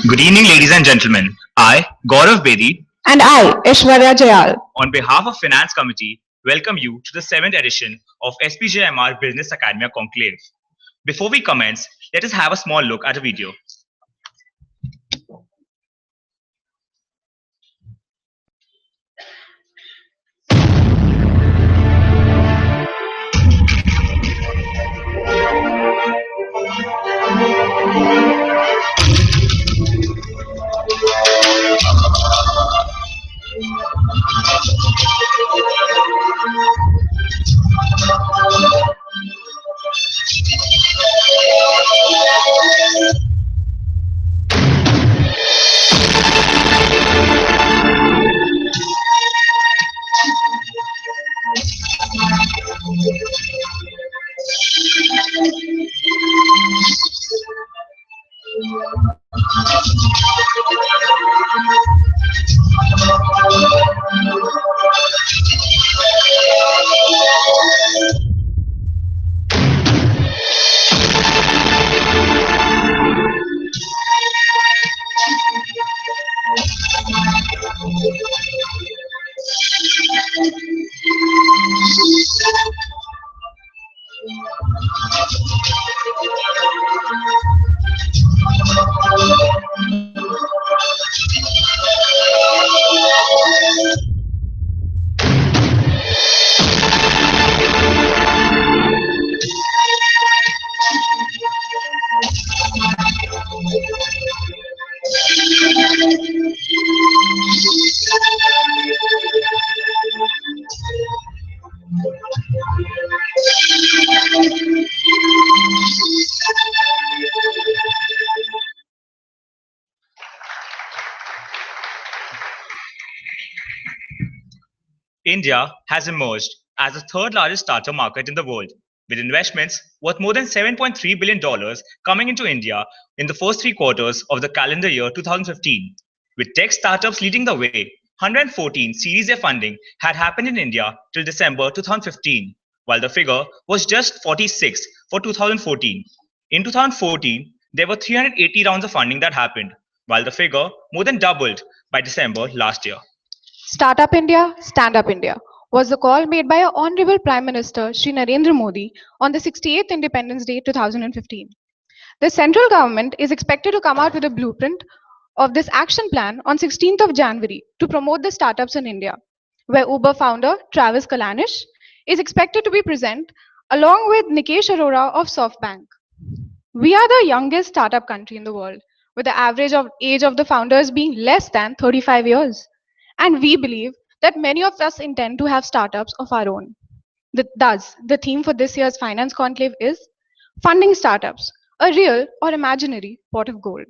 Good evening, ladies and gentlemen. I, Gaurav Bedi, And I, Aishwarya Jayal. on behalf of Finance Committee, welcome you to the 7th edition of SPJIMR Business Academia Conclave. Before we commence, let us have a small look at a video. India has emerged as the third largest startup market in the world, with investments worth more than $7.3 billion coming into India in the first 3 quarters of the calendar year 2015. With tech startups leading the way, 114 Series A funding had happened in India till December 2015, while the figure was just 46 for 2014. In 2014, there were 380 rounds of funding that happened, while the figure more than doubled by December last year. Startup India, Stand Up India was the call made by our Honorable Prime Minister Shri Narendra Modi on the 68th Independence Day 2015. The central government is expected to come out with a blueprint of this action plan on 16th of January to promote the startups in India, where Uber founder Travis Kalanick is expected to be present along with Nikesh Arora of SoftBank. We are the youngest startup country in the world, with the average of age of the founders being less than 35 years. And we believe that many of us intend to have startups of our own. Thus, the theme for this year's Finance Conclave is Funding Startups, a real or imaginary pot of gold.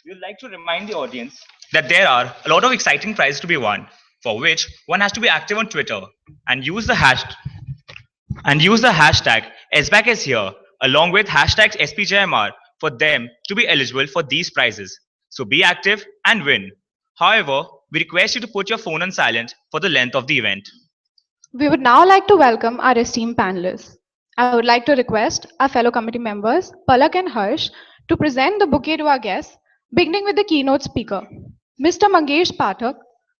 We would like to remind the audience that there are a lot of exciting prizes to be won, for which one has to be active on Twitter and use the hashtag SBAC is here along with hashtag SPJIMR for them to be eligible for these prizes. So be active and win. However, we request you to put your phone on silent for the length of the event. We would now like to welcome our esteemed panelists. I would like to request our fellow committee members, Palak and Harsh, to present the bouquet to our guests, beginning with the keynote speaker, Mr. Mangesh Pathak,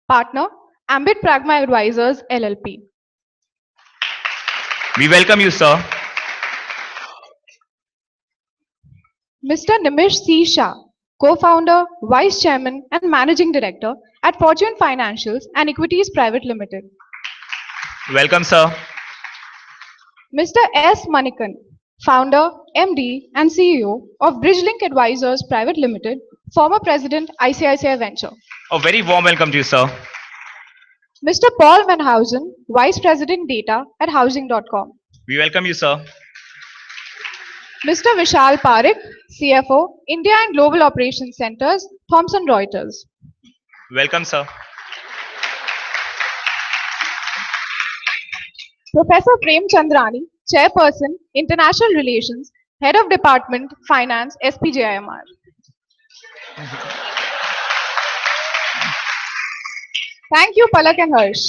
partner, Ambit Pragma Advisors LLP. We welcome you, sir. Mr. Nimish C. Shah, co-founder, vice chairman, and managing director at Fortune Financials and Equities Private Limited. Welcome, sir. Mr. S. Manikan, founder, MD, and CEO of Bridgelink Advisors Private Limited, former president, ICICI Venture. A very warm welcome to you, sir. Mr. Paul Manhausen, vice president, data at housing.com. We welcome you, sir. Mr. Vishal Parekh, CFO, India and Global Operations Centers, Thomson Reuters. Welcome, sir. Professor Prem Chandrani, Chairperson, International Relations, Head of Department, Finance, SPJIMR. Thank you, Palak and Harsh.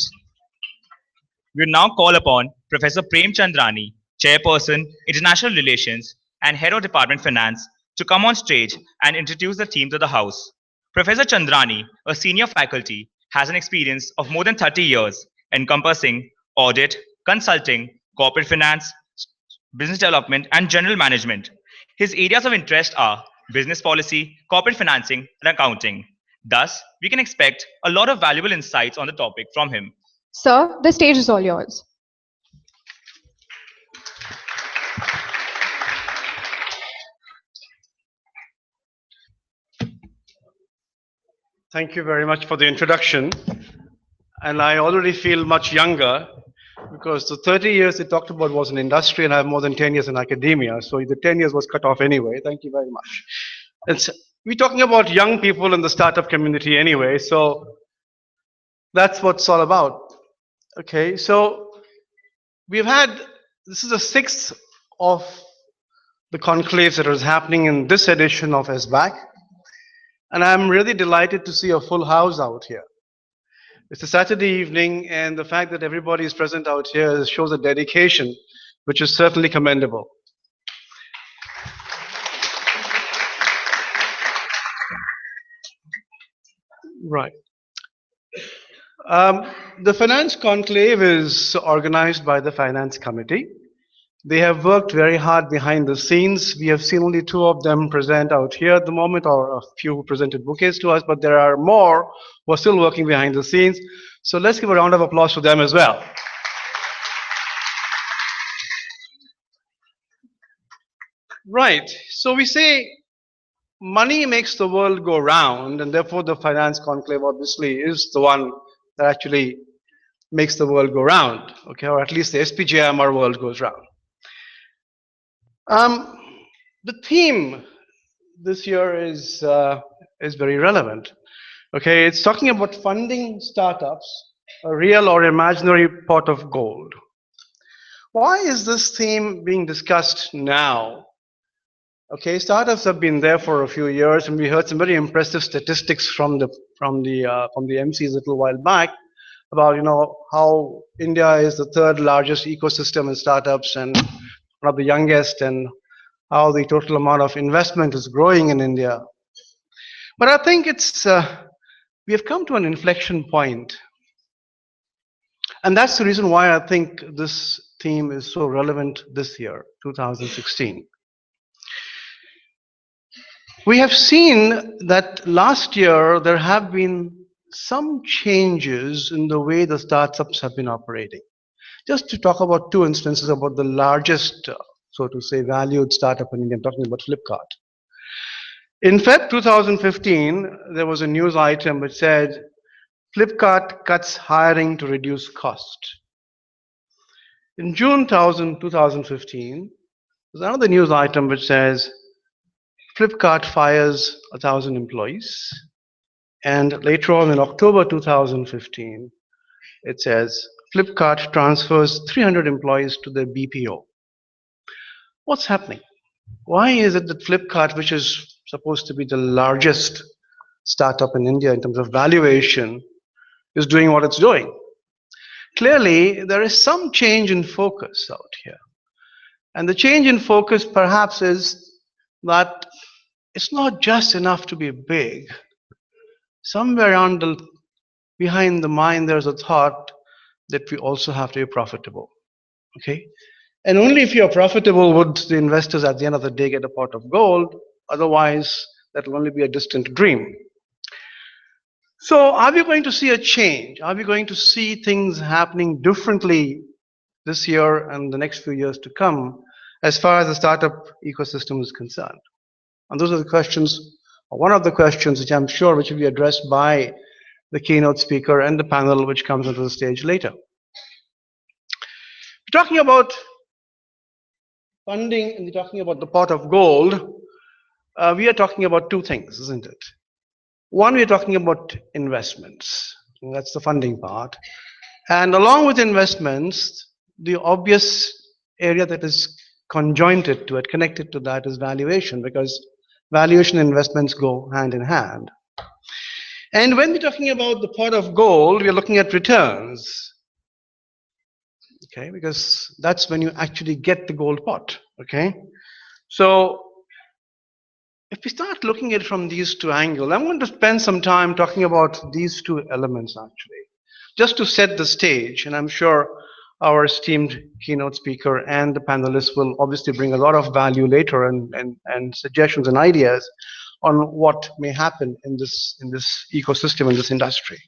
We now call upon Professor Prem Chandrani, Chairperson, International Relations, and Head of Department Finance, to come on stage and introduce the theme to the House. Professor Chandrani, a senior faculty, has an experience of more than 30 years encompassing audit, consulting, corporate finance, business development, and general management. His areas of interest are business policy, corporate financing, and accounting. Thus, we can expect a lot of valuable insights on the topic from him. Sir, the stage is all yours. Thank you very much for the introduction. And I already feel much younger because the 30 years they talked about was in industry and I have more than 10 years in academia. So the 10 years was cut off anyway. Thank you very much. We're talking about young people in the startup community anyway. So that's what it's all about. Okay, so this is the sixth of the conclaves that is happening in this edition of SBAC. And I'm really delighted to see a full house out here. It's a Saturday evening, and the fact that everybody is present out here shows a dedication, which is certainly commendable. Right. The Finance Conclave is organized by the Finance Committee. They have worked very hard behind the scenes. We have seen only two of them present out here at the moment, or a few who presented bouquets to us, but there are more who are still working behind the scenes. So let's give a round of applause for them as well. Right. So we say money makes the world go round, and therefore the Finance Conclave obviously is the one that actually makes the world go round, okay, or at least the SPJIMR world goes round. The theme this year is very relevant. Okay, it's talking about funding startups, a real or imaginary pot of gold. Why is this theme being discussed now? Okay, startups have been there for a few years, and we heard some very impressive statistics from the MCs a little while back about how India is the third largest ecosystem in startups and one of the youngest, and how the total amount of investment is growing in India. But I think we have come to an inflection point. And that's the reason why I think this theme is so relevant this year, 2016. We have seen that last year there have been some changes in the way the startups have been operating. Just to talk about two instances about the largest, so to say, valued startup in India, I'm talking about Flipkart. In Feb 2015, there was a news item which said, Flipkart cuts hiring to reduce cost. In June 2015, there's another news item which says, Flipkart fires 1,000 employees. And later on in October 2015, it says, Flipkart transfers 300 employees to their BPO. What's happening? Why is it that Flipkart, which is supposed to be the largest startup in India in terms of valuation, is doing what it's doing? Clearly, there is some change in focus out here. And the change in focus perhaps is that it's not just enough to be big. Somewhere behind the mind, there's a thought that we also have to be profitable. Okay? And only if you're profitable would the investors at the end of the day get a pot of gold. Otherwise, that will only be a distant dream. So are we going to see a change? Are we going to see things happening differently this year and the next few years to come as far as the startup ecosystem is concerned? And those are the questions, or one of the questions which I'm sure which will be addressed by the keynote speaker and the panel which comes onto the stage later. We're talking about funding and we're talking about the pot of gold. We are talking about two things, isn't it? One, we're talking about investments. That's the funding part. And along with investments, the obvious area that is conjoined to it, connected to that, is valuation, because valuation and investments go hand in hand. And when we're talking about the pot of gold, we're looking at returns. Okay, because that's when you actually get the gold pot. Okay, so if we start looking at it from these two angles, I'm going to spend some time talking about these two elements actually, just to set the stage. And I'm sure our esteemed keynote speaker and the panelists will obviously bring a lot of value later and suggestions and ideas on what may happen in this ecosystem, in this industry.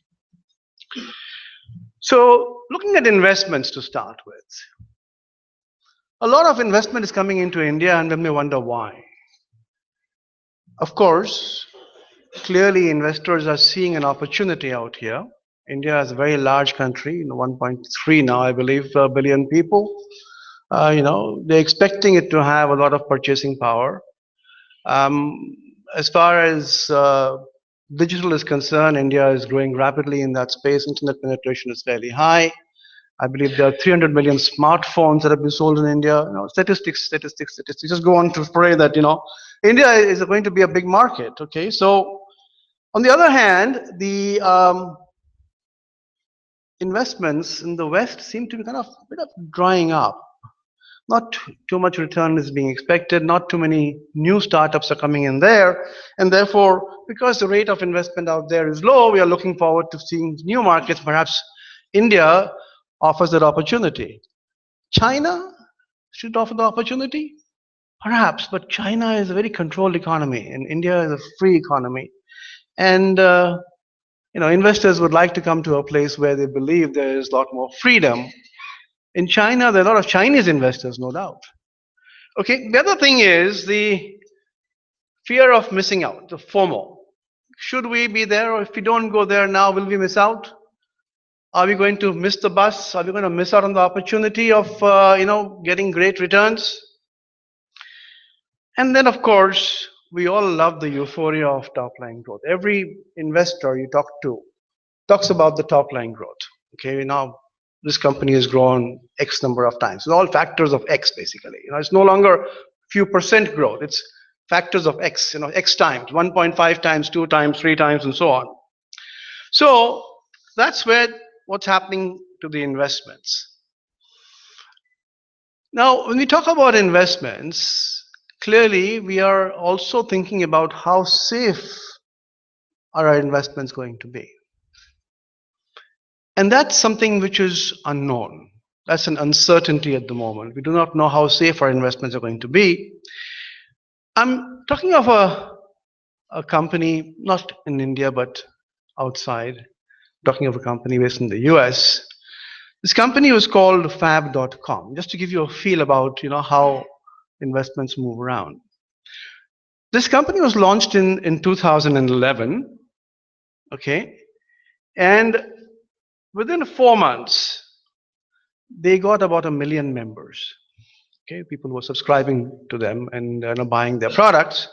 So looking at investments to start with, a lot of investment is coming into India, and we may wonder why. Of course, clearly investors are seeing an opportunity out here. India is a very large country, 1.3 now, I believe, billion people. They're expecting it to have a lot of purchasing power. As far as digital is concerned, India is growing rapidly in that space. Internet penetration is fairly high. I believe there are 300 million smartphones that have been sold in India. Statistics. Just go on to pray that India is going to be a big market. Okay, so on the other hand, the investments in the West seem to be kind of a bit of drying up. Not too much return is being expected. Not too many new startups are coming in there, and therefore, because the rate of investment out there is low, we are looking forward to seeing new markets. Perhaps India offers that opportunity. China should offer the opportunity, perhaps, but China is a very controlled economy, and India is a free economy, and investors would like to come to a place where they believe there is a lot more freedom. In China, there are a lot of Chinese investors, no doubt. Okay, the other thing is the fear of missing out, the FOMO. Should we be there, or if we don't go there now, will we miss out? Are we going to miss the bus? Are we going to miss out on the opportunity of getting great returns? And then, of course, we all love the euphoria of top line growth. Every investor you talk to talks about the top line growth. Okay, now this company has grown X number of times. It's all factors of X basically. It's no longer few percent growth. It's factors of X. X times, 1.5 times, 2 times, 3 times, and so on. So that's what's happening to the investments. Now, when we talk about investments, clearly we are also thinking about how safe are our investments going to be. And that's something which is unknown. That's an uncertainty at the moment. We do not know how safe our investments are going to be. I'm talking of a company, not in India, but outside. Talking of a company based in the US. This company was called fab.com, just to give you a feel about how investments move around. This company was launched in 2011, okay, and within 4 months, they got about 1 million members. Okay, people were subscribing to them and buying their products.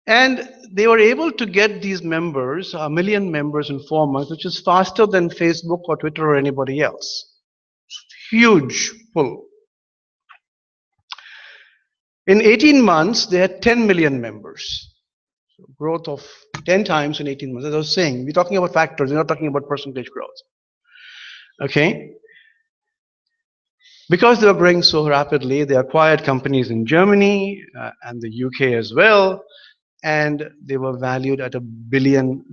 And they were able to get these members, 1 million members in 4 months, which is faster than Facebook or Twitter or anybody else. Huge pull. In 18 months, they had 10 million members. So growth of 10 times in 18 months. As I was saying, we're talking about factors, we're not talking about percentage growth. Okay? Because they were growing so rapidly, they acquired companies in Germany and the UK as well. And they were valued at $1 billion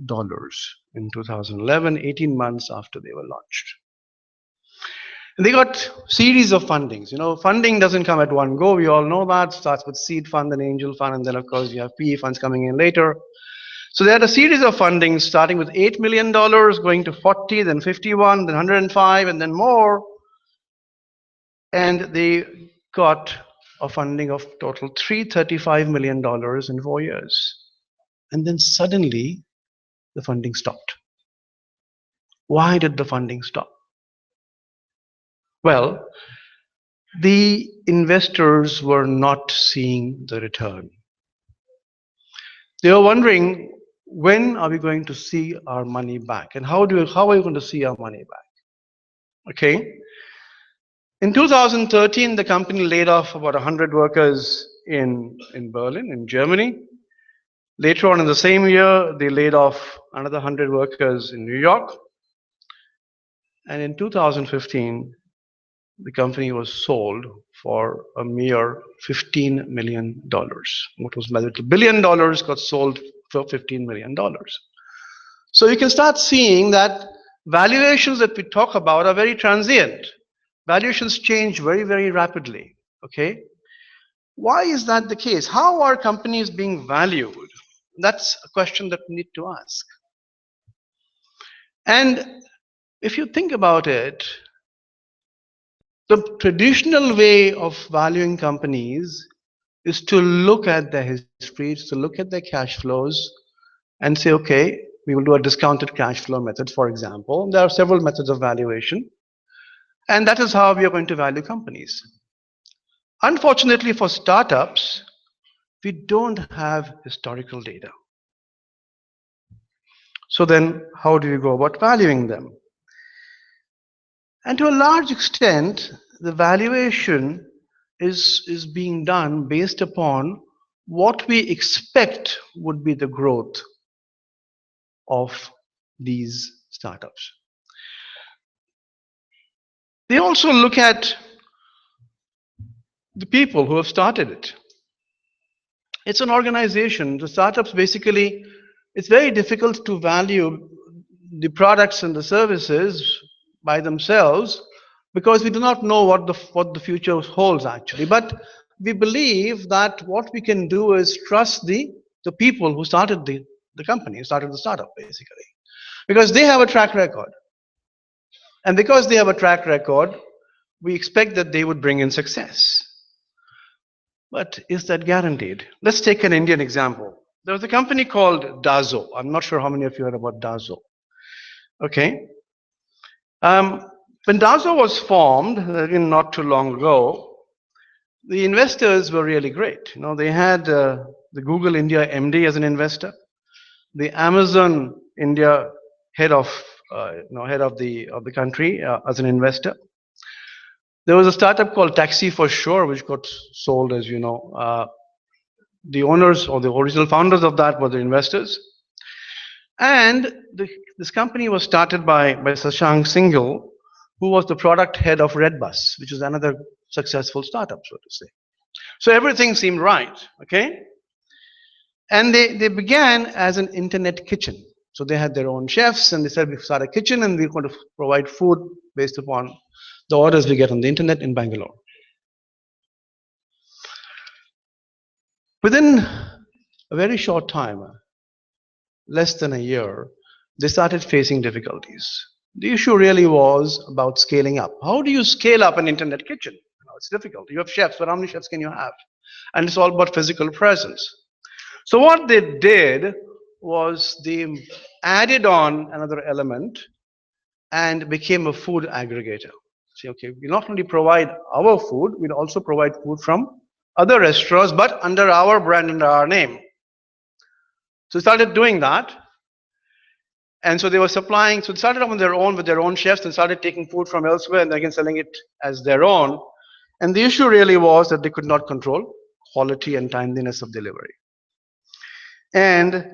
in 2011, 18 months after they were launched. And they got series of fundings. Funding doesn't come at one go. We all know that. It starts with seed fund and angel fund, and then of course you have PE funds coming in later. So they had a series of fundings starting with $8 million, going to 40, then 51, then 105, and then more. And they got a funding of total $335 million in 4 years. And then suddenly, the funding stopped. Why did the funding stop? Well, the investors were not seeing the return. They were wondering, when are we going to see our money back? And how are we going to see our money back? Okay. In 2013, the company laid off about 100 workers in Berlin, in Germany. Later on in the same year, they laid off another 100 workers in New York. And in 2015, the company was sold for a mere $15 million. What was valued $1 billion got sold for $15 million. So you can start seeing that valuations that we talk about are very transient. Valuations change very, very rapidly. Okay? Why is that the case? How are companies being valued? That's a question that we need to ask. And if you think about it, the traditional way of valuing companies is to look at their histories, to look at their cash flows, and say, okay, we will do a discounted cash flow method, for example. There are several methods of valuation, and that is how we are going to value companies. Unfortunately for startups, we don't have historical data. So then, how do you go about valuing them? And to a large extent, the valuation is being done based upon what we expect would be the growth of these startups. They also look at the people who have started it. It's an organization. The startups basically, it's very difficult to value the products and the services by themselves because we do not know what the future holds actually. But we believe that what we can do is trust the people who started the company, who started the startup basically. Because they have a track record. And because they have a track record, we expect that they would bring in success. But is that guaranteed? Let's take an Indian example. There was a company called Dazo. I'm not sure how many of you heard about Dazo. Okay. When Dazo was formed, not too long ago, the investors were really great. You know, they had the Google India MD as an investor, the Amazon India head of the country as an investor. There was a startup called Taxi for Sure, which got sold, as you know. The owners or the original founders of that were the investors. And this company was started by Shashank Singhal, who was the product head of Redbus, which is another successful startup, so to say. So everything seemed right, okay? And they began as an internet kitchen. So they had their own chefs, and they said, we start a kitchen, and we're going to provide food based upon the orders we get on the internet in Bangalore. Within a very short time, less than a year, they started facing difficulties. The issue really was about scaling up. How do you scale up an internet kitchen? It's difficult. You have chefs, but how many chefs can you have? And it's all about physical presence. So what they did was they added on another element and became a food aggregator. Say, okay, we not only provide our food, we'll also provide food from other restaurants, but under our brand, under our name. So they started doing that. And so they were supplying, so they started off on their own with their own chefs and started taking food from elsewhere and again selling it as their own. And the issue really was that they could not control quality and timeliness of delivery. And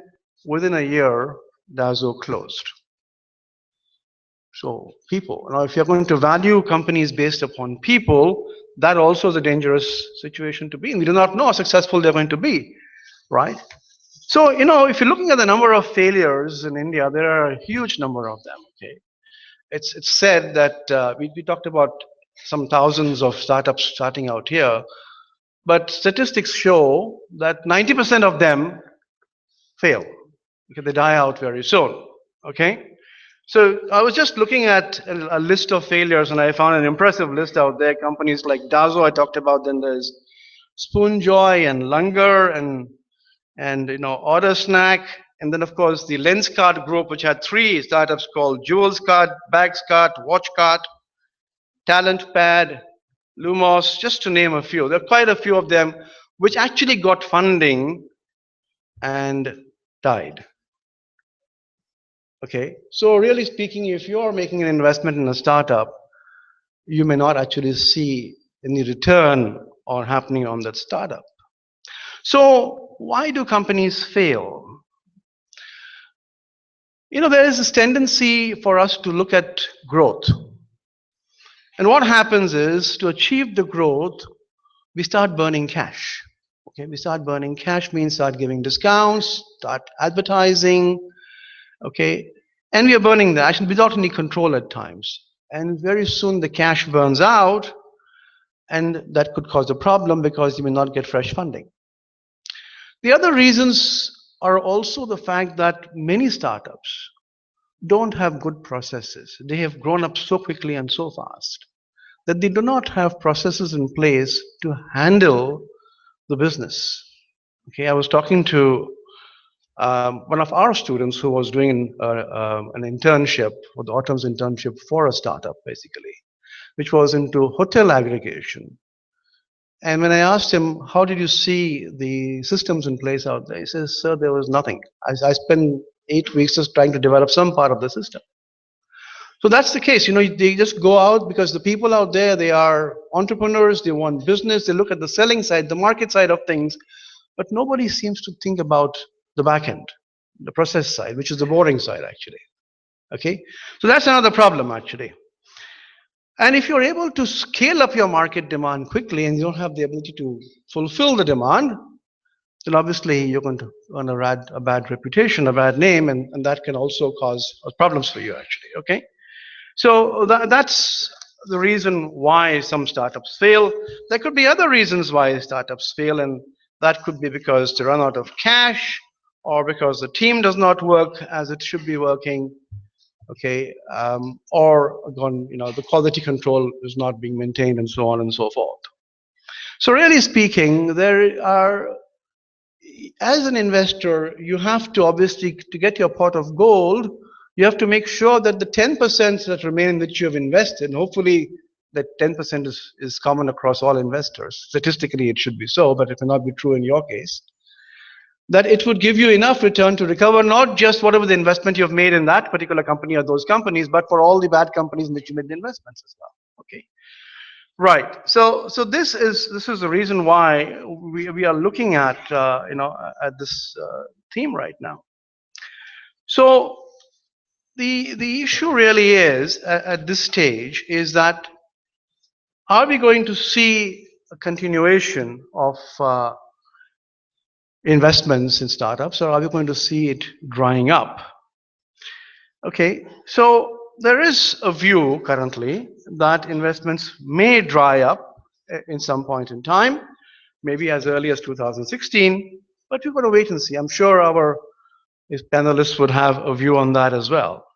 within a year, Dazo closed. So people, if you're going to value companies based upon people, that also is a dangerous situation to be in. We do not know how successful they're going to be, right? So, if you're looking at the number of failures in India, there are a huge number of them, okay? It's said that, we talked about some thousands of startups starting out here, but statistics show that 90% of them fail, because they die out very soon, okay? So I was just looking at a list of failures, and I found an impressive list out there. Companies like Dazo I talked about, then there's Spoonjoy and Langar and Order Snack, and then of course the Lenskart group, which had 3 startups called Jewelskart, Bagskart, Watchkart, TalentPad, Lumos, just to name a few. There are quite a few of them which actually got funding and died. Okay, so really speaking, if you're making an investment in a startup, you may not actually see any return or happening on that startup. So why do companies fail? There is this tendency for us to look at growth. And what happens is, to achieve the growth, we start burning cash. Okay, we start burning cash means start giving discounts, start advertising, okay, and we are burning that actually without any control at times. And very soon the cash burns out, and that could cause a problem because you may not get fresh funding. The other reasons are also the fact that many startups don't have good processes. They have grown up so quickly and so fast that they do not have processes in place to handle the business. Okay, I was talking to one of our students who was doing an internship, or the autumn's internship for a startup basically, which was into hotel aggregation. And when I asked him, how did you see the systems in place out there? He says, sir, there was nothing. I spent 8 weeks just trying to develop some part of the system. So that's the case. They just go out because the people out there, they are entrepreneurs, they want business, they look at the selling side, the market side of things, but nobody seems to think about the back end, the process side, which is the boring side actually. Okay, so that's another problem actually. And if you're able to scale up your market demand quickly and you don't have the ability to fulfill the demand, then obviously you're going to earn a bad reputation, a bad name, and that can also cause problems for you actually. Okay, so that's the reason why some startups fail. There could be other reasons why startups fail, and that could be because they run out of cash, or because the team does not work as it should be working, okay, or again, the quality control is not being maintained, and so on and so forth. So really speaking, there are, as an investor, you have to obviously, to get your pot of gold, you have to make sure that the 10% that remain in which you have invested, and hopefully that 10% is common across all investors. Statistically, it should be so, but it may not be true in your case. That it would give you enough return to recover not just whatever the investment you've made in that particular company or those companies, but for all the bad companies in which you made the investments as well. Okay, right. So this is the reason why we are looking at at this theme right now. So the issue really is at this stage is that, are we going to see a continuation of investments in startups, or are we going to see it drying up? Okay, so there is a view currently that investments may dry up in some point in time, maybe as early as 2016, but we're going to wait and see. I'm sure our panelists would have a view on that as well.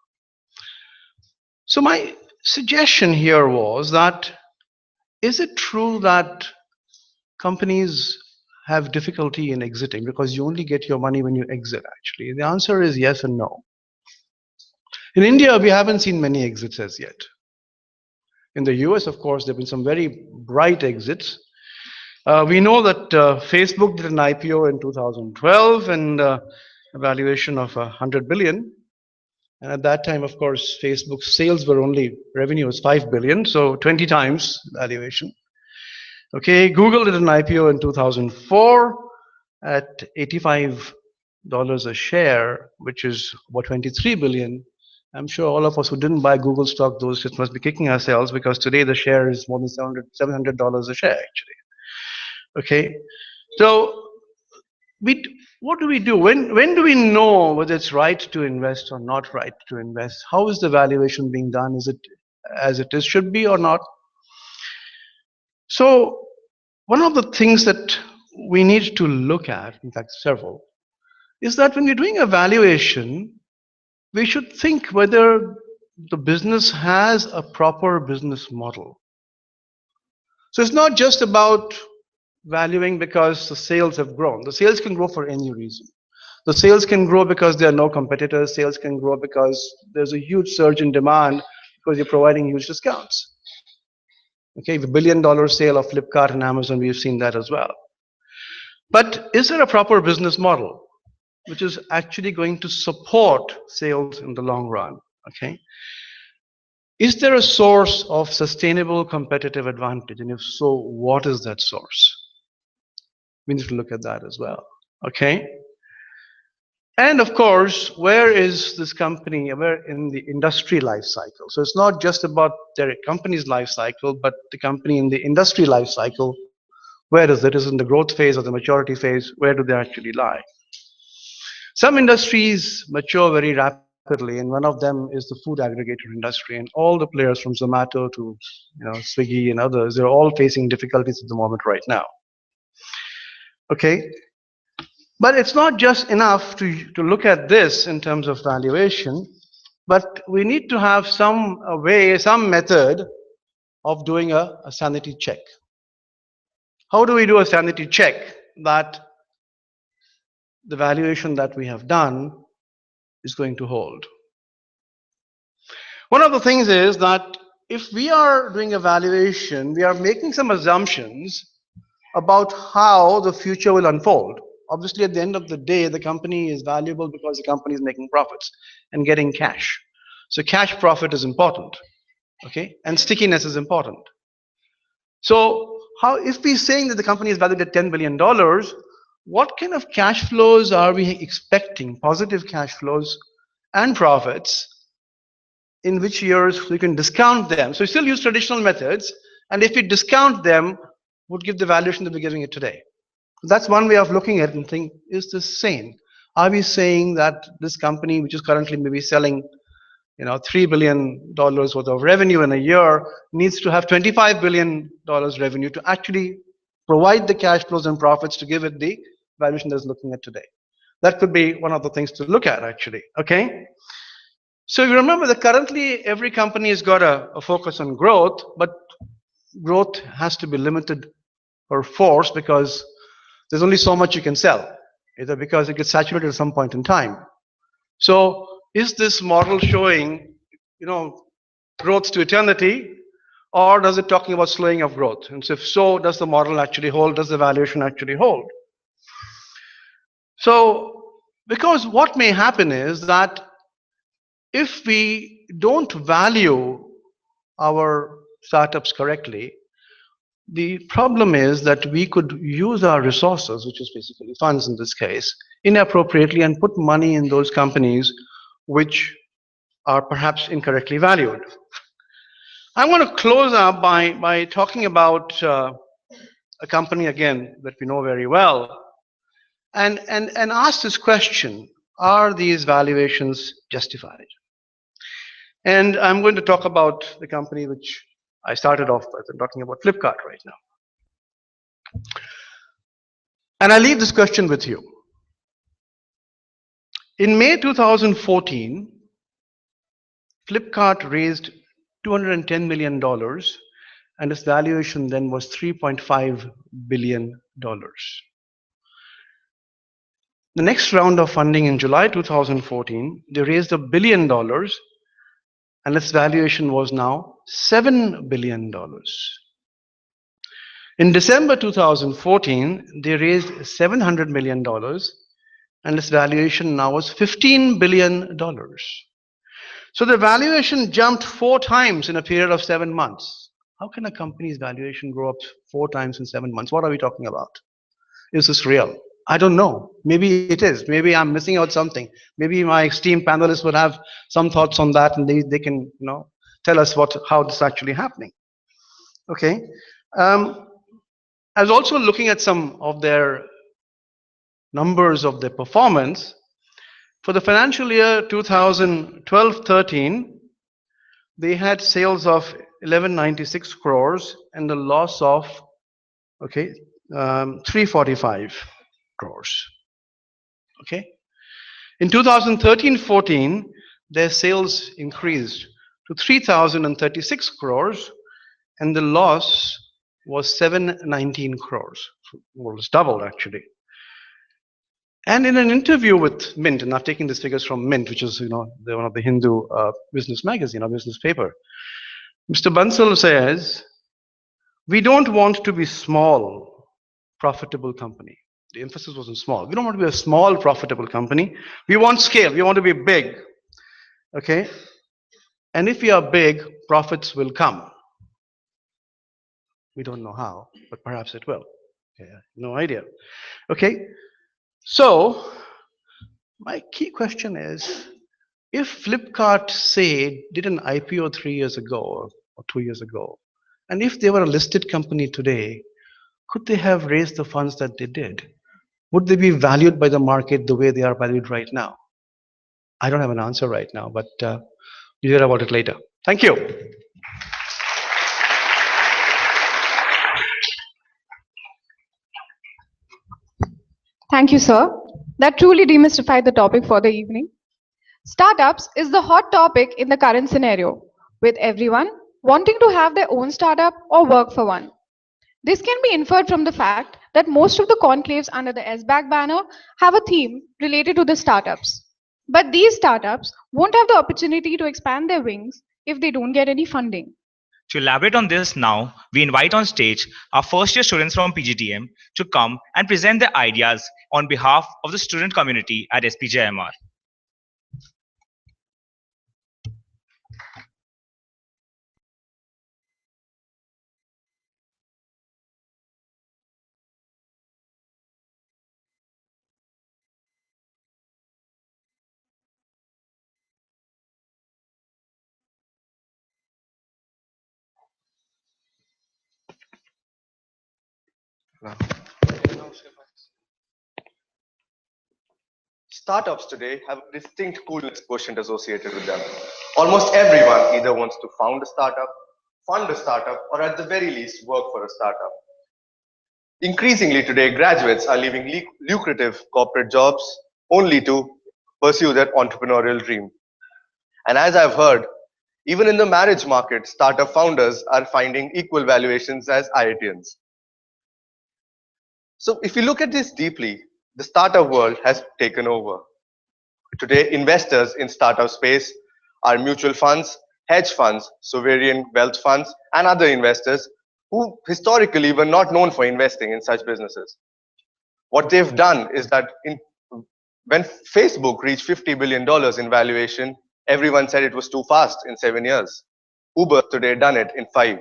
So my suggestion here was that, is it true that companies have difficulty in exiting because you only get your money when you exit actually? The answer is yes and no. In India, we haven't seen many exits as yet. In the US, of course, there have been some very bright exits. We know that Facebook did an IPO in 2012 and a valuation of 100 billion. And at that time, of course, Facebook's sales were only, revenue was 5 billion, so 20 times valuation. Okay, Google did an IPO in 2004 at $85 a share, which is about 23 billion. I'm sure all of us who didn't buy Google stock, those just must be kicking ourselves, because today the share is more than $700 a share actually. Okay, so what do we do? When do we know whether it's right to invest or not right to invest? How is the valuation being done? Is it as it is should be or not? So one of the things that we need to look at, in fact several, is that when we're doing a valuation, we should think whether the business has a proper business model. So it's not just about valuing because the sales have grown. The sales can grow for any reason. The sales can grow because there are no competitors. Sales can grow because there's a huge surge in demand because you're providing huge discounts. Okay, the $1 billion sale of Flipkart and Amazon, we've seen that as well. But is there a proper business model which is actually going to support sales in the long run? Okay, is there a source of sustainable competitive advantage, and if so, what is that source? We need to look at that as well. Okay, and of course, where is this company, where in the industry life cycle? So it's not just about their company's life cycle, but the company in the industry life cycle, Where is it? Is it in the growth phase or the maturity phase? Where do they actually lie? Some industries mature very rapidly, and one of them is the food aggregator industry. And all the players from Zomato to Swiggy and others, they're all facing difficulties at the moment right now. Okay, but it's not just enough to look at this in terms of valuation, but we need to have some way, some method of doing a sanity check. How do we do a sanity check that the valuation that we have done is going to hold? One of the things is that if we are doing a valuation, we are making some assumptions about how the future will unfold. Obviously, at the end of the day, the company is valuable because the company is making profits and getting cash. So cash profit is important, okay? And stickiness is important. So if we're saying that the company is valued at $10 billion, what kind of cash flows are we expecting, positive cash flows and profits, in which years we can discount them? So we still use traditional methods, and if we discount them, would give the valuation that we're giving it today. That's one way of looking at it and think, is this sane? Are we saying that this company, which is currently maybe selling $3 billion worth of revenue in a year, needs to have $25 billion revenue to actually provide the cash flows and profits to give it the valuation that it's looking at today? That could be one of the things to look at, actually. Okay. So you remember that currently every company has got a focus on growth, but growth has to be limited or forced because there's only so much you can sell, either because it gets saturated at some point in time. So is this model showing, growth to eternity, or does it talking about slowing of growth? And so if so, does the model actually hold? Does the valuation actually hold? So, because what may happen is that if we don't value our startups correctly, the problem is that we could use our resources, which is basically funds in this case, inappropriately and put money in those companies which are perhaps incorrectly valued. I want to close up by talking about a company again that we know very well and ask this question: are these valuations justified? And I'm going to talk about the company which I started off with. I'm talking about Flipkart right now. And I leave this question with you. In May 2014, Flipkart raised $210 million, and its valuation then was $3.5 billion. The next round of funding in July 2014, they raised $1 billion, and its valuation was now $7 billion. In December 2014, they raised $700 million, and its valuation now was $15 billion. So the valuation jumped 4 times in a period of 7 months. How can a company's valuation grow up 4 times in 7 months? What are we talking about? Is this real? I don't know. Maybe it is. Maybe I'm missing out something. Maybe my esteemed panelists would have some thoughts on that, and they can tell us how this is actually happening. Okay. I was also looking at some of their numbers of their performance. For the financial year 2012-13, they had sales of 1196 crores and a loss of 345 crores. Okay. In 2013-14, their sales increased to 3036 crores and the loss was 719 crores. Well, it's doubled actually. And in an interview with Mint, and I've taken these figures from Mint, which is one of the Hindu business magazine or business paper, Mr. Bansal says, "We don't want to be small, profitable company." The emphasis was on small. We don't want to be a small, profitable company. We want scale. We want to be big. Okay? And if we are big, profits will come. We don't know how, but perhaps it will. Okay, no idea. Okay? So, my key question is, if Flipkart, say, did an IPO 3 years ago or 2 years ago, and if they were a listed company today, could they have raised the funds that they did? Would they be valued by the market the way they are valued right now? I don't have an answer right now, but you'll hear about it later. Thank you. Thank you, sir. That truly demystified the topic for the evening. Startups is the hot topic in the current scenario, with everyone wanting to have their own startup or work for one. This can be inferred from the fact that most of the conclaves under the SBAC banner have a theme related to the startups. But these startups won't have the opportunity to expand their wings if they don't get any funding. To elaborate on this now, we invite on stage our first year students from PGTM to come and present their ideas on behalf of the student community at SPJIMR. Startups today have a distinct coolness quotient associated with them. Almost everyone either wants to found a startup, fund a startup, or at the very least work for a startup. Increasingly today, graduates are leaving lucrative corporate jobs only to pursue their entrepreneurial dream. And as I've heard, even in the marriage market, startup founders are finding equal valuations as IITians. So if you look at this deeply, the startup world has taken over. Today, investors in startup space are mutual funds, hedge funds, sovereign wealth funds, and other investors who historically were not known for investing in such businesses. What they've done is that when Facebook reached $50 billion in valuation, everyone said it was too fast in 7 years. Uber today done it in 5.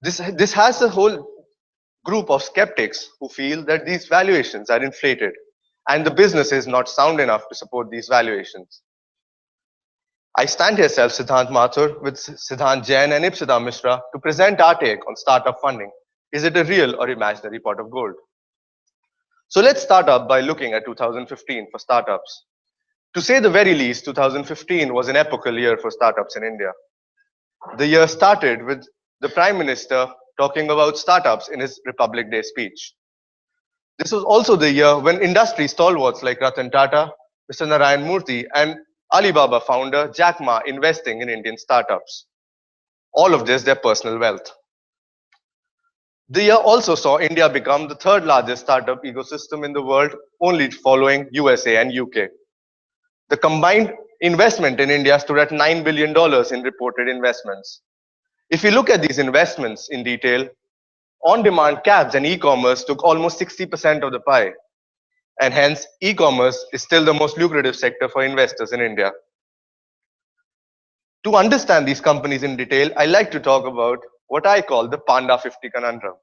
This has a whole group of skeptics who feel that these valuations are inflated and the business is not sound enough to support these valuations. I stand here, Siddhant Mathur, with Siddhant Jain and Ipsita Mishra to present our take on startup funding. Is it a real or imaginary pot of gold? So let's start up by looking at 2015 for startups. To say the very least, 2015 was an epochal year for startups in India. The year started with the Prime Minister talking about startups in his Republic Day speech. This was also the year when industry stalwarts like Ratan Tata, Mr. Narayan Murthy, and Alibaba founder Jack Ma investing in Indian startups. All of this their personal wealth. The year also saw India become the third largest startup ecosystem in the world, only following USA and UK. The combined investment in India stood at $9 billion in reported investments. If you look at these investments in detail, on-demand cabs and e-commerce took almost 60% of the pie. And hence, e-commerce is still the most lucrative sector for investors in India. To understand these companies in detail, I like to talk about what I call the Panda 50 conundrum.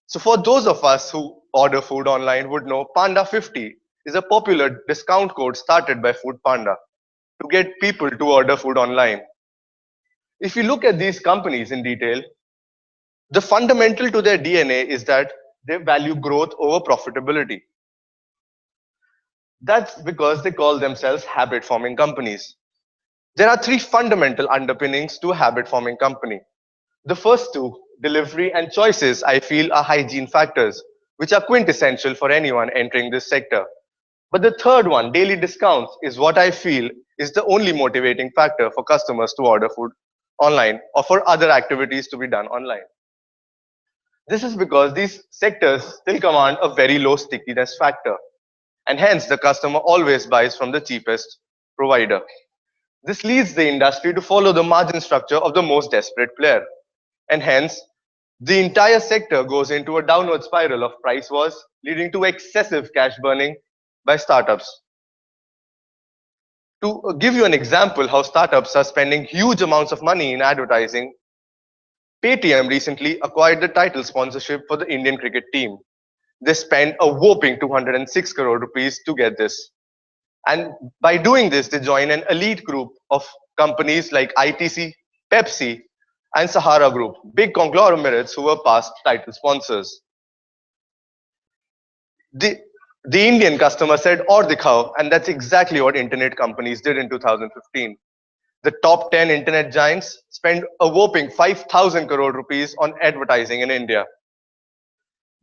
So for those of us who order food online would know, Panda 50 is a popular discount code started by Food Panda to get people to order food online. If you look at these companies in detail, the fundamental to their DNA is that they value growth over profitability. That's because they call themselves habit-forming companies. There are 3 fundamental underpinnings to a habit-forming company. The first 2, delivery and choices, I feel are hygiene factors, which are quintessential for anyone entering this sector. But the third one, daily discounts, is what I feel is the only motivating factor for customers to order food online or for other activities to be done online. This is because these sectors still command a very low stickiness factor, and hence the customer always buys from the cheapest provider. This leads the industry to follow the margin structure of the most desperate player, and hence the entire sector goes into a downward spiral of price wars, leading to excessive cash burning by startups. To give you an example how startups are spending huge amounts of money in advertising, Paytm recently acquired the title sponsorship for the Indian cricket team. They spent a whopping 206 crore rupees to get this. And by doing this, they join an elite group of companies like ITC, Pepsi, and Sahara Group, big conglomerates who were past title sponsors. The Indian customer said, "Aur dikhao," and that's exactly what internet companies did in 2015. The top 10 internet giants spent a whopping 5,000 crore rupees on advertising in India.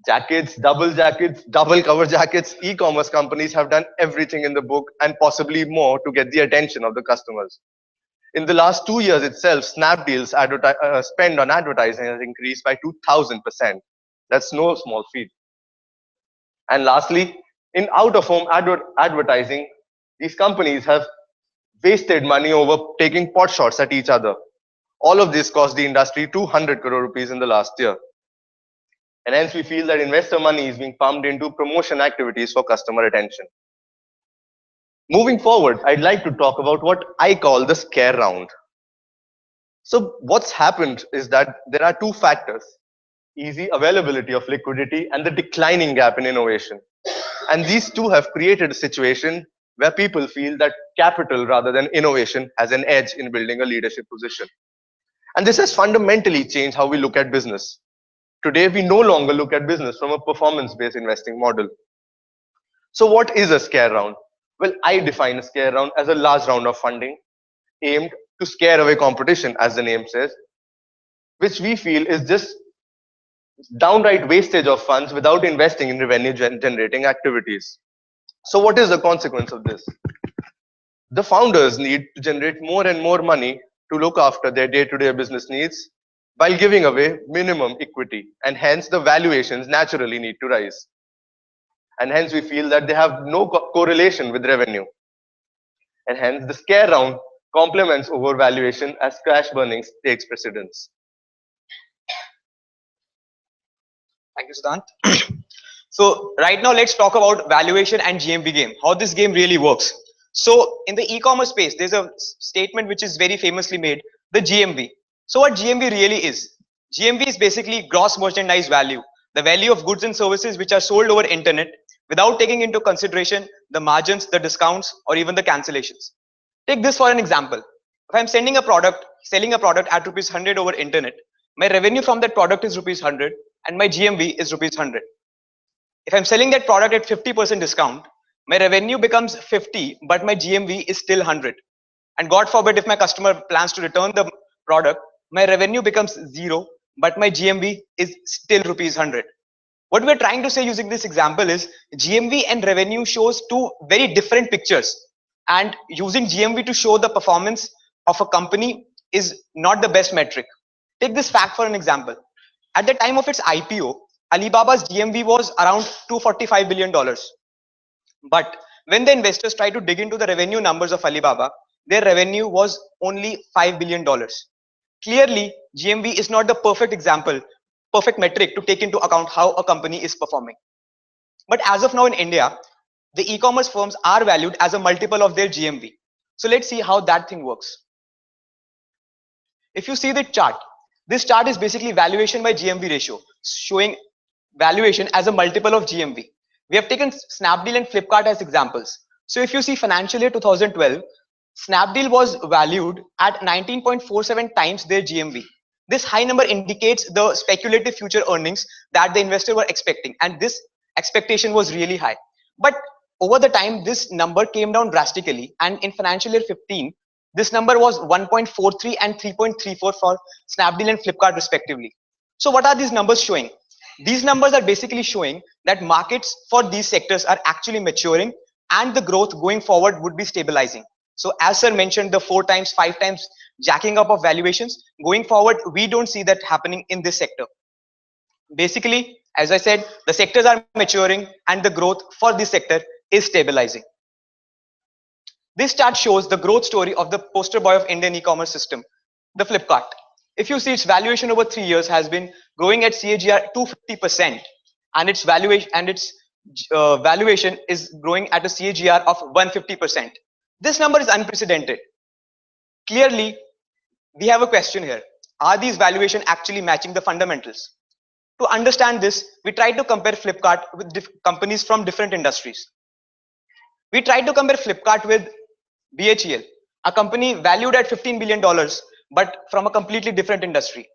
Jackets, double cover jackets, e-commerce companies have done everything in the book and possibly more to get the attention of the customers. In the last 2 years itself, Snapdeal's spend on advertising has increased by 2,000%. That's no small feat. And lastly, in out-of-home advertising, these companies have wasted money over taking pot shots at each other. All of this cost the industry 200 crore rupees in the last year. And hence we feel that investor money is being pumped into promotion activities for customer attention. Moving forward, I'd like to talk about what I call the scare round. So what's happened is that there are two factors: easy availability of liquidity and the declining gap in innovation. And these two have created a situation where people feel that capital rather than innovation has an edge in building a leadership position. And this has fundamentally changed how we look at business. Today, we no longer look at business from a performance-based investing model. So what is a scare round? Well, I define a scare round as a large round of funding aimed to scare away competition, as the name says, which we feel is just downright wastage of funds without investing in revenue generating activities. So what is the consequence of this? The founders need to generate more and more money to look after their day-to-day business needs while giving away minimum equity, and hence the valuations naturally need to rise. And hence we feel that they have no correlation with revenue. And hence the scare round complements overvaluation as crash burning takes precedence. Thank you, Siddhant. So right now, let's talk about valuation and GMV game, how this game really works. So in the e-commerce space, there's a statement which is very famously made, the GMV. So what GMV really is? GMV is basically gross merchandise value, the value of goods and services which are sold over internet without taking into consideration the margins, the discounts, or even the cancellations. Take this for an example. If I'm selling a product at rupees 100 over internet, my revenue from that product is rupees 100 and my GMV is rupees 100. If I'm selling that product at 50% discount, my revenue becomes 50, but my GMV is still 100. And God forbid if my customer plans to return the product, my revenue becomes 0, but my GMV is still rupees 100. What we're trying to say using this example is GMV and revenue shows two very different pictures, and using GMV to show the performance of a company is not the best metric. Take this fact for an example. At the time of its IPO, Alibaba's GMV was around $245 billion. But when the investors tried to dig into the revenue numbers of Alibaba, their revenue was only $5 billion. Clearly, GMV is not the perfect metric to take into account how a company is performing. But as of now in India, the e-commerce firms are valued as a multiple of their GMV. So let's see how that thing works. If you see the chart, this chart is basically valuation by GMV ratio, showing valuation as a multiple of GMV. We have taken Snapdeal and Flipkart as examples. So if you see financial year 2012, Snapdeal was valued at 19.47 times their GMV. This high number indicates the speculative future earnings that the investor were expecting, and this expectation was really high. But over the time, this number came down drastically, and in financial year 15, this number was 1.43 and 3.34 for Snapdeal and Flipkart respectively. So what are these numbers showing? These numbers are basically showing that markets for these sectors are actually maturing and the growth going forward would be stabilizing. So as sir mentioned, the 4 times, 5 times jacking up of valuations, going forward, we don't see that happening in this sector. Basically, as I said, the sectors are maturing and the growth for this sector is stabilizing. This chart shows the growth story of the poster boy of Indian e-commerce system, the Flipkart. If you see, its valuation over 3 years has been growing at CAGR 250%, and its valuation is growing at a CAGR of 150%. This number is unprecedented. Clearly, we have a question here. Are these valuations actually matching the fundamentals? To understand this, we tried to compare Flipkart with companies from different industries. We tried to compare Flipkart with BHEL, a company valued at $15 billion but from a completely different industry.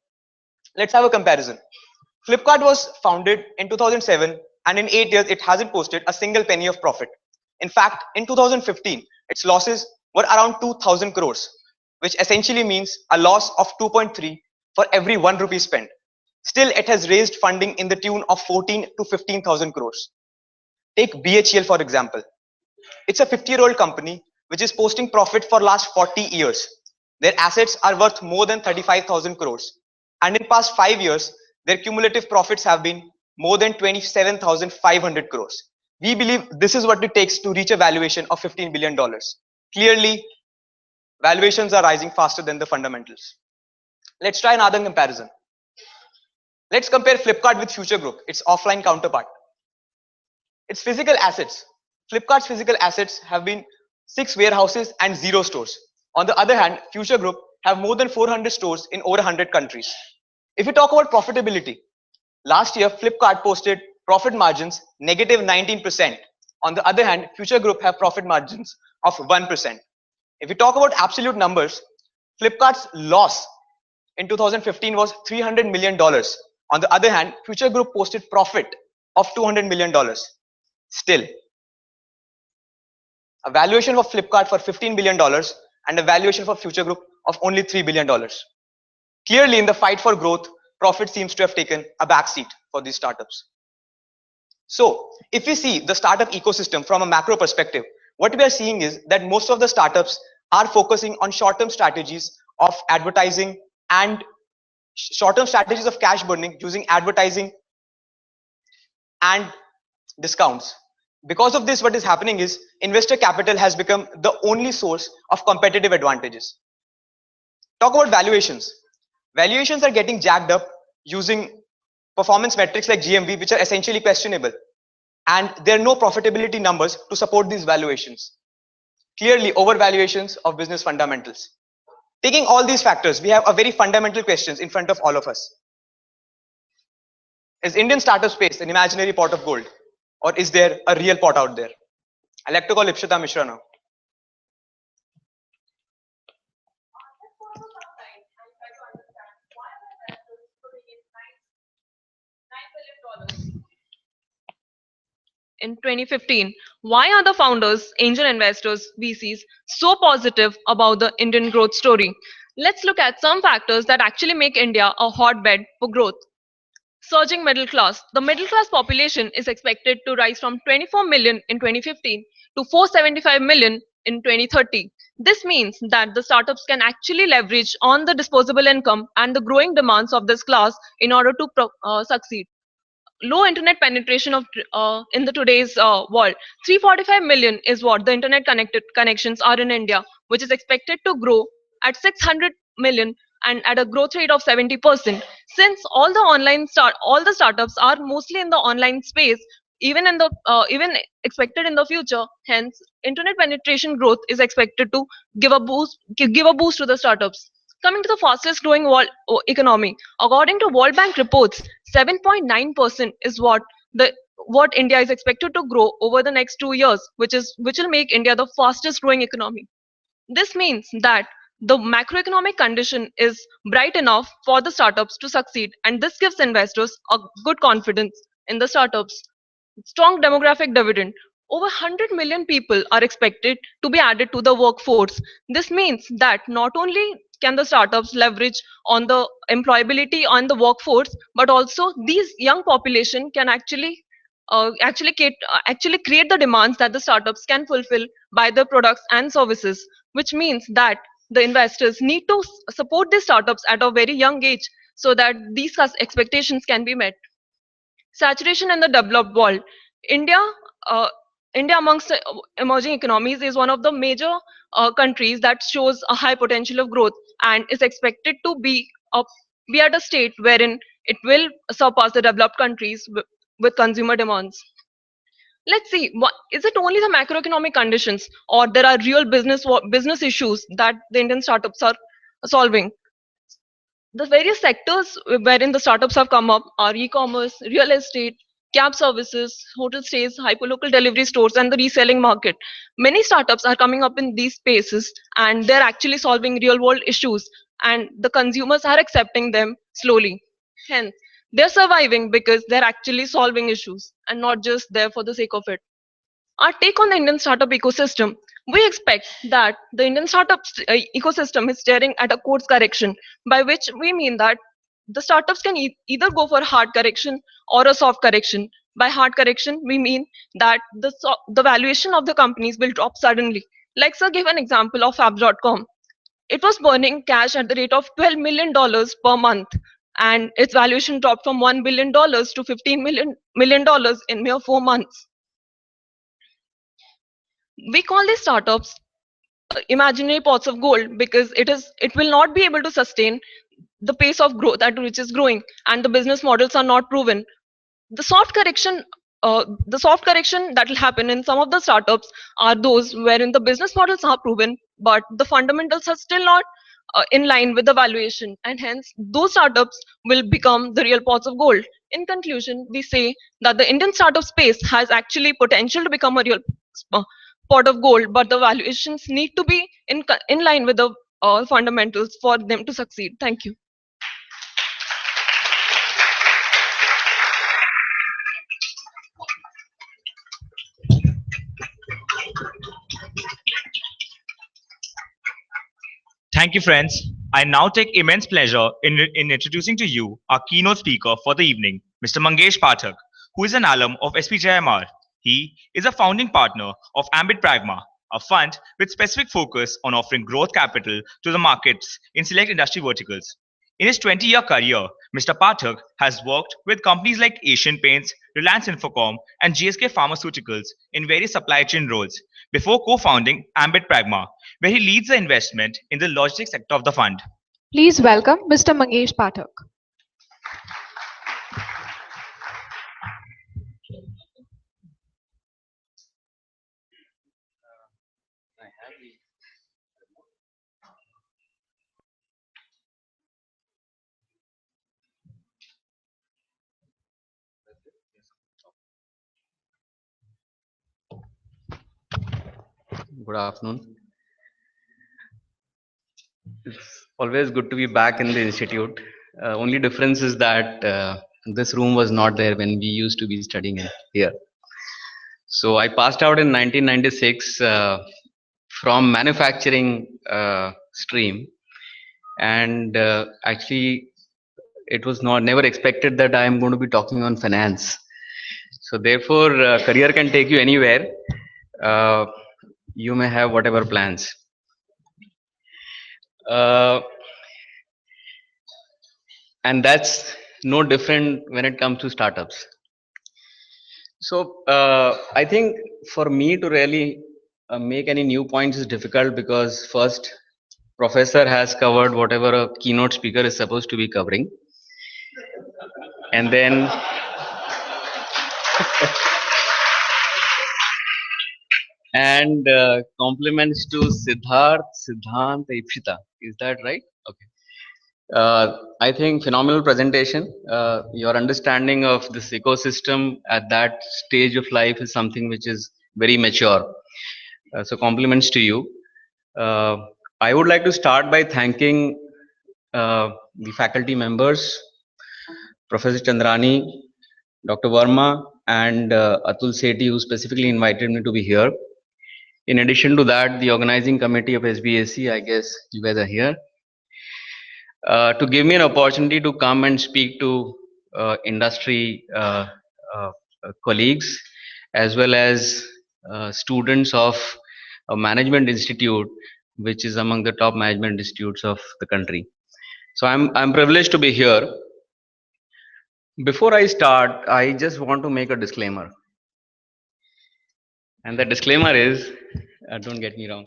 Let's have a comparison. Flipkart was founded in 2007, and in 8 years, it hasn't posted a single penny of profit. In fact, in 2015, its losses were around 2,000 crores, which essentially means a loss of 2.3 for every 1 rupee spent. Still, it has raised funding in the tune of 14 to 15,000 crores. Take BHEL for example. It's a 50-year-old company which is posting profit for last 40 years. Their assets are worth more than 35,000 crores. And in past 5 years, their cumulative profits have been more than 27,500 crores. We believe this is what it takes to reach a valuation of $15 billion. Clearly, valuations are rising faster than the fundamentals. Let's try another comparison. Let's compare Flipkart with Future Group, its offline counterpart. Its physical assets. Flipkart's physical assets have been 6 warehouses and 0 stores. On the other hand, Future Group have more than 400 stores in over 100 countries. If we talk about profitability, last year Flipkart posted profit margins negative 19%. On the other hand, Future Group have profit margins of 1%. If we talk about absolute numbers, Flipkart's loss in 2015 was $300 million. On the other hand, Future Group posted profit of $200 million. Still, a valuation for Flipkart for $15 billion and a valuation for Future Group of only $3 billion. Clearly, in the fight for growth, profit seems to have taken a backseat for these startups. So, if we see the startup ecosystem from a macro perspective, what we are seeing is that most of the startups are focusing on short-term strategies of advertising and short-term strategies of cash burning using advertising and discounts. Because of this, what is happening is investor capital has become the only source of competitive advantages. Talk about valuations. Valuations are getting jacked up using performance metrics like GMV, which are essentially questionable. And there are no profitability numbers to support these valuations. Clearly, overvaluations of business fundamentals. Taking all these factors, we have a very fundamental questions in front of all of us. Is Indian startup space an imaginary pot of gold? Or is there a real pot out there? I'd like to call Ipshita Mishra now. In 2015, why are the founders, angel investors, VCs so positive about the Indian growth story? Let's look at some factors that actually make India a hotbed for growth. Surging middle class. The middle class population is expected to rise from 24 million in 2015 to 475 million in 2030. This means that the startups can actually leverage on the disposable income and the growing demands of this class in order to succeed. Low internet penetration of in the today's world. 345 million is what the internet connected connections are in India, which is expected to grow at 600 million and at a growth rate of 70%. Since all the startups are mostly in the online space, even expected in the future, hence internet penetration growth is expected to give a boost to the startups. Coming to the fastest growing world economy, according to World Bank reports, 7.9% is what India is expected to grow over the next 2 years, which will make India the fastest growing economy. This means that the macroeconomic condition is bright enough for the startups to succeed, and this gives investors a good confidence in the startups. Strong demographic dividend. Over 100 million people are expected to be added to the workforce. This means that not only can the startups leverage on the employability on the workforce, but also these young population can actually create the demands that the startups can fulfill by the products and services, which means that the investors need to support these startups at a very young age so that these expectations can be met. Saturation in the developed world. India, uh, India amongst the emerging economies is one of the major countries that shows a high potential of growth and is expected to be at a state wherein it will surpass the developed countries with consumer demands. Let's see, is it only the macroeconomic conditions or there are real business issues that the Indian startups are solving? The various sectors wherein the startups have come up are e-commerce, real estate, cab services, hotel stays, hyperlocal delivery stores, and the reselling market. Many startups are coming up in these spaces and they're actually solving real world issues and the consumers are accepting them slowly. Hence, they're surviving because they're actually solving issues and not just there for the sake of it. Our take on the Indian startup ecosystem, we expect that the Indian startup ecosystem is staring at a course correction, by which we mean that the startups can either go for hard correction or a soft correction. By hard correction, we mean that the valuation of the companies will drop suddenly. Like Sir gave an example of Apps.com. It was burning cash at the rate of $12 million per month, and its valuation dropped from $1 billion to $15 million in mere 4 months. We call these startups imaginary pots of gold because it will not be able to sustain the pace of growth at which is growing, and the business models are not proven. The soft correction that will happen in some of the startups are those wherein the business models are proven but the fundamentals are still not in line with the valuation, and hence those startups will become the real pots of gold. In conclusion, we say that the Indian startup space has actually potential to become a real uh, pot of gold, but the valuations need to be in line with the fundamentals for them to succeed. Thank you. Thank you, friends. I now take immense pleasure in introducing to you our keynote speaker for the evening, Mr. Mangesh Pathak, who is an alum of SPJIMR. He is a founding partner of Ambit Pragma, a fund with specific focus on offering growth capital to the markets in select industry verticals. In his 20-year career, Mr. Pathak has worked with companies like Asian Paints, Reliance Infocom, and GSK Pharmaceuticals in various supply chain roles before co-founding Ambit Pragma, where he leads the investment in the logistics sector of the fund. Please welcome Mr. Mangesh Pathak. Good afternoon. It's always good to be back in the institute. Only difference is that this room was not there when we used to be studying here. So I passed out in 1996 from manufacturing stream, and actually it was never expected that I am going to be talking on finance. So therefore, career can take you anywhere. You may have whatever plans. And that's no different when it comes to startups. So I think for me to really make any new points is difficult because first, professor has covered whatever a keynote speaker is supposed to be covering, and then and compliments to Siddharth, Siddhant, Ipshita. Is that right? Okay. I think phenomenal presentation. Your understanding of this ecosystem at that stage of life is something which is very mature. So compliments to you. I would like to start by thanking the faculty members, Professor Chandrani, Dr. Verma, and Atul Sethi, who specifically invited me to be here. In addition to that, the organizing committee of SBAC, I guess you guys are here, to give me an opportunity to come and speak to industry colleagues as well as students of a management institute, which is among the top management institutes of the country. So I'm privileged to be here. Before I start, I just want to make a disclaimer. And the disclaimer is, don't get me wrong,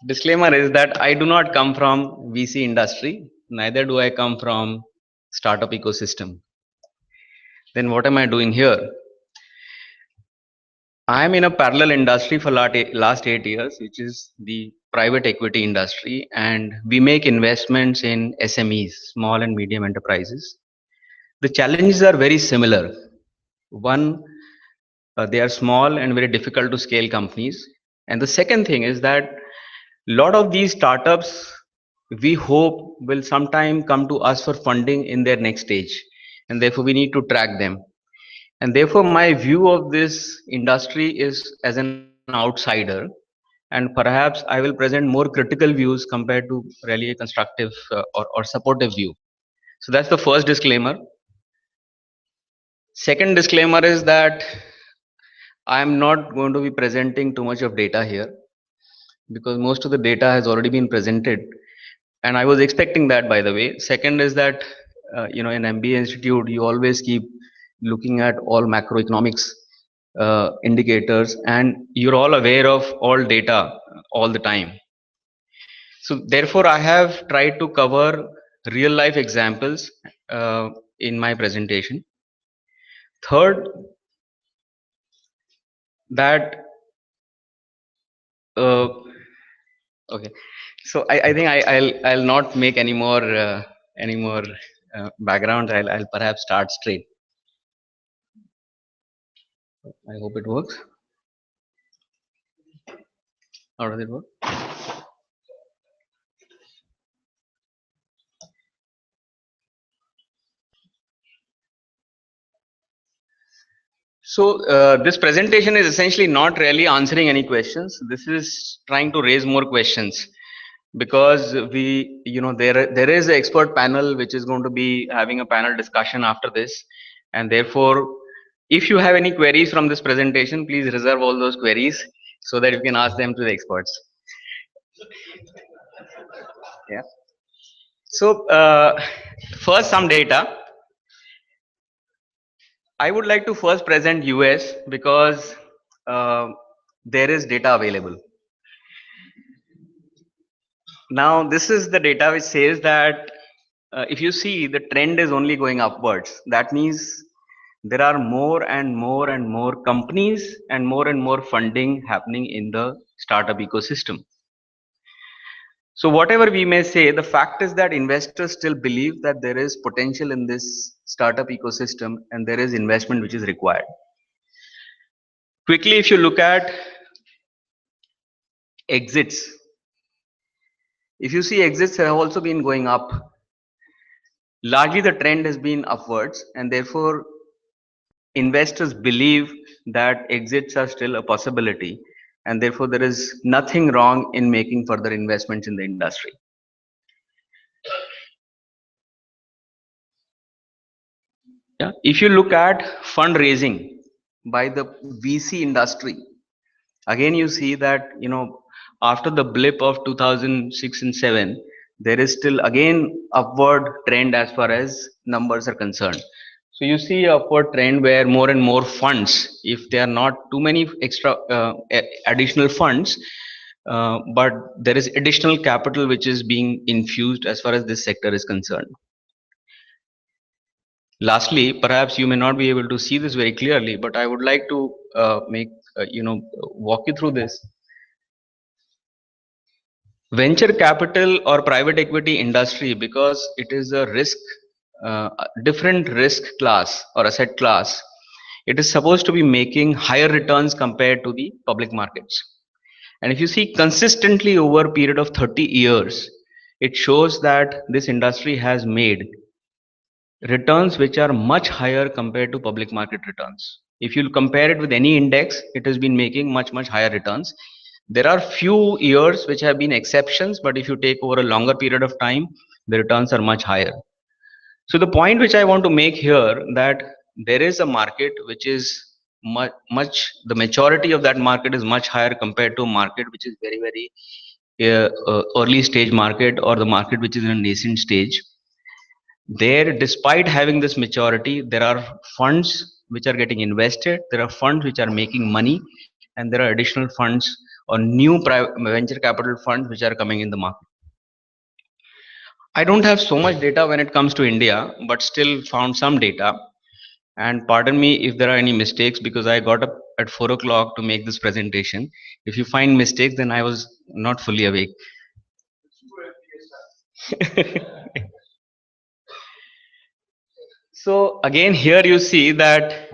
disclaimer is that I do not come from VC industry, neither do I come from startup ecosystem. Then what am I doing here? I am in a parallel industry for last 8 years, which is the private equity industry, and we make investments in SMEs, small and medium enterprises. The challenges are very similar. One, they are small and very difficult to scale companies. And the second thing is that a lot of these startups we hope will sometime come to us for funding in their next stage, and therefore we need to track them. And therefore my view of this industry is as an outsider, and perhaps I will present more critical views compared to really a constructive or supportive view. So that's the first disclaimer. Second disclaimer is that I am not going to be presenting too much of data here, because most of the data has already been presented, and I was expecting that, by the way. Second is that in MBA institute you always keep looking at all macroeconomics indicators, and you're all aware of all data all the time. So therefore I have tried to cover real life examples in my presentation. Third, that uh, okay, so I think I'll not make any more background. I'll perhaps start straight. I hope it works. How does it work? So this presentation is essentially not really answering any questions. This is trying to raise more questions, because there is an expert panel which is going to be having a panel discussion after this, and therefore if you have any queries from this presentation, please reserve all those queries so that you can ask them to the experts. Yeah. So first, some data. I would like to first present US, because there is data available. Now this is the data which says that if you see, the trend is only going upwards. That means there are more and more companies and more funding happening in the startup ecosystem. So whatever we may say, the fact is that investors still believe that there is potential in this startup ecosystem and there is investment which is required. Quickly, if you look at exits, if you see, exits have also been going up. Largely the trend has been upwards, and therefore investors believe that exits are still a possibility, and therefore there is nothing wrong in making further investments in the industry. Yeah. If you look at fundraising by the VC industry, again you see that after the blip of 2006 and 7, there is still again upward trend as far as numbers are concerned. So you see upward trend where more and more funds, if there are not too many extra additional funds, but there is additional capital which is being infused as far as this sector is concerned. Lastly, perhaps you may not be able to see this very clearly, but I would like to walk you through this. Venture capital or private equity industry, because it is a risk, different risk class or asset class, it is supposed to be making higher returns compared to the public markets. And if you see consistently over a period of 30 years, it shows that this industry has made returns which are much higher compared to public market returns. If you compare it with any index, it has been making much higher returns. There are few years which have been exceptions, but if you take over a longer period of time, the returns are much higher. So the point which I want to make here, that there is a market which is the maturity of that market is much higher compared to a market which is very early stage market, or the market which is in a nascent stage. There, despite having this maturity, there are funds which are getting invested, there are funds which are making money, and there are additional funds or new venture capital funds which are coming in the market. I don't have so much data when it comes to India, but still found some data. And pardon me if there are any mistakes, because I got up at 4 o'clock to make this presentation. If you find mistakes, then I was not fully awake. So again, here you see that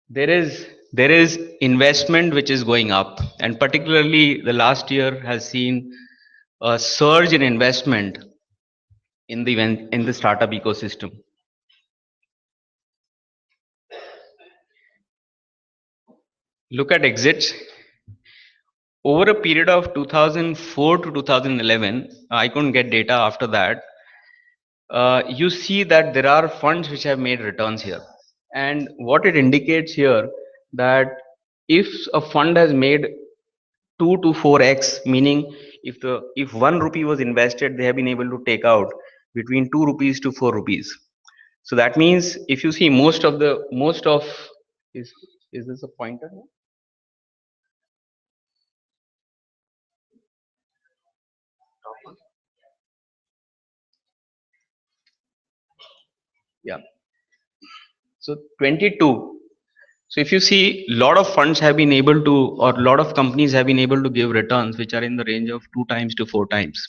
there is investment which is going up, and particularly the last year has seen a surge in investment in the startup ecosystem. Look at exits. Over a period of 2004 to 2011, I couldn't get data after that. You see that there are funds which have made returns here, and what it indicates here that if a fund has made 2 to 4x, meaning if 1 rupee was invested, they have been able to take out between 2 rupees to 4 rupees. So that means if you see most of is this a pointer? Yeah. So 22. So if you see, a lot of funds have been able to, or a lot of companies have been able to give returns which are in the range of 2 times to 4 times.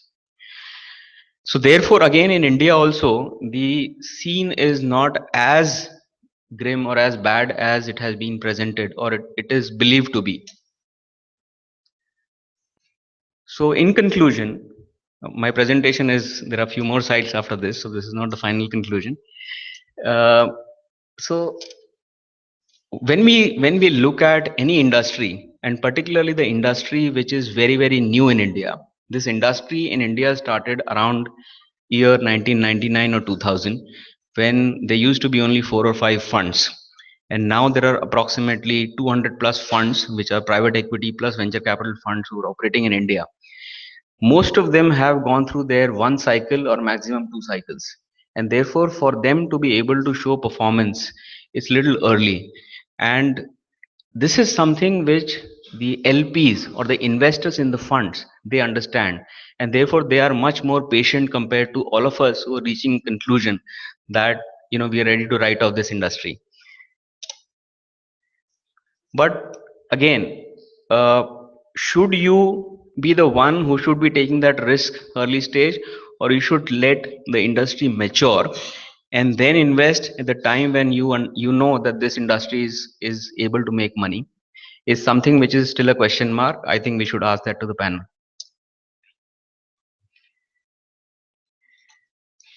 So therefore, again in India also, the scene is not as grim or as bad as it has been presented, or it is believed to be. So in conclusion, my presentation is, there are a few more slides after this, so this is not the final conclusion. So when we look at any industry, and particularly the industry which is very new in India, this industry in India started around year 1999 or 2000, when there used to be only 4 or 5 funds, and now there are approximately 200 plus funds which are private equity plus venture capital funds who are operating in India. Most of them have gone through their 1 cycle or maximum 2 cycles, and therefore for them to be able to show performance, it's little early. And this is something which the LPs or the investors in the funds, they understand, and therefore they are much more patient compared to all of us who are reaching conclusion that we are ready to write off this industry. But again, should you be the one who should be taking that risk early stage, or you should let the industry mature and then invest at the time when you know that this industry is able to make money, is something which is still a question mark. I think we should ask that to the panel.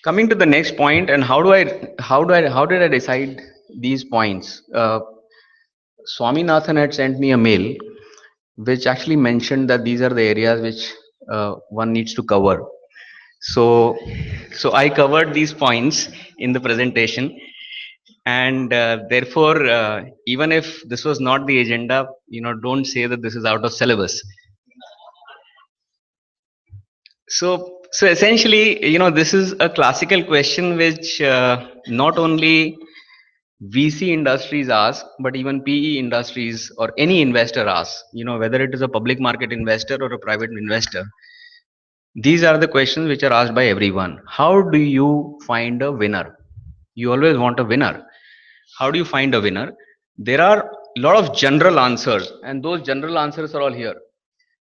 Coming to the next point, and how did I decide these points? Swaminathan had sent me a mail which actually mentioned that these are the areas which one needs to cover. So I covered these points in the presentation, and therefore even if this was not the agenda, don't say that this is out of syllabus. So essentially, this is a classical question which not only VC industries ask, but even PE industries or any investor asks, whether it is a public market investor or a private investor. These are the questions which are asked by everyone. How do you find a winner? You always want a winner. How do you find a winner? There are a lot of general answers, and those general answers are all here.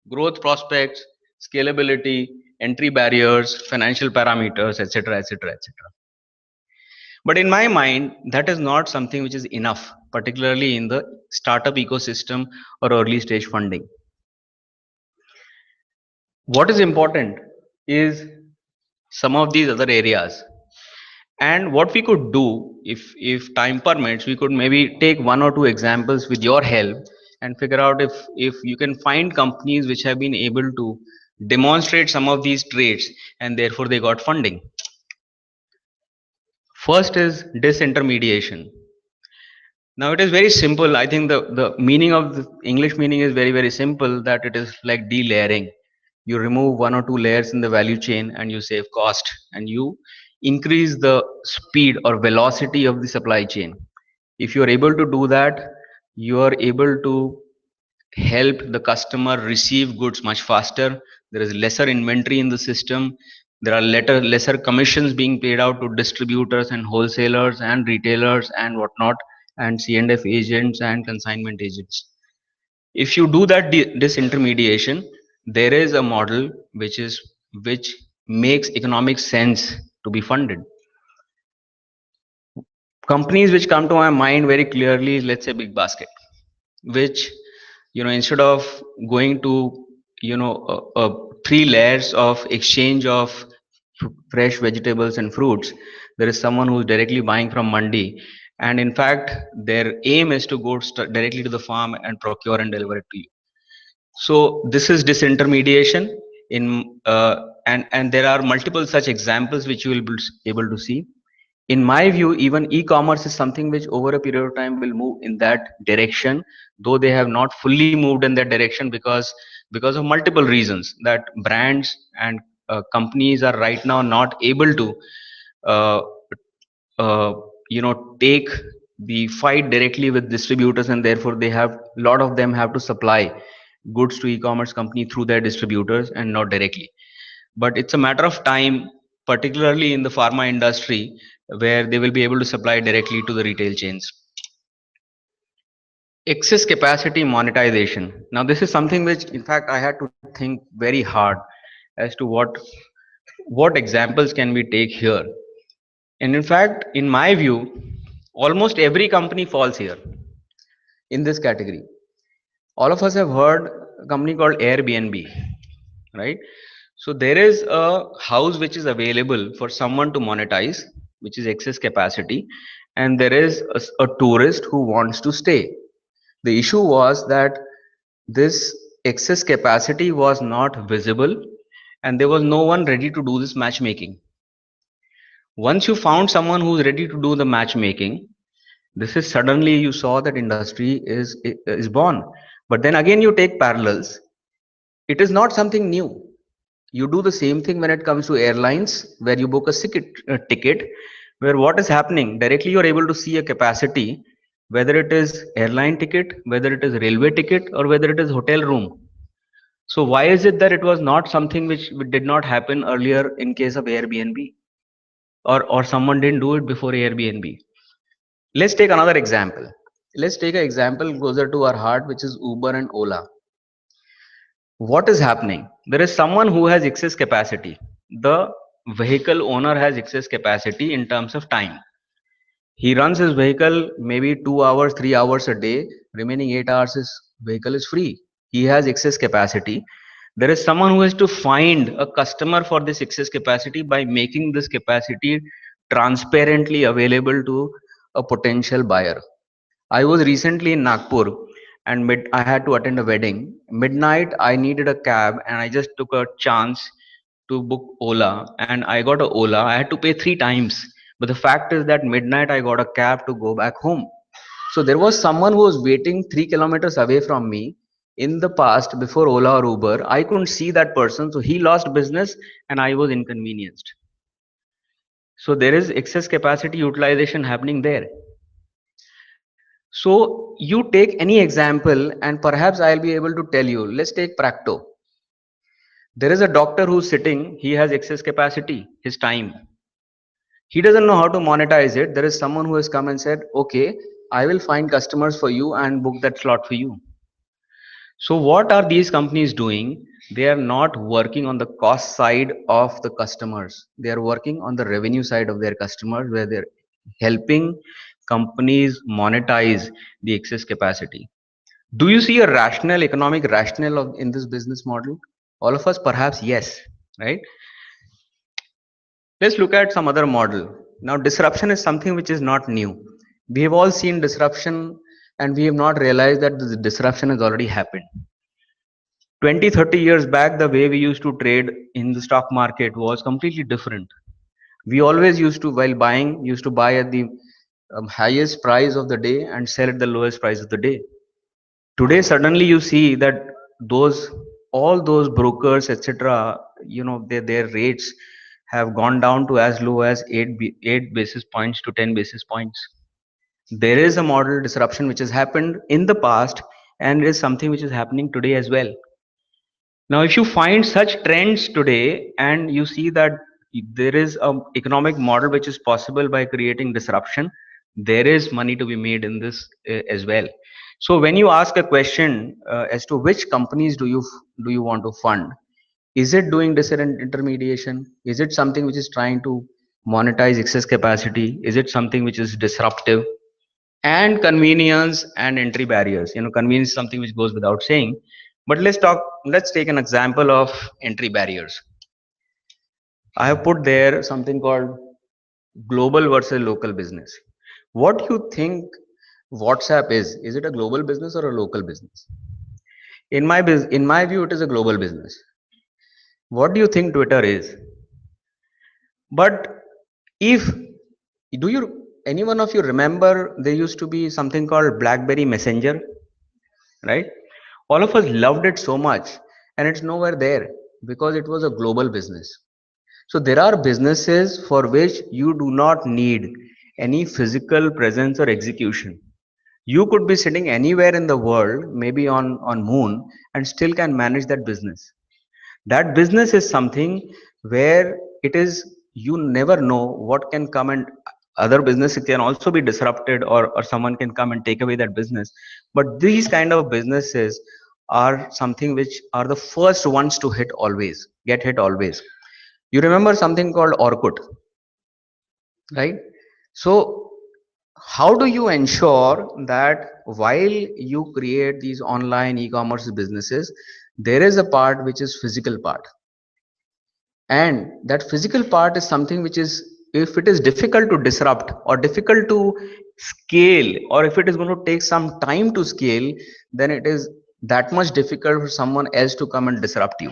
Growth prospects, scalability, entry barriers, financial parameters, etc., etc., etc. But in my mind, that is not something which is enough, particularly in the startup ecosystem or early stage funding. What is important is some of these other areas. And what we could do, if time permits, we could maybe take 1 or 2 examples with your help and figure out if you can find companies which have been able to demonstrate some of these traits and therefore they got funding. First is disintermediation. Now it is very simple. I think the meaning of the English meaning is very simple, that it is like delayering. You remove 1 or 2 layers in the value chain and you save cost, and you increase the speed or velocity of the supply chain. If you are able to do that, you are able to help the customer receive goods much faster. There is lesser inventory in the system. There are lesser commissions being paid out to distributors and wholesalers and retailers and whatnot, and C&F agents and consignment agents. If you do that disintermediation, there is a model which makes economic sense to be funded. Companies which come to my mind very clearly is, let's say, Big Basket, which instead of going to three layers of exchange of fresh vegetables and fruits. There is someone who's directly buying from mandi, and in fact their aim is to go directly to the farm and procure and deliver it to you. So this is disintermediation in and there are multiple such examples which you will be able to see. In my view, even e-commerce is something which over a period of time will move in that direction, though they have not fully moved in that direction because of multiple reasons that brands and companies are right now not able to uh, uh, take the fight directly with distributors, and therefore they have a lot of them have to supply goods to e-commerce company through their distributors and not directly. But it's a matter of time, particularly in the pharma industry, where they will be able to supply directly to the retail chains. Excess capacity monetization. Now this is something which in fact I had to think very hard as to what examples can we take here. And in fact, in my view, almost every company falls here in this category. All of us have heard a company called Airbnb, right? So there is a house which is available for someone to monetize, which is excess capacity, and there is a tourist who wants to stay. The issue was that this excess capacity was not visible, and there was no one ready to do this matchmaking. Once you found someone who is ready to do the matchmaking, this is suddenly you saw that industry is born. But then again you take parallels. It is not something new. You do the same thing when it comes to airlines, where you book a ticket, where what is happening directly you are able to see a capacity, whether it is airline ticket, whether it is railway ticket, or whether it is hotel room. So why is it that it was not something which did not happen earlier in case of Airbnb, or someone didn't do it before Airbnb? Let's take another example. Let's take an example closer to our heart, which is Uber and Ola. What is happening? There is someone who has excess capacity. The vehicle owner has excess capacity in terms of time. He runs his vehicle maybe 2 hours, 3 hours a day. Remaining 8 hours his vehicle is free. He has excess capacity. There is someone who has to find a customer for this excess capacity by making this capacity transparently available to a potential buyer. I was recently in Nagpur and I had to attend a wedding. Midnight, I needed a cab and I just took a chance to book Ola, and I got a Ola. I had to pay 3 times. But the fact is that midnight I got a cab to go back home. So there was someone who was waiting 3 kilometers away from me in the past before Ola or Uber. I couldn't see that person. So he lost business and I was inconvenienced. So there is excess capacity utilization happening there. So you take any example and perhaps I'll be able to tell you. Let's take Practo. There is a doctor who's sitting, he has excess capacity, his time. He doesn't know how to monetize it. There is someone who has come and said, okay, I will find customers for you and book that slot for you. So what are these companies doing? They are not working on the cost side of the customers. They are working on the revenue side of their customers, where they're helping companies monetize the excess capacity. Do you see a rational, economic rationale in this business model? All of us, perhaps, yes, right? Let's look at some other model. Now, disruption is something which is not new. We have all seen disruption and we have not realized that the disruption has already happened. 20-30 years back, the way we used to trade in the stock market was completely different. We always used to, while buying, used to buy at the highest price of the day and sell at the lowest price of the day. Today, suddenly you see that all those brokers, etc., their rates have gone down to as low as 8 basis points to 10 basis points. There is a model disruption which has happened in the past, and it is something which is happening today as well. Now, if you find such trends today and you see that there is an economic model which is possible by creating disruption, there is money to be made in this as well. So when you ask a question as to which companies do you want to fund, is it doing disintermediation? Is it something which is trying to monetize excess capacity? Is it something which is disruptive? And convenience and entry barriers. Convenience is something which goes without saying, But let's take an example of entry barriers. I have put there something called global versus local business. What do you think WhatsApp is? Is it a global business or a local business? In my view, it is a global business. What do you think Twitter is? But if do you any one of you remember there used to be something called BlackBerry Messenger, right? All of us loved it so much, and it's nowhere there because it was a global business. So there are businesses for which you do not need any physical presence or execution. You could be sitting anywhere in the world, maybe on moon, and still can manage that business. That business is something where it is you never know what can come, and other businesses can also be disrupted, or someone can come and take away that business. But these kind of businesses are something which are the first ones to get hit always. You remember something called Orkut, right? So how do you ensure that while you create these online e-commerce businesses, there is a part which is physical part, and that physical part is something which is, if it is difficult to disrupt or difficult to scale, or if it is going to take some time to scale, then it is that much difficult for someone else to come and disrupt you.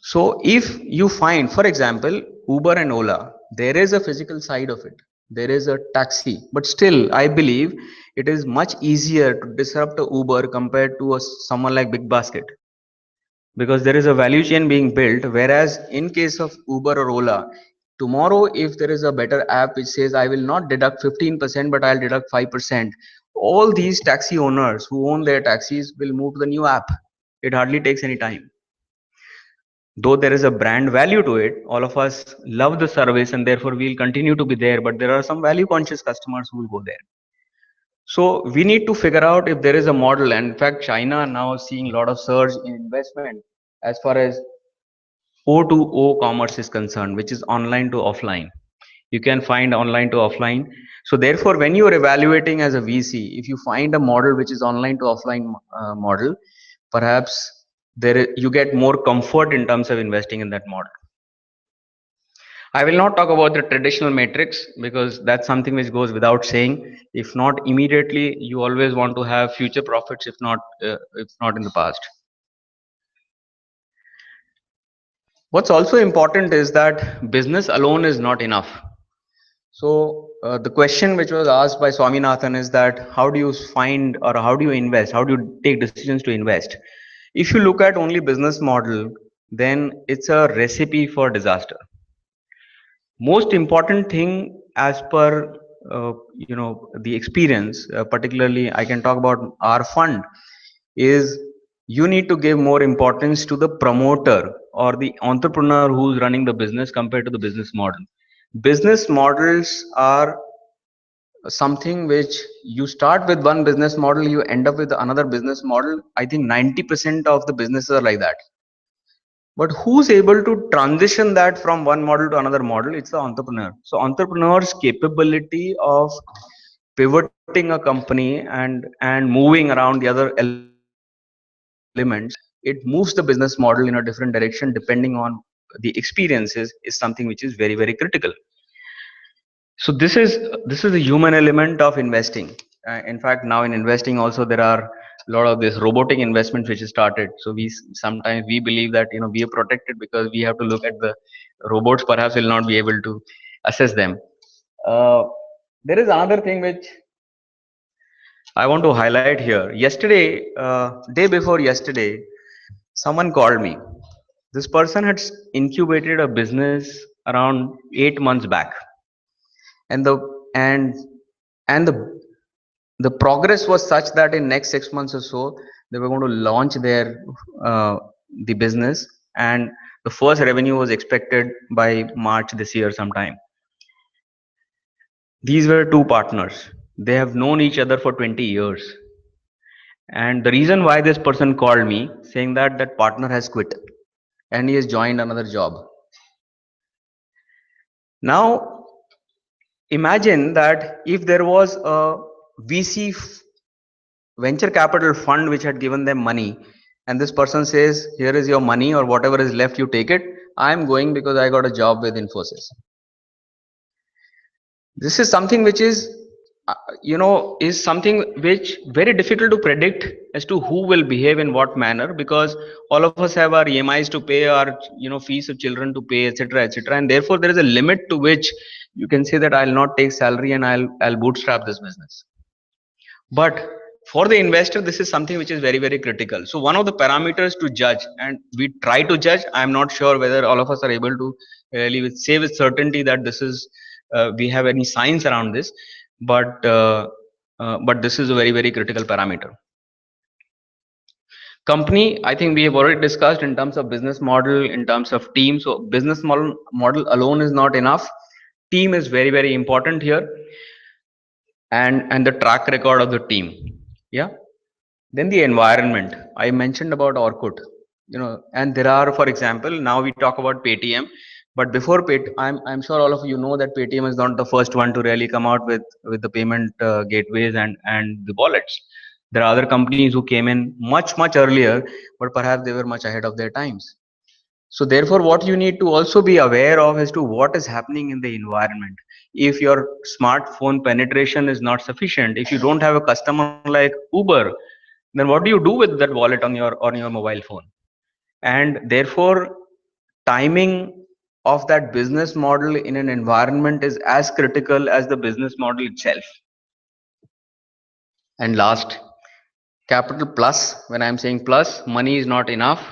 So if you find, for example, Uber and Ola, there is a physical side of it. There is a taxi, but still, I believe it is much easier to disrupt a Uber compared to someone like Big Basket, because there is a value chain being built. Whereas in case of Uber or Ola, tomorrow if there is a better app which says I will not deduct 15%, but I'll deduct 5%, all these taxi owners who own their taxis will move to the new app. It hardly takes any time. Though there is a brand value to it, all of us love the service and therefore we'll continue to be there, but there are some value conscious customers who will go there. So we need to figure out if there is a model, and in fact China now is seeing a lot of surge in investment as far as O2O commerce is concerned, which is online to offline. You can find online to offline. So therefore when you are evaluating as a VC, if you find a model which is online to offline model, perhaps you get more comfort in terms of investing in that model. I will not talk about the traditional matrix because that's something which goes without saying. If not immediately, you always want to have future profits, if not in the past. What's also important is that business alone is not enough. So the question which was asked by Swaminathan is that how do you find, or how do you invest? How do you take decisions to invest? If you look at only business model, then it's a recipe for disaster. Most important thing as per the experience, particularly I can talk about our fund, is you need to give more importance to the promoter or the entrepreneur who's running the business compared to the business model. Business models are something which you start with one business model, you end up with another business model. I think 90% of the businesses are like that. But who's able to transition that from one model to another model? It's the entrepreneur. So entrepreneur's capability of pivoting a company and moving around the other elements, it moves the business model in a different direction depending on the experiences, is something which is very, very critical. So this is a human element of investing. In fact, now in investing also there are a lot of this robotic investments which is started. So sometimes we believe that we are protected because we have to look at the robots. Perhaps will not be able to assess them. There is another thing which I want to highlight here. Yesterday, day before yesterday, someone called me. This person had incubated a business around 8 months back, and the progress was such that in next 6 months or so they were going to launch their the business, and the first revenue was expected by March this year sometime. These were two partners. They have known each other for 20 years, and the reason why this person called me saying that that partner has quit and he has joined another job. Now imagine that if there was a VC venture capital fund which had given them money, and this person says, here is your money, or whatever is left, you take it. I'm going because I got a job with Infosys. This is something which is is something which very difficult to predict as to who will behave in what manner, because all of us have our EMIs to pay, our fees of children to pay, etc., etc., and therefore there is a limit to which you can say that I'll not take salary and I'll bootstrap this business. But for the investor, this is something which is very, very critical. So one of the parameters to judge, and we try to judge, I'm not sure whether all of us are able to really say with certainty that this is we have any science around this, but this is a very, very critical parameter. Company, I think we have already discussed in terms of business model, in terms of team. So business model alone is not enough. Team is very, very important here, and the track record of the team. Yeah. Then the environment. I mentioned about Orkut, and there are, for example, now we talk about Paytm, but before I'm sure all of you know that Paytm is not the first one to really come out with the payment gateways and the wallets. There are other companies who came in much earlier, but perhaps they were much ahead of their times. So therefore, what you need to also be aware of as to what is happening in the environment. If your smartphone penetration is not sufficient, if you don't have a customer like Uber, then what do you do with that wallet on your mobile phone? And therefore, timing of that business model in an environment is as critical as the business model itself. And last, capital plus. When I'm saying plus, money is not enough.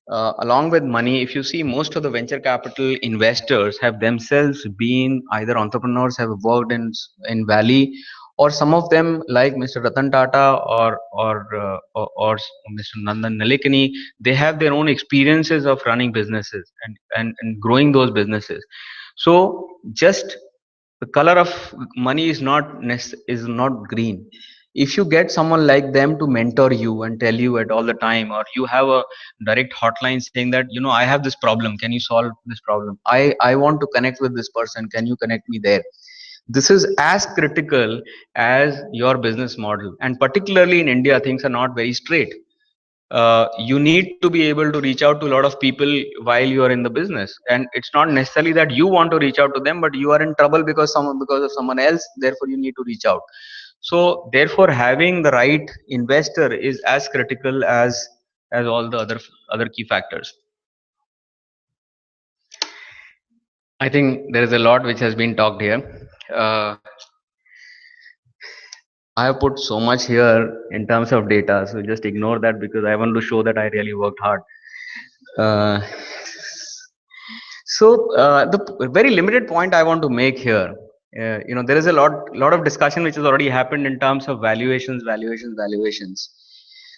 Along with money, if you see, most of the venture capital investors have themselves been either entrepreneurs, have worked in Valley, or some of them like Mr. Ratan Tata or Mr. Nandan Nilekani, they have their own experiences of running businesses and growing those businesses. So just the color of money is not green. If you get someone like them to mentor you and tell you at all the time, or you have a direct hotline saying that I have this problem, can you solve this problem, I want to connect with this person, can you connect me there, this is as critical as your business model. And particularly in India, things are not very straight. You need to be able to reach out to a lot of people while you are in the business, and it's not necessarily that you want to reach out to them, but you are in trouble because of someone else, therefore you need to reach out. So therefore, having the right investor is as critical as all the other key factors. I think there is a lot which has been talked here. I have put so much here in terms of data, so just ignore that because I want to show that I really worked hard. The very limited point I want to make here, there is a lot of discussion which has already happened in terms of valuations.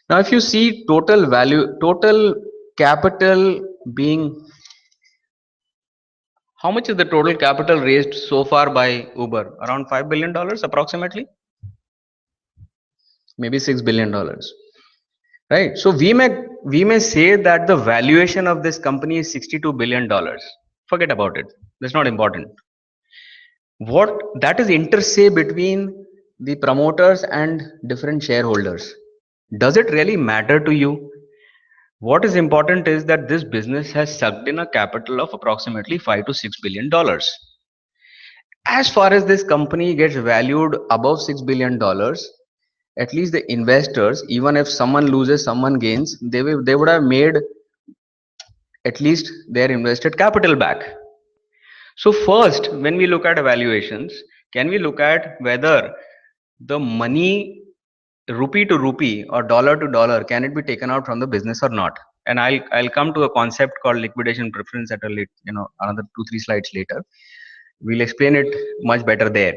Now, if you see total capital being, how much is the total capital raised so far by Uber? Around $5 billion approximately, maybe $6 billion, right? So we may say that the valuation of this company is $62 billion. Forget about it. That's not important. What that is inter se between the promoters and different shareholders. Does it really matter to you? What is important is that this business has sucked in a capital of approximately $5 to $6 billion. As far as this company gets valued above $6 billion, at least the investors, even if someone loses, someone gains, they would have made at least their invested capital back. So first, when we look at evaluations, can we look at whether the money rupee to rupee or dollar to dollar, can it be taken out from the business or not? And I'll come to a concept called liquidation preference at a another 2-3 slides later. We'll explain it much better there.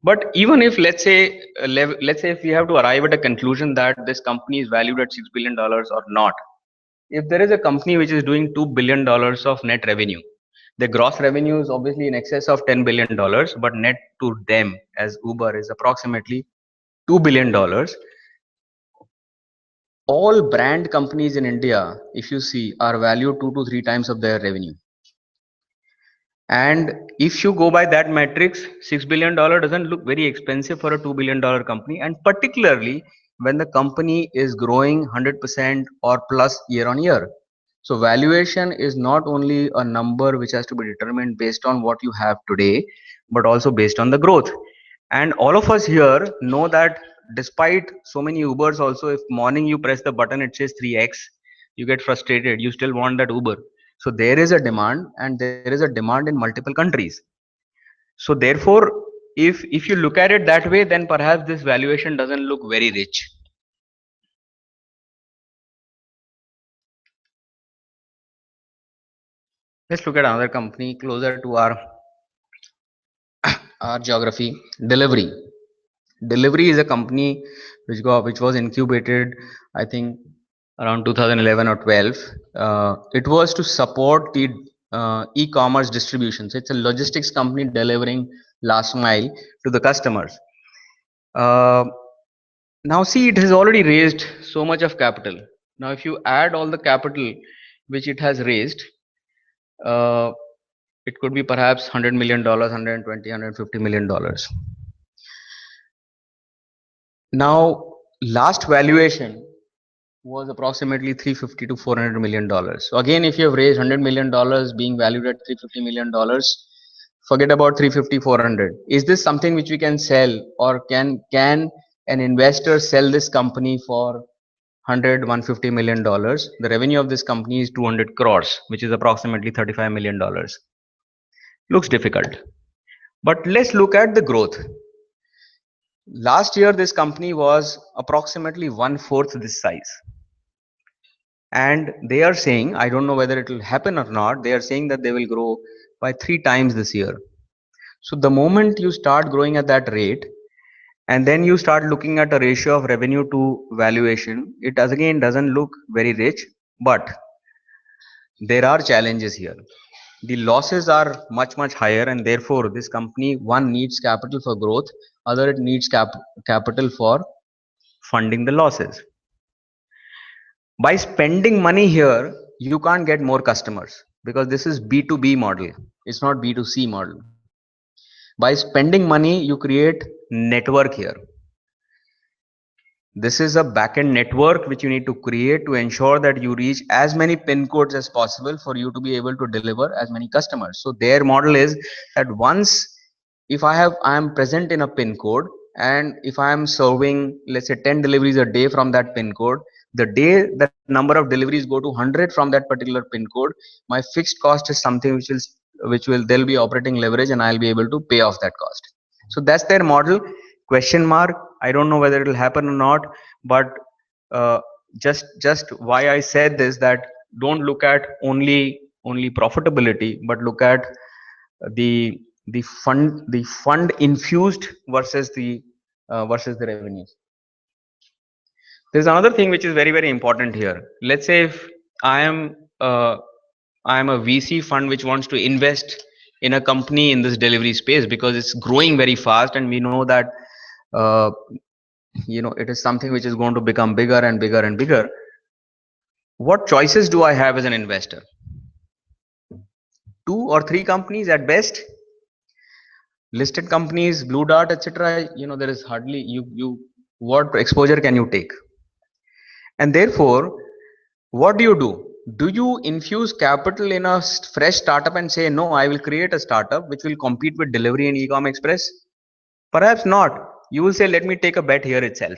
But even if let's say if we have to arrive at a conclusion that this company is valued at $6 billion or not, if there is a company which is doing $2 billion of net revenue, the gross revenue is obviously in excess of $10 billion, but net to them as Uber is approximately $2 billion. All brand companies in India, if you see, are valued 2 to 3 times of their revenue. And if you go by that matrix, $6 billion doesn't look very expensive for a $2 billion company. And particularly when the company is growing 100% or plus year on year. So valuation is not only a number which has to be determined based on what you have today, but also based on the growth. And all of us here know that despite so many Ubers also, if morning you press the button, it says 3x, you get frustrated, you still want that Uber. So there is a demand, and there is a demand in multiple countries. So therefore, if you look at it that way, then perhaps this valuation doesn't look very rich. Let's look at another company closer to our geography. Delivery is a company which was incubated, I think, around 2011 or 12. It was to support the e-commerce distribution. So it's a logistics company delivering last mile to the customers. Now see, it has already raised so much of capital. Now if you add all the capital which it has raised, it could be perhaps $100 million, 120, $150 million. Now, last valuation was approximately 350 to 400 million dollars. So again, if you have raised 100 million dollars being valued at 350 million dollars, forget about 350, 400. Is this something which we can sell, or can an investor sell this company for 100, 150 million dollars? The revenue of this company is 200 crores, which is approximately 35 million dollars. Looks difficult. But let's look at the growth. Last year, this company was approximately 1/4 this size. And they are saying, I don't know whether it will happen or not, they are saying that they will grow by 3 times this year. So the moment you start growing at that rate, and then you start looking at a ratio of revenue to valuation, it again doesn't look very rich, but there are challenges here. The losses are much higher, and therefore this company, one, needs capital for growth, other, it needs capital for funding the losses. By spending money here, you can't get more customers, because this is B2B model, it's not B2C model. By spending money, you create network here. This is a backend network which you need to create to ensure that you reach as many pin codes as possible for you to be able to deliver as many customers. So their model is that once, if I am present in a pin code, and if I am serving, let's say, 10 deliveries a day from that pin code, the day that number of deliveries go to 100 from that particular pin code, my fixed cost is something which will there'll be operating leverage, and I'll be able to pay off that cost. So that's their model. Question mark, I don't know whether it will happen or not, but just why I said this, that don't look at only profitability, but look at the fund infused versus the revenues. There's another thing which is very important here. Let's say if I am a VC fund which wants to invest in a company in this delivery space because it's growing very fast, and we know that it is something which is going to become bigger and bigger and bigger. What choices do I have as an investor? 2 or 3 companies at best. Listed companies, Blue Dart, etc. There is hardly what exposure can you take? And therefore, what do? Do you infuse capital in a fresh startup and say, no, I will create a startup which will compete with delivery and e-com express? Perhaps not. You will say, let me take a bet here itself.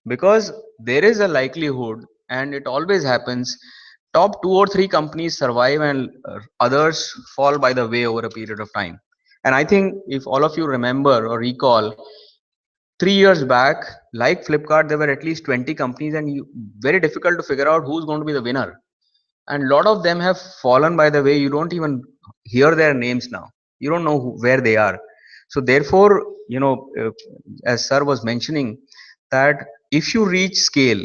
Because there is a likelihood, and it always happens, top 2 or 3 companies survive and others fall by the way over a period of time. And I think if all of you remember or recall, 3 years back, like Flipkart, there were at least 20 companies, and very difficult to figure out who's going to be the winner. And a lot of them have fallen by the way. You don't even hear their names now. You don't know where they are. So therefore, as sir was mentioning, that if you reach scale,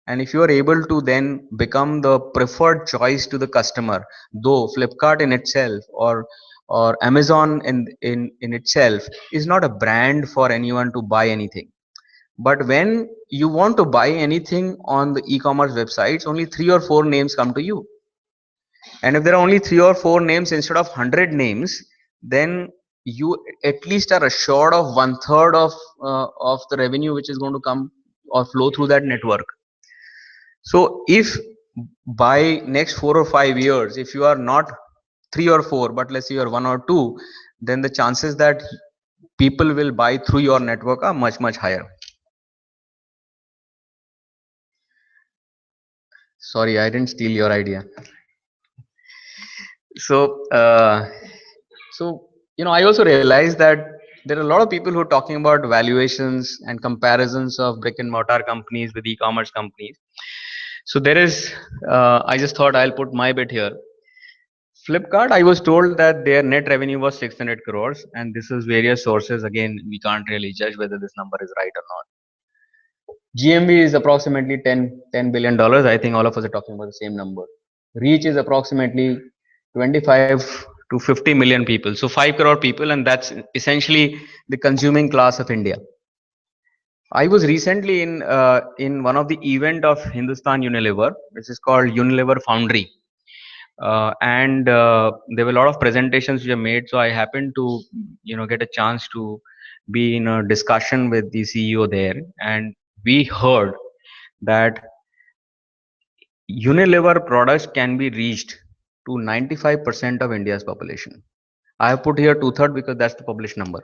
and if you are able to then become the preferred choice to the customer, though Flipkart in itself or Amazon in itself is not a brand for anyone to buy anything. But when you want to buy anything on the e-commerce websites, only 3 or 4 names come to you. And if there are only 3 or 4 names instead of 100 names, then you at least are assured of 1/3 of the revenue which is going to come or flow through that network. So if by next 4 or 5 years, if you are not 3 or 4, but let's say you're 1 or 2, then the chances that people will buy through your network are much, much higher. Sorry, I didn't steal your idea. So, I also realized that there are a lot of people who are talking about valuations and comparisons of brick and mortar companies with e-commerce companies. So there is, I just thought I'll put my bit here. Flipkart, I was told that their net revenue was 600 crores, and this is various sources. Again, we can't really judge whether this number is right or not. GMV is approximately $10 billion. I think all of us are talking about the same number. Reach is approximately 25 to 50 million people. So 5 crore people, and that's essentially the consuming class of India. I was recently in one of the event of Hindustan Unilever, which is called Unilever Foundry. And there were a lot of presentations which are made, so I happened to get a chance to be in a discussion with the CEO there, and we heard that Unilever products can be reached to 95% of India's population. I have put here 2/3 because that's the published number.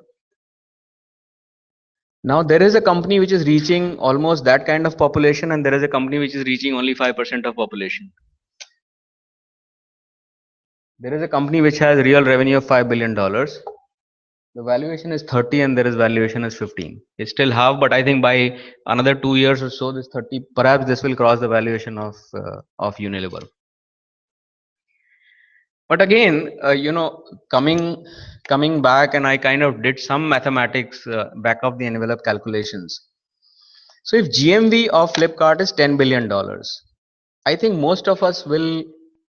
Now there is a company which is reaching almost that kind of population, and there is a company which is reaching only 5% of population. There is a company which has real revenue of $5 billion. The valuation is 30 and there is valuation is 15. It's still half, but I think by another 2 years or so, this 30, perhaps this will cross the valuation of Unilever. But again, coming back, and I kind of did some mathematics, back of the envelope calculations. So if GMV of Flipkart is $10 billion, I think most of us will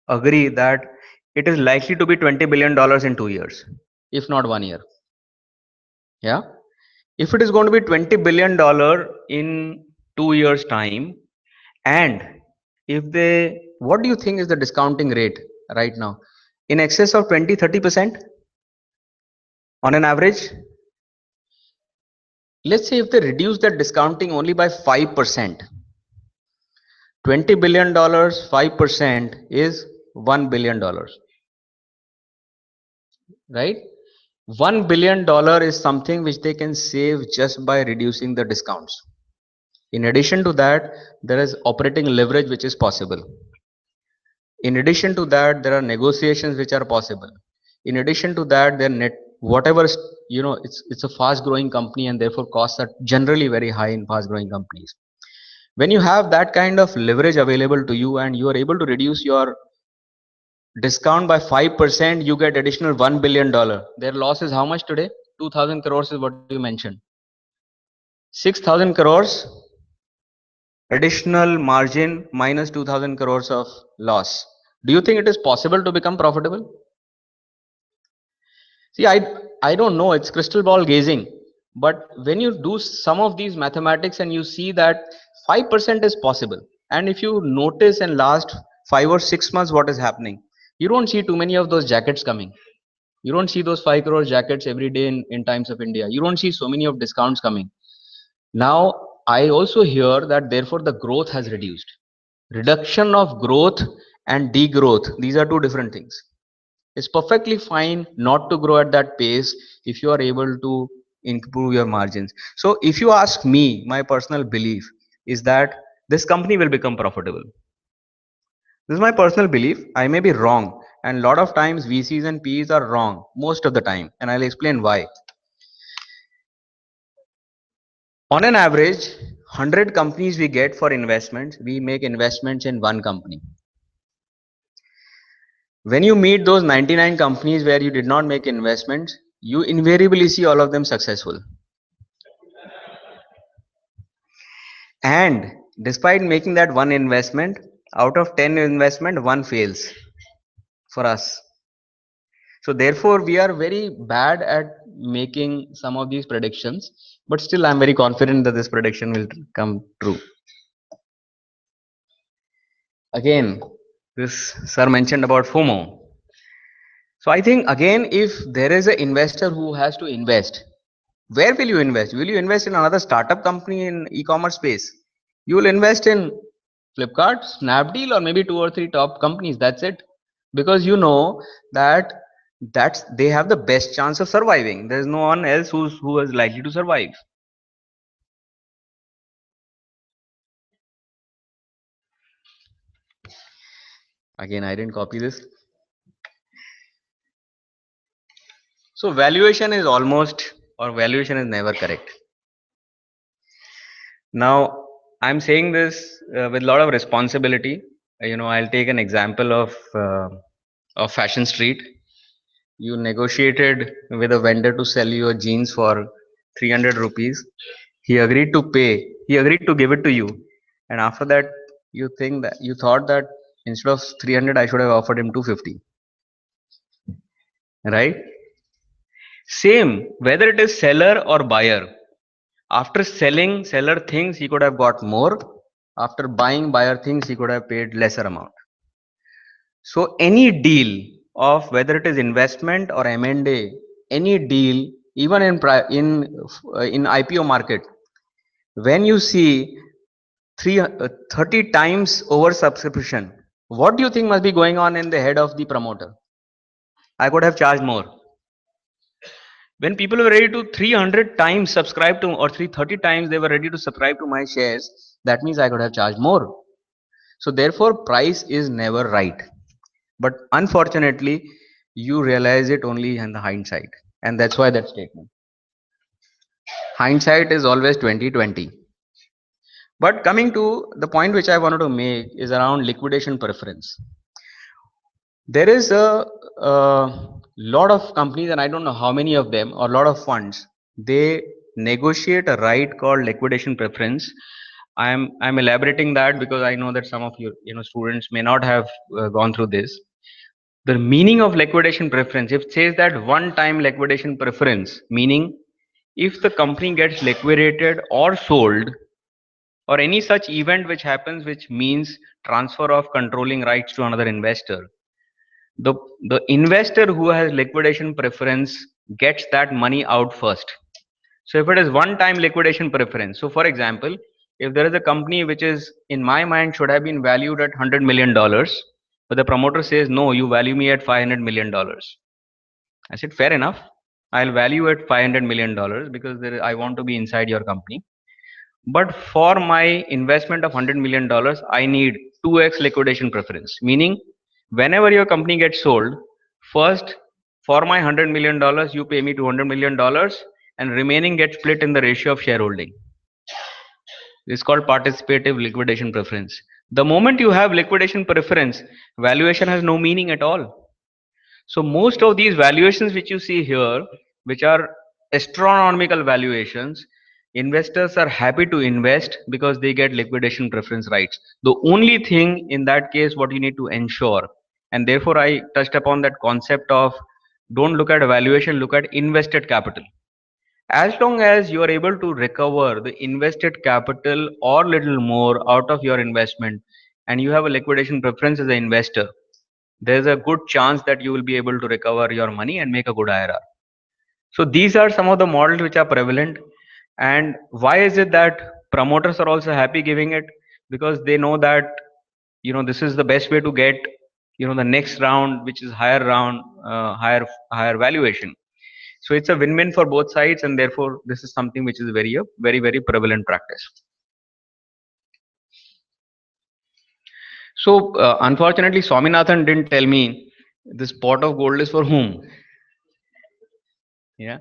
agree that it is likely to be $20 billion in 2 years, if not 1 year. Yeah. If it is going to be $20 billion in 2 years time, and if what do you think is the discounting rate right now? In excess of 20-30% on an average. Let's say if they reduce that discounting only by 5%, $20 billion, 5% is $1 billion, right? $1 billion is something which they can save just by reducing the discounts. In addition to that, there is operating leverage which is possible. In addition to that, there are negotiations which are possible. In addition to that, whatever, it's a fast growing company, and therefore costs are generally very high in fast growing companies. When you have that kind of leverage available to you and you are able to reduce your discount by 5%, you get additional $1 billion. Their loss is how much today? 2,000 crores is what you mentioned. 6,000 crores additional margin minus 2,000 crores of loss. Do you think it is possible to become profitable? See, I don't know, it's crystal ball gazing, but when you do some of these mathematics and you see that 5% is possible, and if you notice in last 5 or 6 months what is happening, you don't see too many of those jackets coming. You don't see those 5 crore jackets every day in Times of India. You don't see so many of discounts coming. Now, I also hear that therefore the growth has reduced. Reduction of growth and degrowth, these are two different things. It's perfectly fine not to grow at that pace if you are able to improve your margins. So if you ask me, my personal belief is that this company will become profitable. This is my personal belief. I may be wrong, and a lot of times VCs and PEs are wrong most of the time, and I'll explain why. On an average, 100 companies we get for investments, we make investments in one company. When you meet those 99 companies where you did not make investments, you invariably see all of them successful. And despite making that one investment, out of 10 investment, one fails for us. So therefore, we are very bad at making some of these predictions, but still I'm very confident that this prediction will come true. Again, this sir mentioned about FOMO. So I think again, if there is an investor who has to invest, where will you invest? Will you invest in another startup company in e-commerce space? You will invest in Flipkart, Snapdeal, or maybe 2 or 3 top companies. That's it, because you know that they have the best chance of surviving. There's no one else who is likely to survive. Again, I didn't copy this. So valuation is valuation is never correct. Now, I'm saying this with a lot of responsibility. I'll take an example of Fashion Street. You negotiated with a vendor to sell you a jeans for 300 rupees. He agreed to pay. He agreed to give it to you. And after that, you thought that instead of 300, I should have offered him 250. Right? Same, whether it is seller or buyer. After selling, seller thinks he could have got more. After buying, buyer thinks he could have paid lesser amount. So any deal of whether it is investment or M&A, any deal, even in IPO market, when you see 30 times oversubscription, what do you think must be going on in the head of the promoter? I could have charged more. When people were ready to 300 times subscribe to, or 330 times they were ready to subscribe to my shares, that means I could have charged more. So therefore, price is never right. But unfortunately, you realize it only in the hindsight. And that's why that statement. Hindsight is always 20/20. But coming to the point which I wanted to make is around liquidation preference. There is a lot of companies, and I don't know how many of them, or a lot of funds, they negotiate a right called liquidation preference. I'm elaborating that because I know that some of you students may not have gone through this. The meaning of liquidation preference, if it says that one-time liquidation preference, meaning if the company gets liquidated or sold, or any such event which happens which means transfer of controlling rights to another investor, the investor who has liquidation preference gets that money out first. So if it is one time liquidation preference, so for example, if there is a company which is in my mind should have been valued at $100 million, but the promoter says no, you value me at $500 million, I said fair enough, I'll value at $500 million because I want to be inside your company. But for my investment of $100 million, I need 2x liquidation preference, meaning whenever your company gets sold, first for my $100 million, you pay me $200 million and remaining gets split in the ratio of shareholding. This is called participative liquidation preference. The moment you have liquidation preference, valuation has no meaning at all. So most of these valuations which you see here, which are astronomical valuations, investors are happy to invest because they get liquidation preference rights. The only thing in that case what you need to ensure, and therefore I touched upon that concept of don't look at valuation, look at invested capital. As long as you are able to recover the invested capital or little more out of your investment and you have a liquidation preference as an investor, there's a good chance that you will be able to recover your money and make a good IRR. So these are some of the models which are prevalent. And why is it that promoters are also happy giving it? Because they know that this is the best way to get the next round, which is higher round, higher valuation. So it's a win-win for both sides, and therefore this is something which is very prevalent practice. So unfortunately, Swaminathan didn't tell me this pot of gold is for whom. Yeah.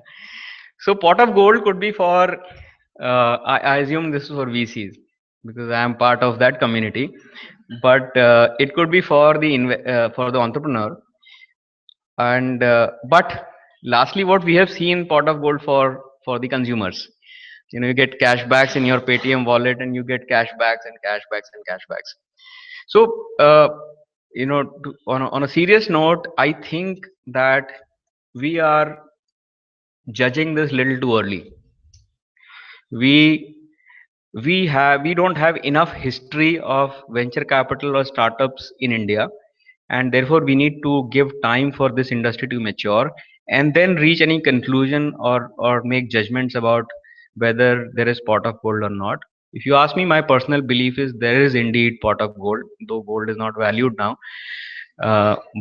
So pot of gold could be for, I assume this is for VCs because I am part of that community. But it could be for the entrepreneur. And but lastly, what we have seen pot of gold for the consumers. You get cashbacks in your Paytm wallet, and you get cashbacks and cashbacks and cashbacks. So on a serious note, I think that we are judging this little too early. We don't have enough history of venture capital or startups in India, and therefore we need to give time for this industry to mature and then reach any conclusion or make judgments about whether there is pot of gold or not. If you ask me, my personal belief is there is indeed pot of gold, though gold is not valued now,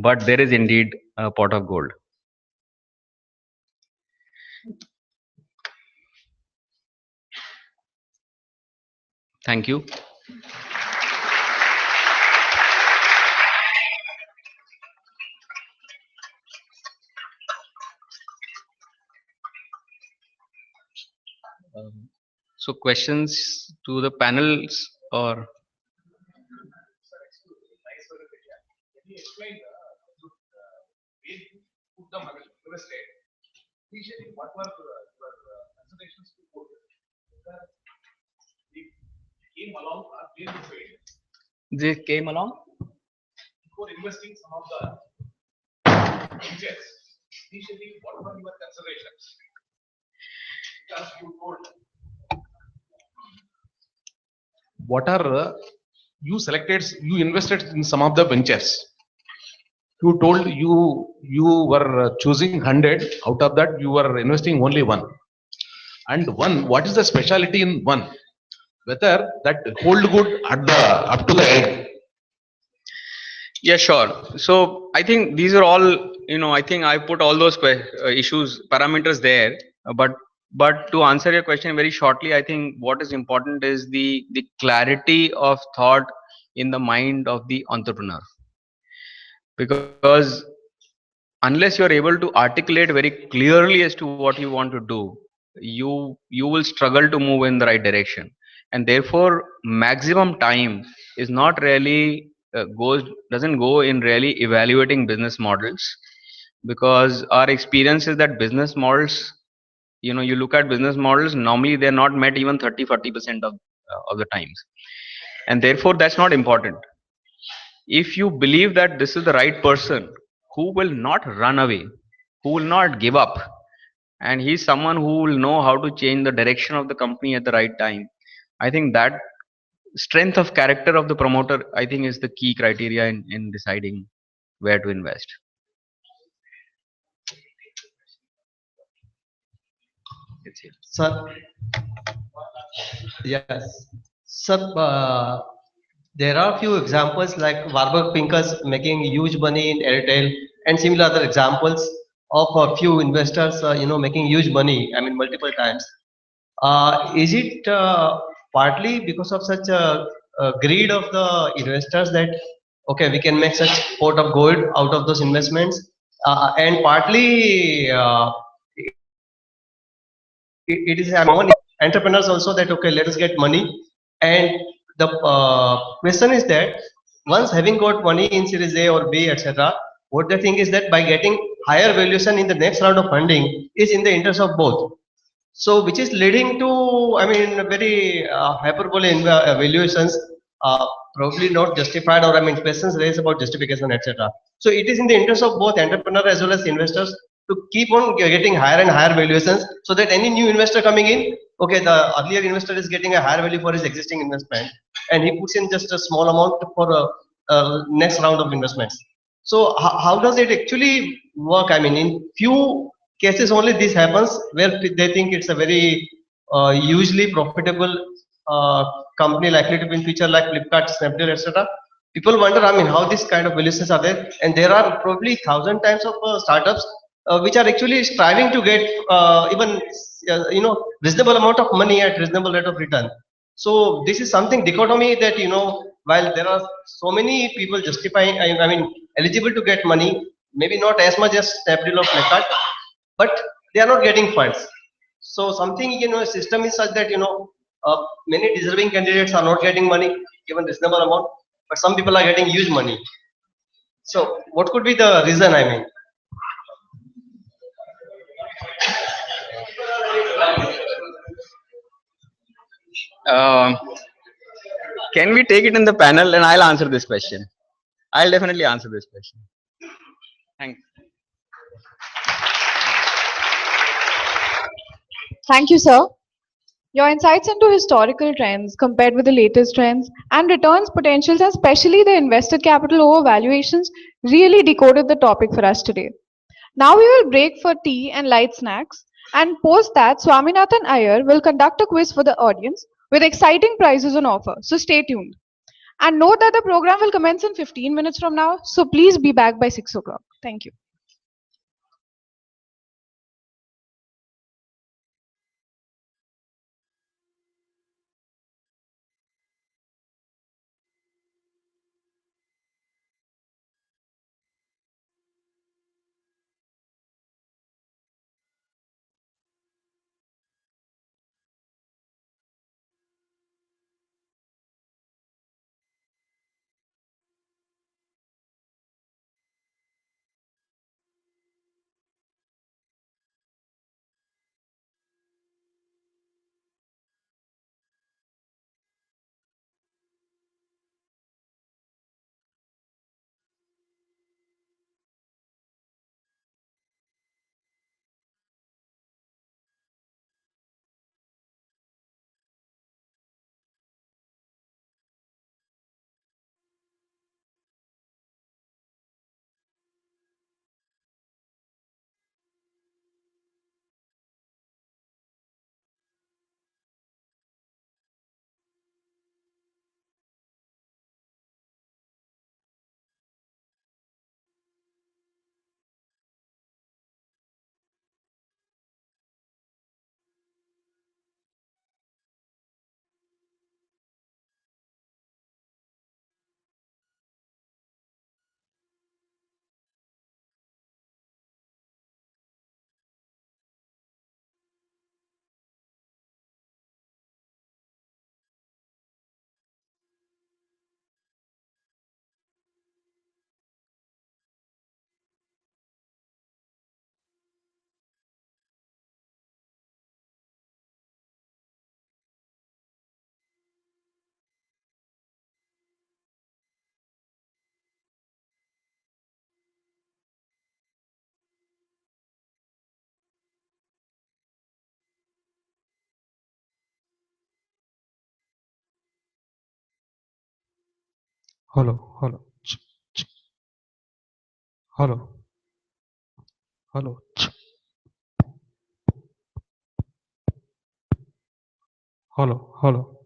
but there is indeed a pot of gold. Thank you. So questions to the panels or? They came along? For investing some of the injects, initially what were your considerations? Because you told what are you invested in some of the ventures. You told you were choosing 100, out of that you were investing only one. And one, what is the speciality in one? Whether that hold good at the up to the end. Yeah, sure. So I think these are all, I think I put all those issues, parameters there. But to answer your question very shortly, I think what is important is the clarity of thought in the mind of the entrepreneur. Because unless you're able to articulate very clearly as to what you want to do, you will struggle to move in the right direction. And therefore, maximum time is not really doesn't go in really evaluating business models, because our experience is that business models, you look at business models, normally they're not met even 30-40% of the times, and therefore that's not important. If you believe that this is the right person who will not run away, who will not give up, and he's someone who will know how to change the direction of the company at the right time, I think that strength of character of the promoter, I think, is the key criteria in deciding where to invest. Sir, yes. Sir, there are few examples like Warburg Pincus making huge money in Airtel, and similar other examples of a few investors, making huge money, I mean, multiple times. Is it partly because of such a greed of the investors that, okay, we can make such pot of gold out of those investments, and partly it is among entrepreneurs also that, okay, let us get money. And the question is that once having got money in Series A or B, etc., what they think is that by getting higher valuation in the next round of funding is in the interest of both. So which is leading to, I mean, very hyperbole in valuations, probably not justified, or I mean, questions raised about justification, etc. So it is in the interest of both entrepreneur as well as investors to keep on getting higher and higher valuations, so that any new investor coming in, okay, the earlier investor is getting a higher value for his existing investment, and he puts in just a small amount for a next round of investments. So how does it actually work? I mean, in few cases only this happens, where they think it's a very hugely profitable company likely to be in future, like Flipkart, Snapdeal, etc. People wonder, I mean, how this kind of valuations are there, and there are probably 1,000 times of startups which are actually striving to get even reasonable amount of money at reasonable rate of return. So this is something dichotomy that, while there are so many people justifying, I mean, eligible to get money, maybe not as much as Snapdeal or Flipkart, but they are not getting funds. So something, system is such that, many deserving candidates are not getting money, even reasonable amount, but some people are getting huge money. So what could be the reason, I mean? Can we take it in the panel, and I'll answer this question? I'll definitely answer this question. Thanks. Thank you, sir. Your insights into historical trends compared with the latest trends and returns potentials, and especially the invested capital over valuations, really decoded the topic for us today. Now we will break for tea and light snacks, and post that Swaminathan Iyer will conduct a quiz for the audience, with exciting prizes on offer. So stay tuned. And note that the program will commence in 15 minutes from now. So please be back by 6 o'clock. Thank you. Hello, hello, hello, hello, hello, hello.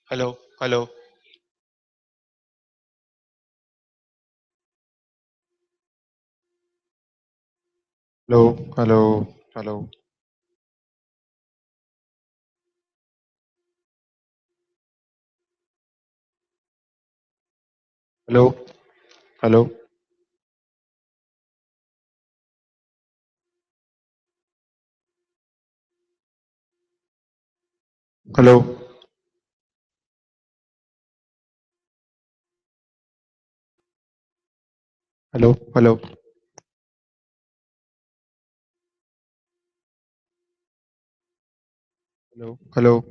Hello, hello, hello, hello, hello, hello, hello, hello, hello, hello, hello, hello.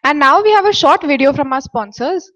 And now we have a short video from our sponsors.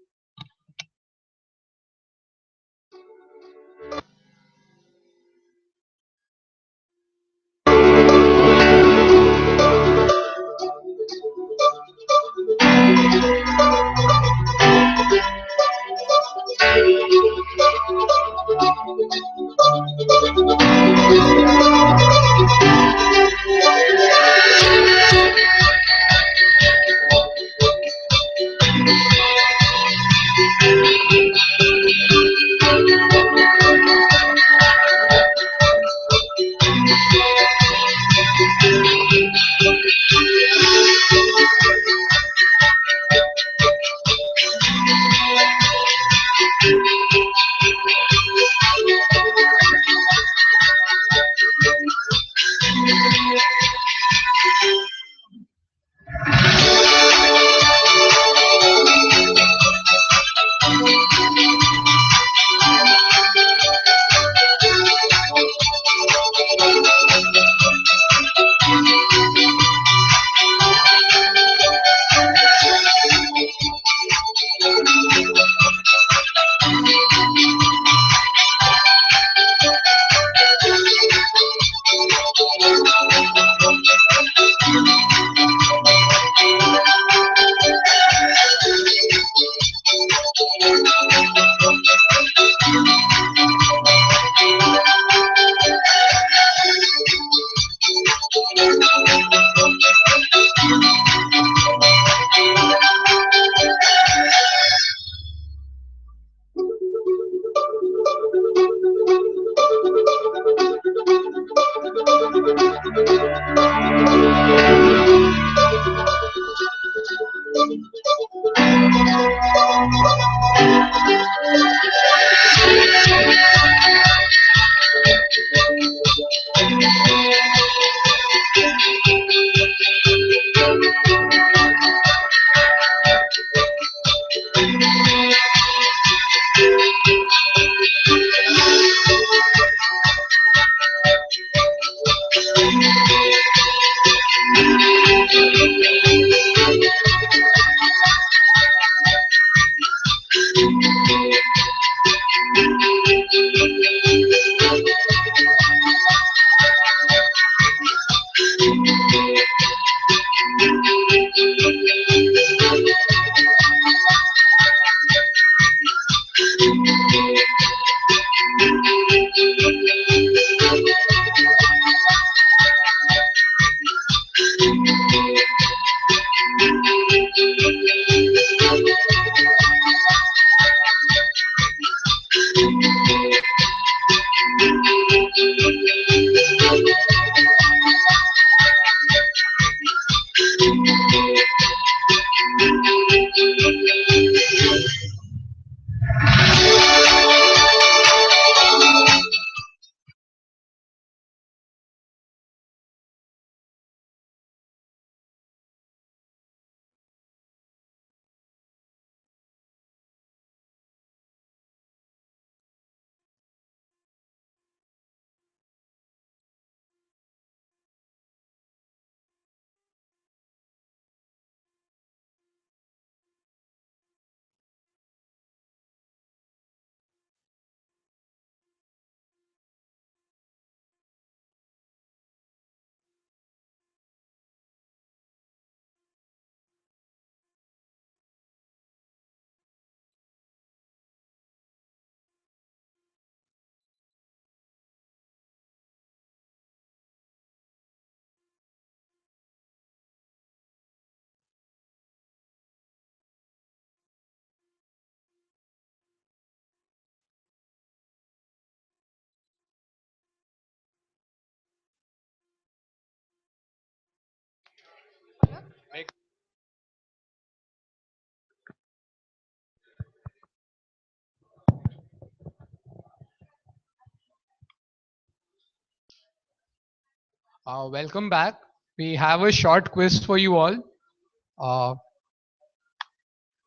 Welcome back. We have a short quiz for you all.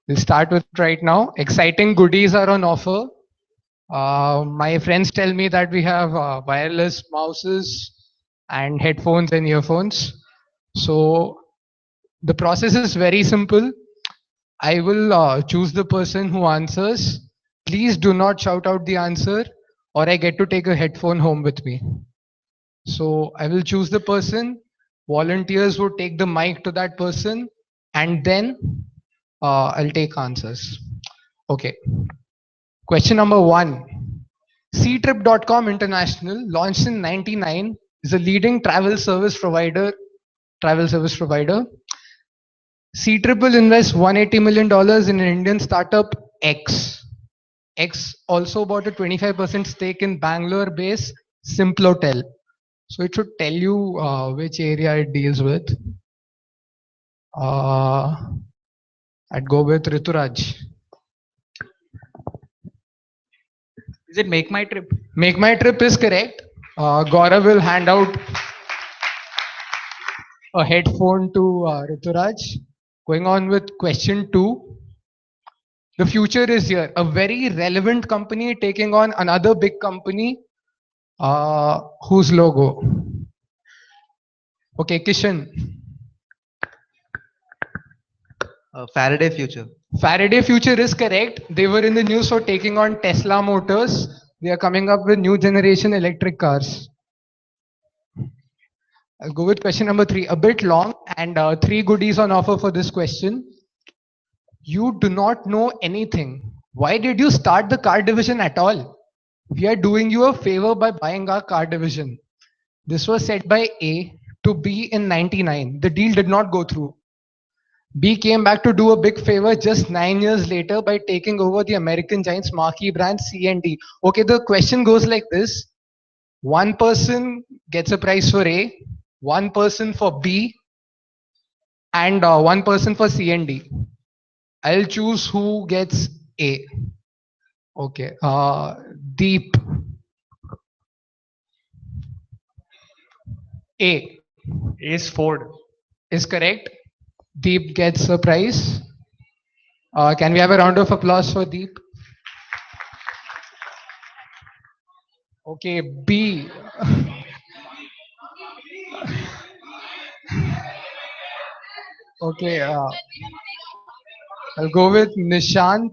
We'll start with right now. Exciting goodies are on offer. My friends tell me that we have wireless mouses and headphones and earphones. So the process is very simple. I will choose the person who answers. Please do not shout out the answer or I get to take a headphone home with me. So I will choose the person. Volunteers would take the mic to that person and then I'll take answers. Okay. Question number 1. Ctrip.com International, launched in '99, is a leading travel service provider. Ctrip will invest $180 million in an Indian startup X. X also bought a 25% stake in Bangalore-based Simplotel. So it should tell you which area it deals with. I'd go with Rituraj. Is it Make My Trip? Make My Trip is correct. Gaurav will hand out a headphone to Rituraj. Going on with question 2. The future is here. A very relevant company taking on another big company. Whose logo? Okay, Kishan. Faraday Future. Faraday Future is correct. They were in the news for taking on Tesla Motors. They are coming up with new generation electric cars. I'll go with question number 3. A bit long and 3 goodies on offer for this question. You do not know anything. Why did you start the car division at all? We are doing you a favor by buying our car division. This was said by A to B in '99. The deal did not go through. B came back to do a big favor just 9 years later by taking over the American Giants marquee brand C&D. Okay, the question goes like this. One person gets a prize for A, one person for B, and one person for C&D. I'll choose who gets A. Okay, Deep. A Is Ford. is correct. Deep gets a prize. Can we have a round of applause for Deep? Okay, B. Okay, I'll go with Nishant.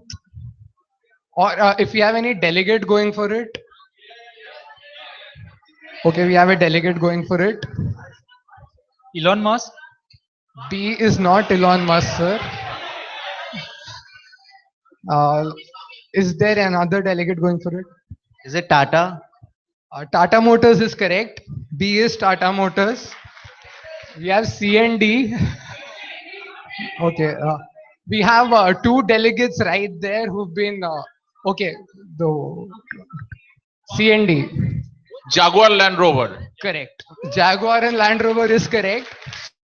Or if we have any delegate going for it. Okay, we have a delegate going for it. Elon Musk. B is not Elon Musk, sir. Is there another delegate going for it? Is it Tata? Tata Motors is correct. B is Tata Motors. We have C and D. Okay. We have 2 delegates right there who've been okay. The C and D. Jaguar Land Rover. Correct. Jaguar and Land Rover is correct.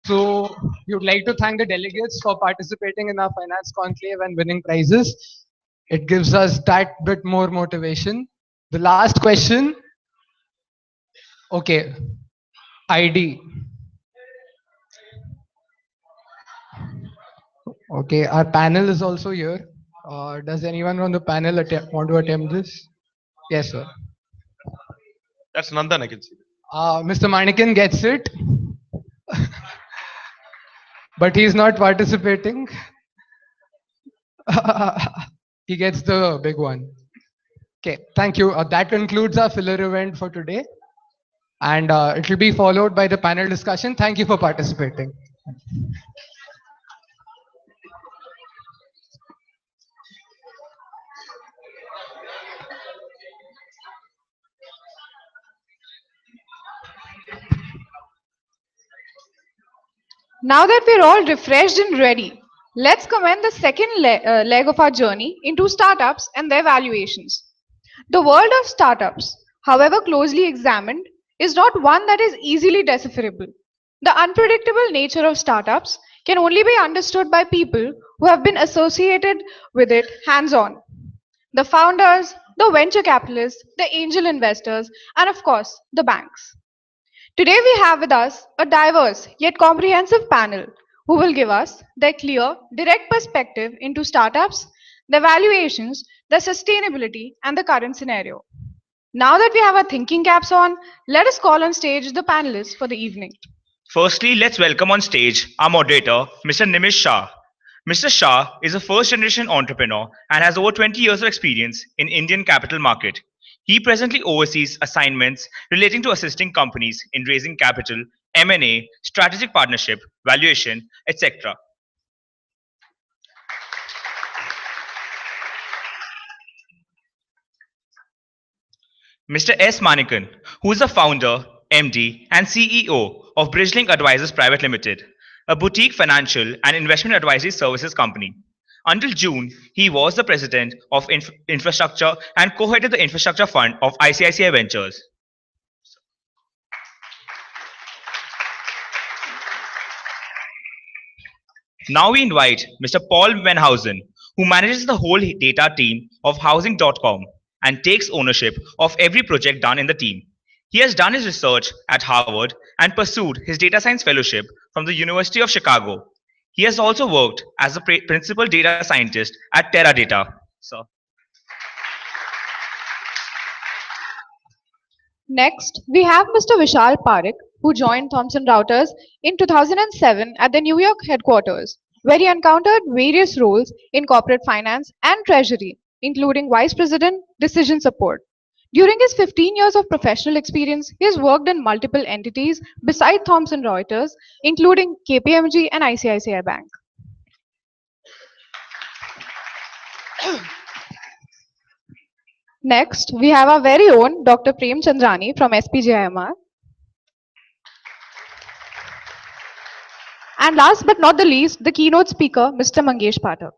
So we would like to thank the delegates for participating in our finance conclave and winning prizes. It gives us that bit more motivation. The last question. Okay. ID. Okay, our panel is also here. Does anyone on the panel want to attempt this? Yes, sir. That's Nandan, I can see. Mr. Manikan gets it. But he's not participating. He gets the big one. Okay, thank you. That concludes our filler event for today. And it will be followed by the panel discussion. Thank you for participating. Now that we're all refreshed and ready, let's commence the second leg of our journey into startups and their valuations. The world of startups, however closely examined, is not one that is easily decipherable. The unpredictable nature of startups can only be understood by people who have been associated with it hands-on. The founders, the venture capitalists, the angel investors, and of course, the banks. Today we have with us a diverse yet comprehensive panel who will give us their clear, direct perspective into startups, their valuations, their sustainability, and the current scenario. Now that we have our thinking caps on, let us call on stage the panelists for the evening. Firstly, let's welcome on stage our moderator, Mr. Nimish Shah. Mr. Shah is a first-generation entrepreneur and has over 20 years of experience in Indian capital market. He presently oversees assignments relating to assisting companies in raising capital, M&A, strategic partnership, valuation, etc. Mr. S. Manikan, who is the founder, MD, and CEO of Bridgelink Advisors Private Limited, a boutique financial and investment advisory services company. Until June, he was the president of infrastructure and co-headed the infrastructure fund of ICICI Ventures. Now we invite Mr. Paul Venhausen, who manages the whole data team of housing.com and takes ownership of every project done in the team. He has done his research at Harvard and pursued his data science fellowship from the University of Chicago. He has also worked as a principal data scientist at Teradata. So, Next, we have Mr. Vishal Parekh, who joined Thomson Reuters in 2007 at the New York headquarters, where he encountered various roles in corporate finance and treasury, including vice president, decision support. During his 15 years of professional experience, he has worked in multiple entities beside Thomson Reuters, including KPMG and ICICI Bank. Next, we have our very own Dr. Prem Chandrani from SPJIMR. And last but not the least, the keynote speaker, Mr. Mangesh Pathak.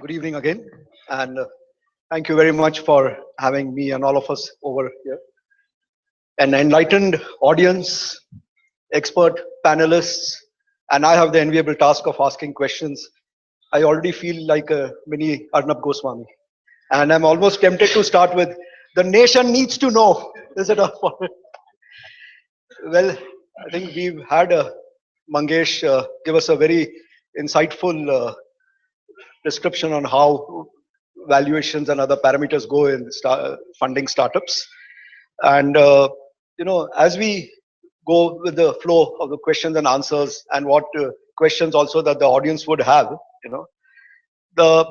Good evening again, and thank you very much for having me and all of us over here. An enlightened audience, expert panelists, and I have the enviable task of asking questions. I already feel like a mini Arnab Goswami, and I'm almost tempted to start with, the nation needs to know. Is it a Well, I think we've had Mangesh give us a very insightful description on how valuations and other parameters go in funding startups. And as we go with the flow of the questions and answers, and what questions also that the audience would have, the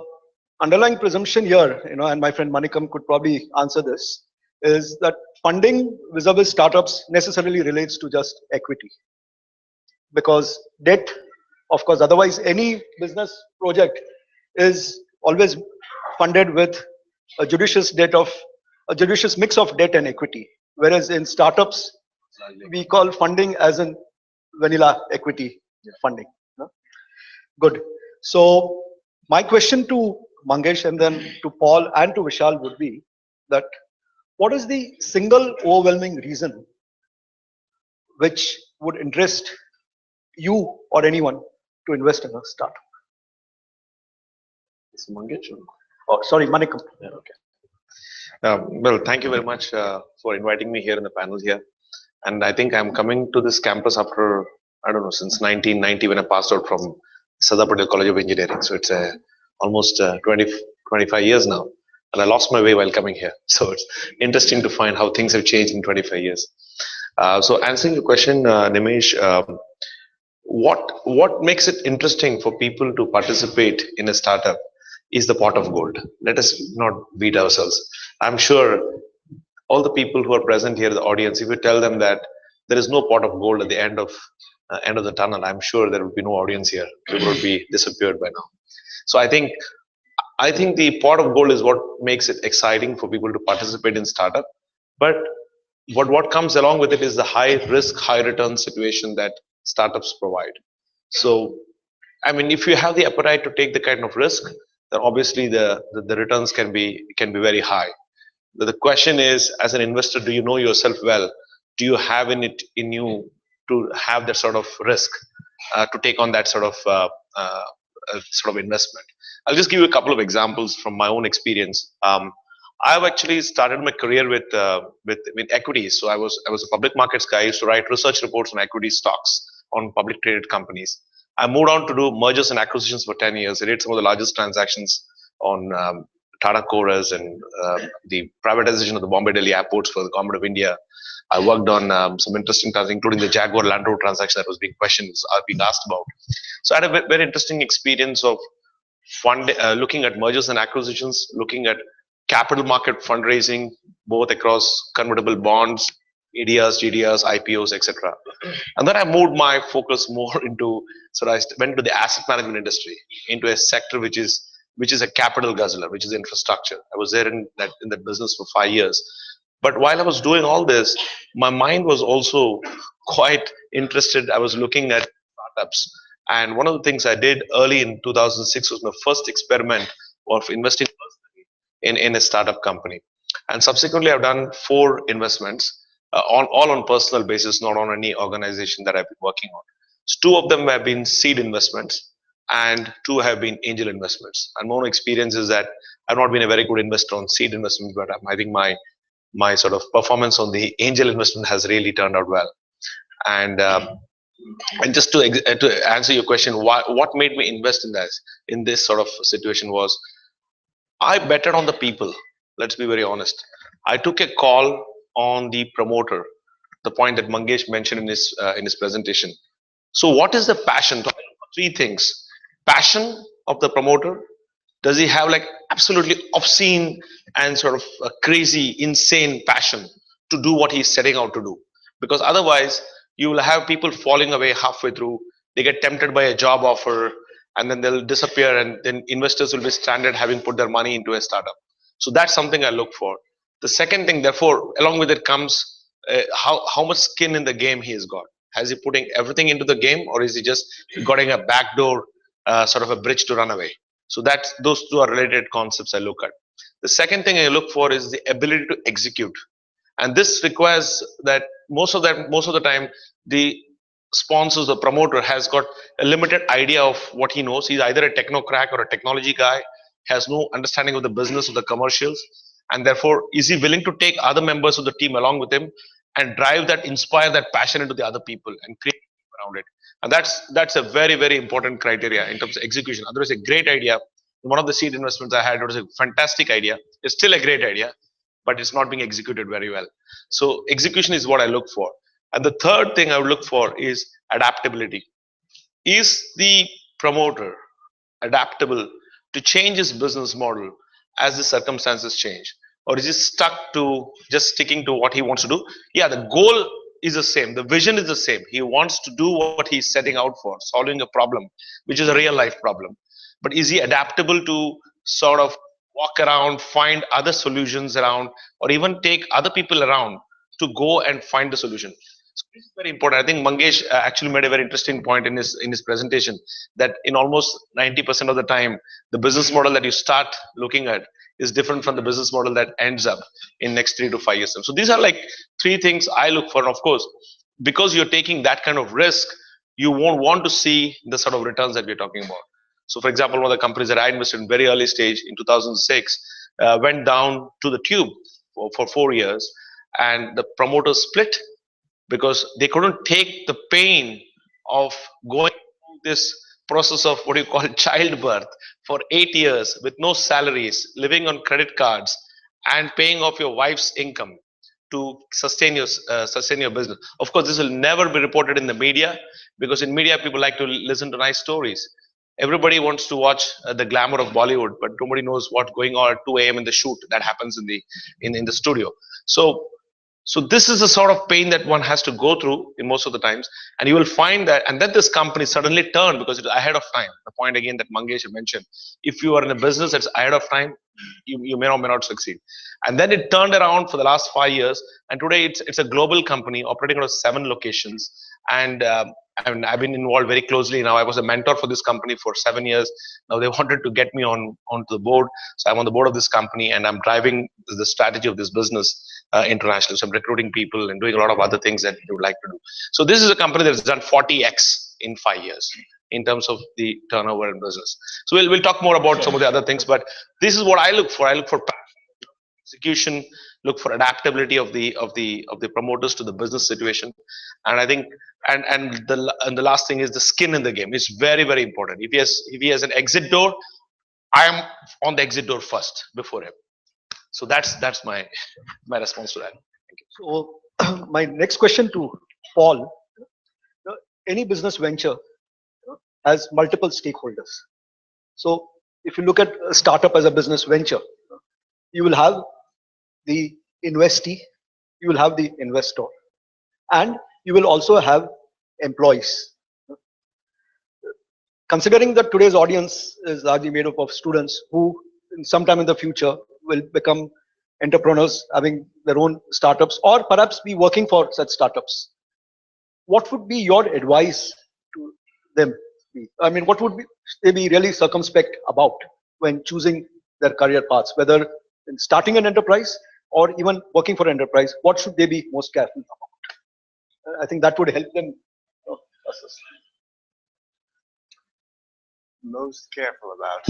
underlying presumption here, and my friend Manikam could probably answer this, is that funding vis-a-vis startups necessarily relates to just equity, because debt, of course, otherwise any business project is always funded with a judicious mix of debt and equity. Whereas in startups, we call funding as in vanilla equity funding. Good. So my question to Mangesh and then to Paul and to Vishal would be that what is the single overwhelming reason which would interest you or anyone to invest in a startup? It's Mangesh. Oh, sorry, Manikam. Yeah, okay. Well, thank you very much for inviting me here in the panel here. And I think I'm coming to this campus after, I don't know, since 1990 when I passed out from Sardar Patel College of Engineering. So it's almost 25 years now. And I lost my way while coming here. So it's interesting to find how things have changed in 25 years. So answering your question, Nimesh, what makes it interesting for people to participate in a startup is the pot of gold. Let us not beat ourselves. I'm sure all the people who are present here, the audience, if you tell them that there is no pot of gold at the end of the tunnel, I'm sure there would be no audience here. People would be disappeared by now. So I think the pot of gold is what makes it exciting for people to participate in startup. But what comes along with it is the high risk, high return situation that startups provide. So, I mean, if you have the appetite to take the kind of risk, then obviously the returns can be very high. The question is, as an investor, do you know yourself well? Do you have in you to have that sort of risk, to take on that sort of investment? I'll just give you a couple of examples from my own experience. I've actually started my career with equities. So I was a public markets guy. I used to write research reports on equity stocks on public traded companies. I moved on to do mergers and acquisitions for 10 years. I did some of the largest transactions on Tata Chorus and the privatization of the Bombay Delhi airports for the government of India. I worked on some interesting things, including the Jaguar Land Rover transaction that was being questioned, being asked about. So I had a very interesting experience of looking at mergers and acquisitions, looking at capital market fundraising, both across convertible bonds, ADRs, GDRs, IPOs, etc. And then I moved my focus more into, so I went to the asset management industry, into a sector which is a capital guzzler, which is infrastructure. I was there in that business for 5 years. But while I was doing all this, my mind was also quite interested. I was looking at startups. And one of the things I did early in 2006 was my first experiment of investing in a startup company. And subsequently, I've done 4 investments, all on personal basis, not on any organization that I've been working on. So 2 of them have been seed investments and 2 have been angel investments. And my own experience is that I've not been a very good investor on seed investments, but I think my sort of performance on the angel investment has really turned out well. And just to answer your question, what made me invest in this sort of situation was I betted on the people. Let's be very honest. I took a call on the promoter, the point that Mangesh mentioned in his presentation. So what is the passion? 3 things. Passion of the promoter. Does he have like absolutely obscene and sort of a crazy, insane passion to do what he's setting out to do? Because otherwise, you will have people falling away halfway through. They get tempted by a job offer and then they'll disappear, and then investors will be stranded having put their money into a startup. So that's something I look for. The second thing, therefore, along with it comes how much skin in the game he has got. Has he putting everything into the game, or is he just getting a backdoor sort of a bridge to run away? So those 2 are related concepts I look at. The second thing I look for is the ability to execute. And this requires that most of the time, the sponsors, the promoter has got a limited idea of what he knows. He's either a technocrat or a technology guy, has no understanding of the business, of the commercials, and therefore is he willing to take other members of the team along with him and inspire that passion into the other people and create around it. And that's a very, very important criteria in terms of execution. Otherwise, a great idea. One of the seed investments I had, it was a fantastic idea. It's still a great idea, but it's not being executed very well. So execution is what I look for. And the third thing I would look for is adaptability. Is the promoter adaptable to change his business model as the circumstances change? Or is he stuck to just sticking to what he wants to do? Yeah, the goal is the same. The vision is the same. He wants to do what he's setting out for, solving a problem, which is a real life problem. But is he adaptable to sort of walk around, find other solutions around, or even take other people around to go and find the solution? So this is very important. I think Mangesh actually made a very interesting point in his presentation, that in almost 90% of the time, the business model that you start looking at is different from the business model that ends up in next 3 to 5 years. So these are like 3 things I look for. And of course, because you're taking that kind of risk, you won't want to see the sort of returns that we're talking about. So for example, one of the companies that I invested in very early stage in 2006 went down to the tube for 4 years, and the promoters split because they couldn't take the pain of going through this process of what you call childbirth for 8 years with no salaries, living on credit cards, and paying off your wife's income. sustain your business. Of course, this will never be reported in the media, because in media people like to listen to nice stories. Everybody wants to watch the glamour of Bollywood, but nobody knows what's going on at 2 a.m. in the shoot that happens in the studio. So this is the sort of pain that one has to go through in most of the times, and you will find that, and then this company suddenly turned because it's ahead of time. The point again that Mangesh mentioned: if you are in a business that's ahead of time, you may or may not succeed. And then it turned around for the last 5 years, and today it's a global company operating out of 7 locations. And I've been involved very closely now. I was a mentor for this company for 7 years. Now they wanted to get me onto the board, so I'm on the board of this company, and I'm driving the strategy of this business internationally. So I'm recruiting people and doing a lot of other things that you would like to do. So this is a company that's done 40x in 5 years in terms of the turnover in business. So we'll talk more about some of the other things, but this is what I look for. I look for execution, look for adaptability of the promoters to the business situation, and I think and the last thing is the skin in the game. It's very, very important. If he has an exit door, I am on the exit door first before him. So that's my response to that. Thank you. So my next question to Paul: any business venture has multiple stakeholders. So if you look at a startup as a business venture, you will have the investee, you will have the investor, and you will also have employees. Considering that today's audience is largely made up of students who sometime in the future will become entrepreneurs, having their own startups, or perhaps be working for such startups, what would be your advice to them? I mean, what would they be really circumspect about when choosing their career paths, whether in starting an enterprise or even working for an enterprise? What should they be most careful about? I think that would help them assess. Most careful about.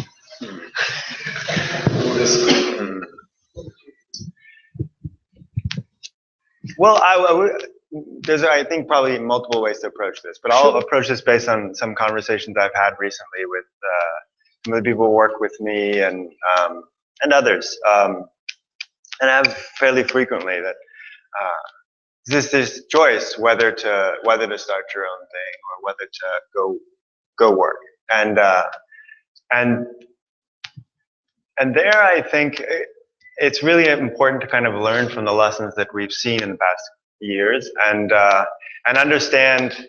Well, there's, I think, probably multiple ways to approach this, but I'll approach this based on some conversations I've had recently with some of the people who work with me and others, and I have fairly frequently that this choice whether to start your own thing or whether to go work, and there I think it's really important to kind of learn from the lessons that we've seen in the past years, and understand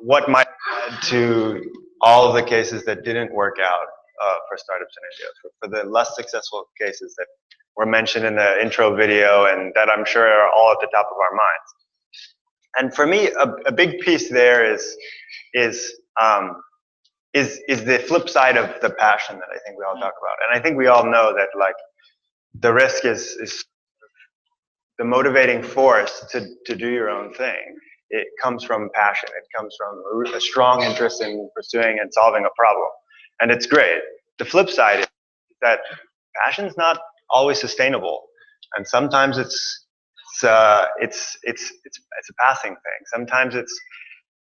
what might lead to all of the cases that didn't work out for startups in India, for the less successful cases that were mentioned in the intro video and that I'm sure are all at the top of our minds. And for me, a big piece there is the flip side of the passion that I think we all talk about. And I think we all know that, like, the risk is the motivating force to do your own thing. It comes from passion. It comes from a strong interest in pursuing and solving a problem. And it's great. The flip side is that passion's not always sustainable. And sometimes it's a passing thing.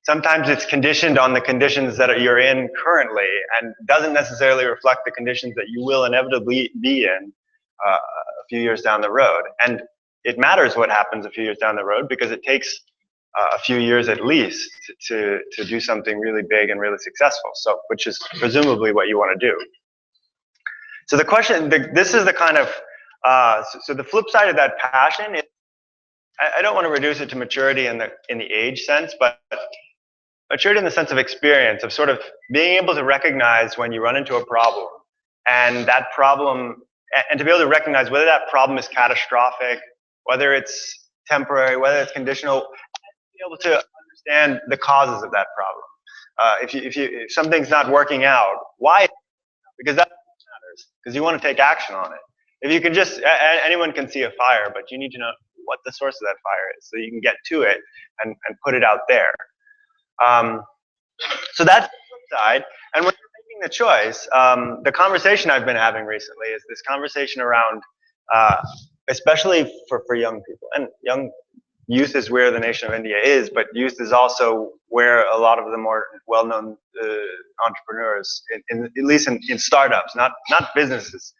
Sometimes it's conditioned on the conditions that you're in currently and doesn't necessarily reflect the conditions that you will inevitably be in a few years down the road. And it matters what happens a few years down the road, because it takes a few years at least to do something really big and really successful. So, which is presumably what you want to do. So the question, this is the kind of, so the flip side of that passion is, I don't want to reduce it to maturity in the age sense, but maturity in the sense of experience, of sort of being able to recognize when you run into a problem, and that problem, and to be able to recognize whether that problem is catastrophic, whether it's temporary, whether it's conditional, be able to understand the causes of that problem. If something's not working out, why? Because that matters, because you want to take action on it. If you can just, anyone can see a fire, but you need to know what the source of that fire is, so you can get to it and put it out there. So that's the flip side. And when you're making the choice, the conversation I've been having recently is this conversation around, especially for young people and young youth is where the nation of India is, but youth is also where a lot of the more well-known entrepreneurs, at least in startups, not businesses,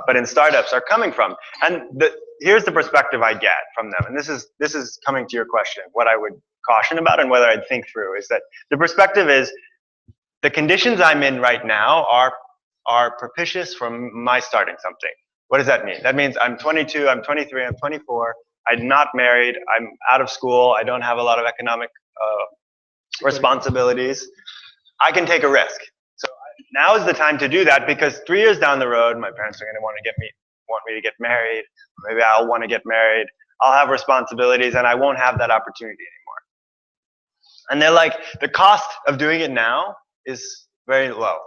but in startups are coming from. And here's the perspective I get from them, and this is coming to your question, what I would caution about and whether I'd think through, is that the perspective is, the conditions I'm in right now are propitious for my starting something. What does that mean? That means I'm 22, I'm 23, I'm 24, I'm not married, I'm out of school, I don't have a lot of economic responsibilities. I can take a risk. So now is the time to do that, because 3 years down the road, my parents are going to want me to get married. Maybe I'll want to get married. I'll have responsibilities, and I won't have that opportunity anymore. And they're like, the cost of doing it now is very low.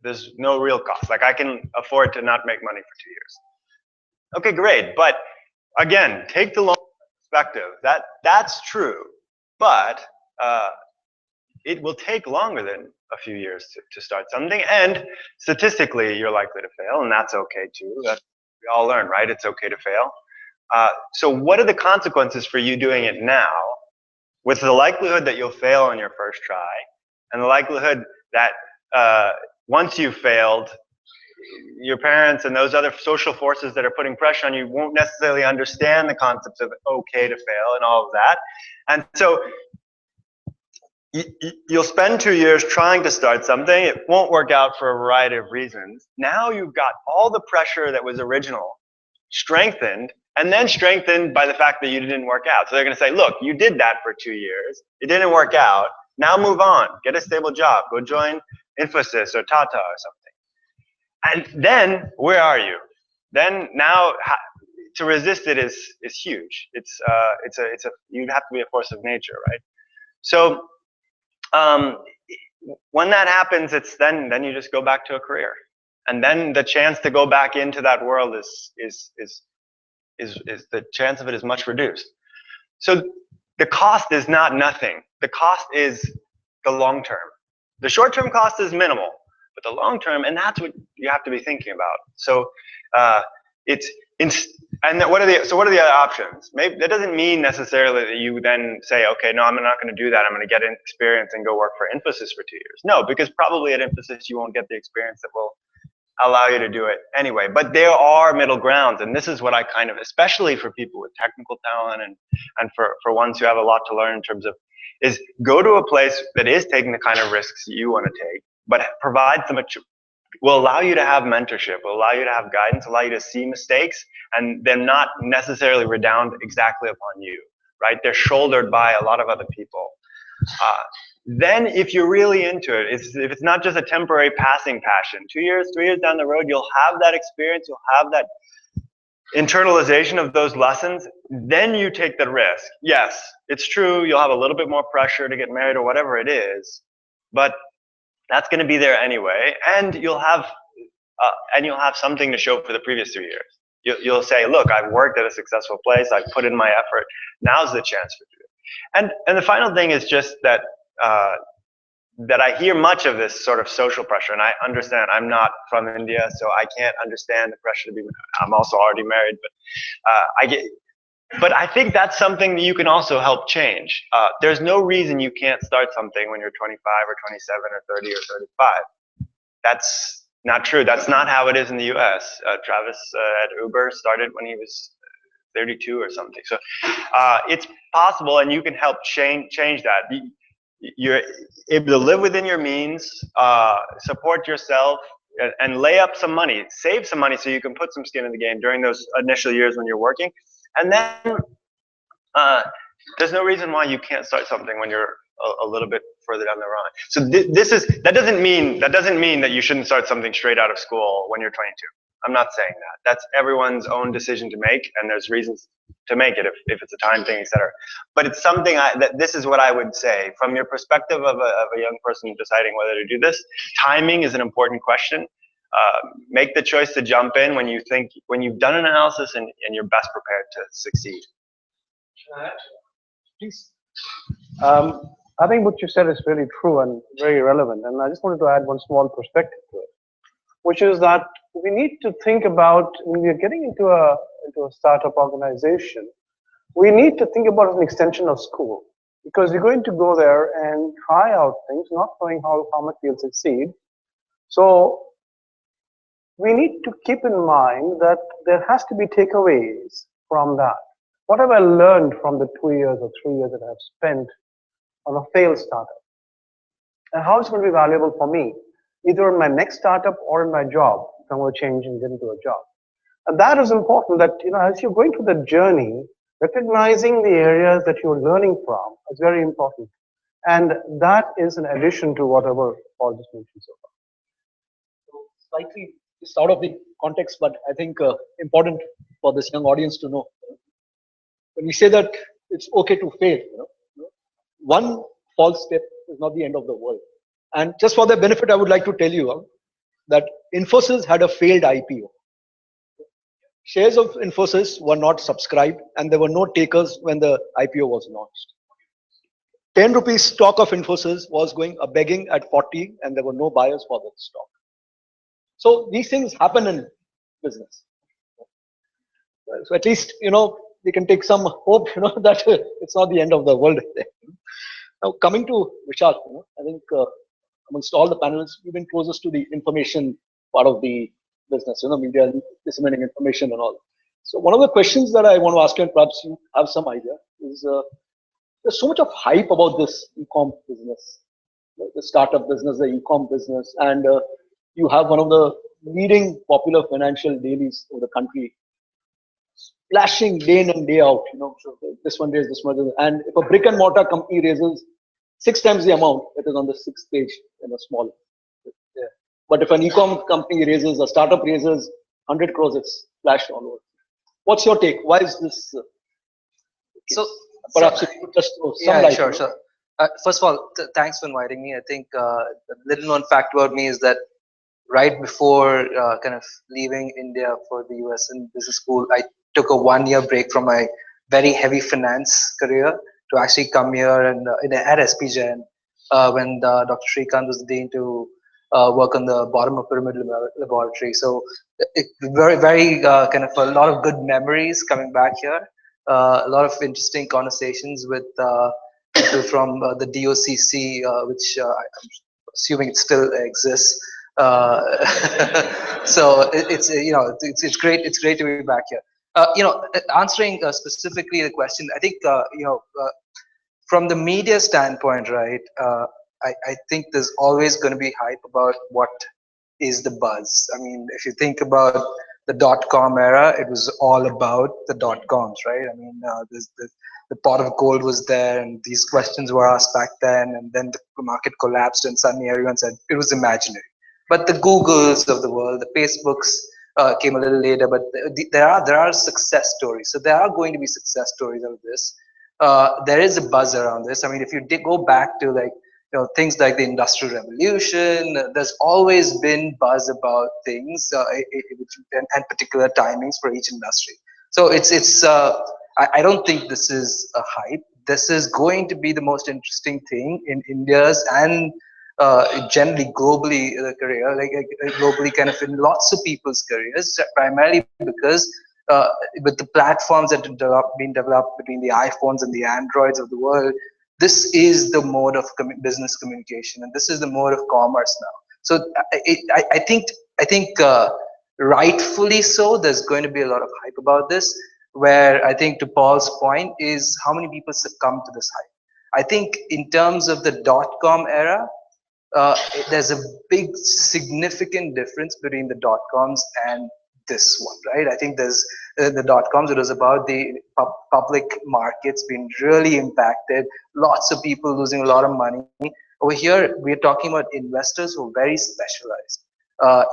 There's no real cost. Like, I can afford to not make money for 2 years. Okay, great. But again, take the long perspective. That's true. But it will take longer than a few years to start something. And statistically, you're likely to fail, and that's okay too. We all learn, right? It's okay to fail. So what are the consequences for you doing it now, with the likelihood that you'll fail on your first try, and the likelihood that once you've failed, your parents and those other social forces that are putting pressure on you won't necessarily understand the concepts of okay to fail and all of that. And so you'll spend 2 years trying to start something. It won't work out for a variety of reasons. Now you've got all the pressure that was original strengthened, and then strengthened by the fact that you didn't work out. So they're going to say, look, you did that for 2 years. It didn't work out. Now move on. Get a stable job. Go join Infosys or Tata or something. And then, where are you? Then now, to resist it is huge. You'd have to be a force of nature, right? So when that happens, it's then you just go back to a career, and then the chance to go back into that world is the chance of it is much reduced. So the cost is not nothing. The cost is the long term. The short term cost is minimal, but the long term, and that's what you have to be thinking about. So what are the other options? Maybe that doesn't mean necessarily that you then say, okay, no, I'm not going to do that. I'm going to get experience and go work for Infosys for 2 years. No, because probably at Infosys you won't get the experience that will allow you to do it anyway. But there are middle grounds, and this is what I kind of, especially for people with technical talent and for ones who have a lot to learn in terms of, is go to a place that is taking the kind of risks that you want to take, but provides them will allow you to have mentorship, will allow you to have guidance, allow you to see mistakes, and them not necessarily redound exactly upon you, right? They're shouldered by a lot of other people. Then if you're really into it, if it's not just a temporary passing passion, 2 years, 3 years down the road, you'll have that experience, you'll have that internalization of those lessons, then you take the risk. Yes, it's true, you'll have a little bit more pressure to get married or whatever it is, but that's going to be there anyway, and you'll have something to show for the previous 2 years. You'll say, look, I've worked at a successful place, I've put in my effort, now's the chance to do it. And the final thing is just that that I hear much of this sort of social pressure, and I understand I'm not from India, so I can't understand the pressure to be, I'm also already married, but I think that's something that you can also help change. There's no reason you can't start something when you're 25 or 27 or 30 or 35. That's not true. That's not how it is in the US. Travis at Uber started when he was 32 or something. So it's possible, and you can help change that. You're able to live within your means, support yourself, and lay up some money, save some money so you can put some skin in the game during those initial years when you're working. And then there's no reason why you can't start something when you're a little bit further down the road. So that doesn't mean that you shouldn't start something straight out of school when you're 22. I'm not saying that. That's everyone's own decision to make, and there's reasons to make it if it's a time thing, etc. But it's something that this is what I would say from your perspective of a young person deciding whether to do this. Timing is an important question. Make the choice to jump in when you've done an analysis and you're best prepared to succeed. Please. I think what you said is really true and very relevant, and I just wanted to add one small perspective to it, which is that we need to think about when we are getting into a startup organization, we need to think about an extension of school, because you're going to go there and try out things, not knowing how much you'll succeed. So we need to keep in mind that there has to be takeaways from that. What have I learned from the 2 years or 3 years that I've spent on a failed startup? And how it's going to be valuable for me, either in my next startup or in my job, if I'm going to change and get into a job. And that is important, that as you're going through the journey, recognizing the areas that you're learning from is very important. And that is an addition to whatever Paul just mentioned so far. Slightly just out of the context, but I think important for this young audience to know. When we say that it's okay to fail, one false step is not the end of the world. And just for the benefit, I would like to tell you that Infosys had a failed IPO. Shares of Infosys were not subscribed, and there were no takers when the IPO was launched. 10 rupees stock of Infosys was going a begging at 40, and there were no buyers for that stock. So these things happen in business. So at least we can take some hope that it's not the end of the world. Now coming to Vishal, I think amongst all the panelists, we've been closest to the information part of the business, media disseminating information and all. So one of the questions that I want to ask you, and perhaps you have some idea, is there's so much of hype about this e-com business, the startup business, the e-com business, and you have one of the leading popular financial dailies of the country splashing day in and day out, so this one raised this much, and if a brick and mortar company raises 6 times the amount, it is on the 6th page in a small. Yeah. But if an e-com company raises, a startup raises 100 crores, it's splashed all over. What's your take? Why is this? So perhaps if you could just throw some light. Sure. First of all, thanks for inviting me. I think a little known fact about me is that right before kind of leaving India for the US in business school, I took a 1-year break from my very heavy finance career to actually come here and at SPJIMR when Dr. Srikanth was the dean to work on the bottom of pyramid laboratory. So very kind of a lot of good memories coming back here. A lot of interesting conversations with people from the DOCC, which I'm assuming it still exists. So it's great. It's great to be back here. Answering specifically the question, I think from the media standpoint, right? I think there's always going to be hype about what is the buzz. I mean, if you think about the .com era, it was all about the .coms, right? I mean, the pot of gold was there, and these questions were asked back then, and then the market collapsed, and suddenly everyone said it was imaginary. But the Googles of the world, the Facebooks came a little later, but there are success stories. So there are going to be success stories out of this. There is a buzz around this. I mean, if you go back to things like the Industrial Revolution, there's always been buzz about things and particular timings for each industry. So I don't think this is a hype. This is going to be the most interesting thing in India's and generally globally career, globally kind of in lots of people's careers, primarily because with the platforms that have been developed between the iPhones and the Androids of the world, this is the mode of business communication, and this is the mode of commerce now. So I think rightfully so, there's going to be a lot of hype about this, where I think to Paul's point is how many people succumb to this hype. I think in terms of the .com era, there's a big significant difference between the .coms and this one, right? I think there's the .coms, it was about the public markets being really impacted, lots of people losing a lot of money. Over here, we're talking about investors who are very specialized.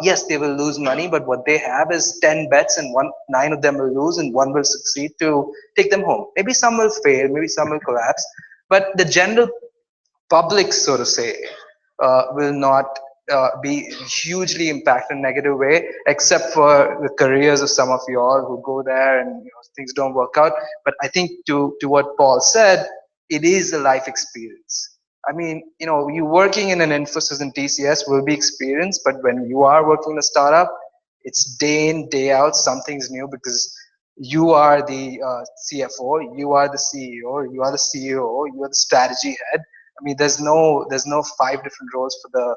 Yes, they will lose money, but what they have is 10 bets and 9 of them will lose and 1 will succeed to take them home. Maybe some will fail, maybe some will collapse, but the general public, so to say, will not be hugely impacted in a negative way, except for the careers of some of you all who go there and things don't work out. But I think to what Paul said, it is a life experience. I mean, you working in an Infosys and TCS will be experience, but when you are working in a startup, it's day in, day out, something's new, because You are the CFO, you are the CEO, you are the CEO, you are the strategy head. I mean, there's no 5 different roles for the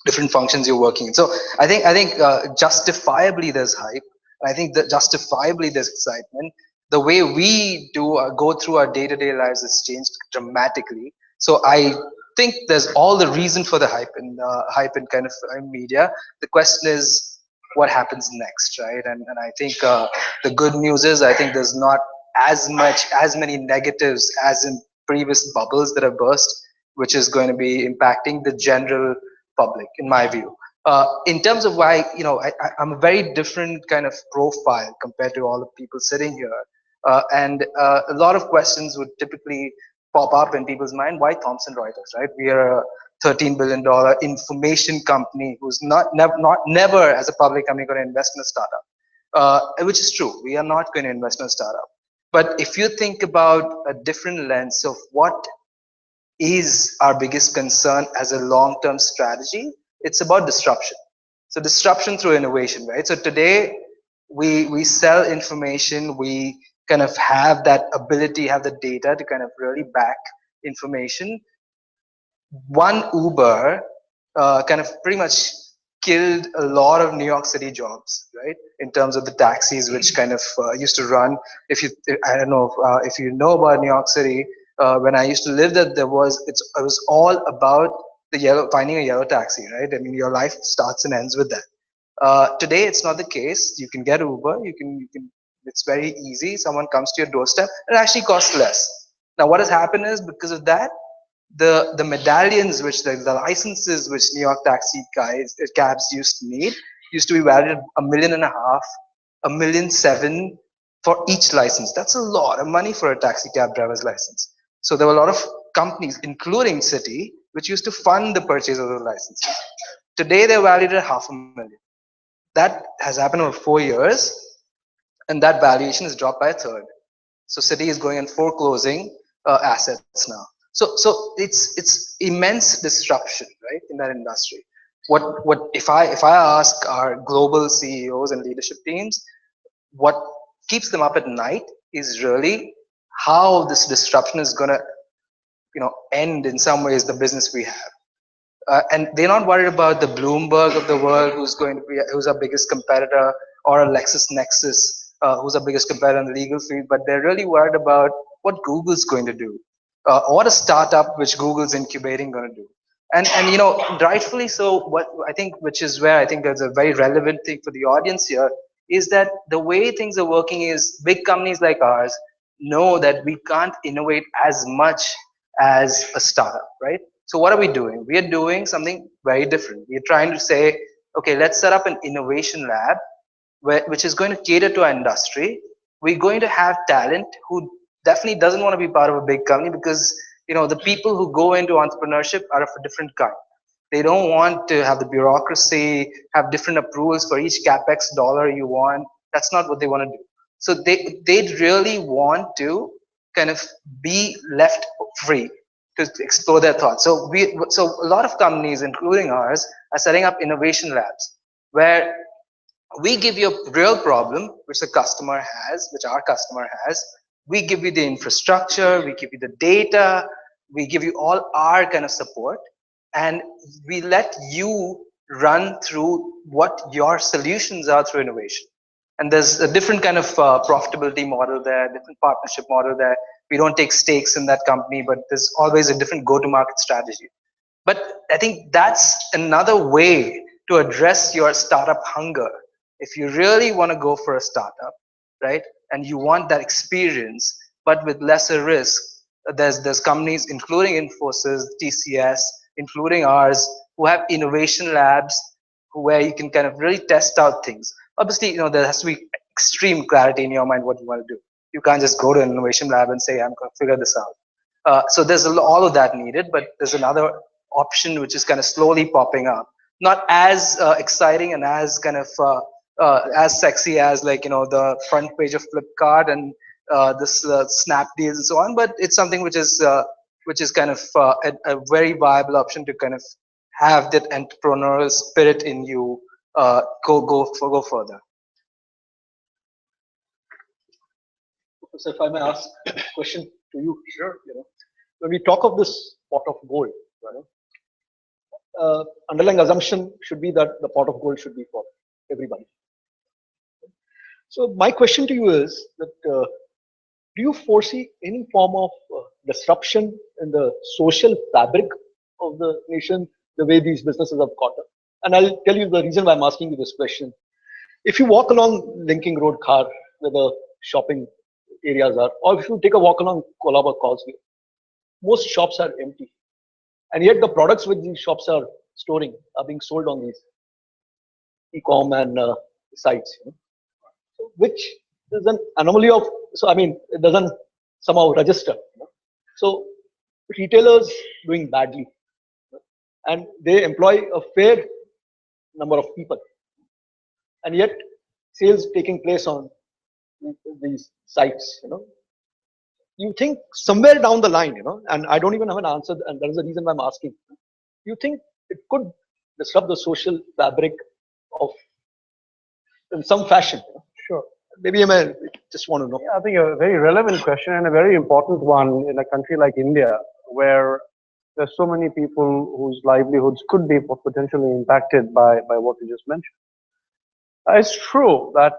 different functions you're working in. So I think justifiably there's hype. I think that justifiably there's excitement. The way we do go through our day-to-day lives has changed dramatically. So I think there's all the reason for the hype in kind of media. The question is what happens next, right? And I think the good news is I think there's not as many negatives as in previous bubbles that have burst, which is going to be impacting the general public, in my view. In terms of why, I'm a very different kind of profile compared to all the people sitting here. And a lot of questions would typically pop up in people's mind. Why Thomson Reuters, right? We are a $13 billion information company who's never as a public company going to invest in a startup, which is true. We are not going to invest in a startup. But if you think about a different lens of what is our biggest concern as a long-term strategy, it's about disruption. So disruption through innovation, right? So today we sell information, we kind of have that ability, have the data to kind of really back information. One Uber kind of pretty much killed a lot of New York City jobs, right? In terms of the taxis, which kind of used to run. I don't know if you know about New York City. When I used to live there, it was all about finding a yellow taxi, right? I mean, your life starts and ends with that. Today, it's not the case. You can get Uber. It's very easy. Someone comes to your doorstep. It actually costs less. Now, what has happened is because of that, the medallions, which the licenses which New York taxi cabs used to be valued $1.5 million, $1.7 million for each license. That's a lot of money for a taxi cab driver's license. So there were a lot of companies, including Citi, which used to fund the purchase of those licenses. Today they're valued at $500,000. That has happened over 4 years, and that valuation is dropped by a third. So Citi is going and foreclosing assets now. So it's immense disruption, right, in that industry. What if I ask our global CEOs and leadership teams, what keeps them up at night is really how this disruption is going to, end in some ways the business we have. And they're not worried about the Bloomberg of the world, who's our biggest competitor, or a LexisNexis, who's our biggest competitor in the legal field, but they're really worried about what Google's going to do. What a startup which Google's incubating going to do. And rightfully so, which is where I think there's a very relevant thing for the audience here, is that the way things are working is big companies like ours know that we can't innovate as much as a startup, right? So what are we doing? We are doing something very different. We are trying to say, okay, let's set up an innovation lab which is going to cater to our industry. We're going to have talent who definitely doesn't want to be part of a big company, because the people who go into entrepreneurship are of a different kind. They don't want to have the bureaucracy, have different approvals for each capex dollar you want. That's not what they want to do. So they really want to kind of be left free to explore their thoughts. So a lot of companies, including ours, are setting up innovation labs where we give you a real problem which the customer has, which our customer has. We give you the infrastructure, we give you the data, we give you all our kind of support, and we let you run through what your solutions are through innovation. And there's a different kind of profitability model there, different partnership model there. We don't take stakes in that company, but there's always a different go-to-market strategy. But I think that's another way to address your startup hunger. If you really want to go for a startup, right, and you want that experience, but with lesser risk, there's companies, including Infosys, TCS, including ours, who have innovation labs where you can kind of really test out things. Obviously, there has to be extreme clarity in your mind what you want to do. You can't just go to an innovation lab and say, I'm going to figure this out. So there's all of that needed, but there's another option which is kind of slowly popping up. Not as exciting and as kind of as sexy as the front page of Flipkart and this Snap deals and so on, but it's something which is kind of a very viable option to kind of have that entrepreneurial spirit in you go further. So if I may ask a question to you, sure. When we talk of this pot of gold, underlying assumption should be that the pot of gold should be for everybody. So my question to you is that do you foresee any form of disruption in the social fabric of the nation, the way these businesses have caught up? And I'll tell you the reason why I'm asking you this question. If you walk along Linking Road, Khar, where the shopping areas are, or if you take a walk along Colaba Causeway, most shops are empty. And yet the products which these shops are storing are being sold on these e-com and sites, so which is an anomaly of, so I mean, it doesn't somehow register. So retailers doing badly, and they employ a fair number of people, and yet sales taking place on these sites. You think somewhere down the line, and I don't even have an answer, and that is the reason why I'm asking. You think it could disrupt the social fabric of, in some fashion? Sure. Maybe I may just want to know. Yeah, I think a very relevant question and a very important one in a country like India, where there's so many people whose livelihoods could be potentially impacted by what you just mentioned. It's true that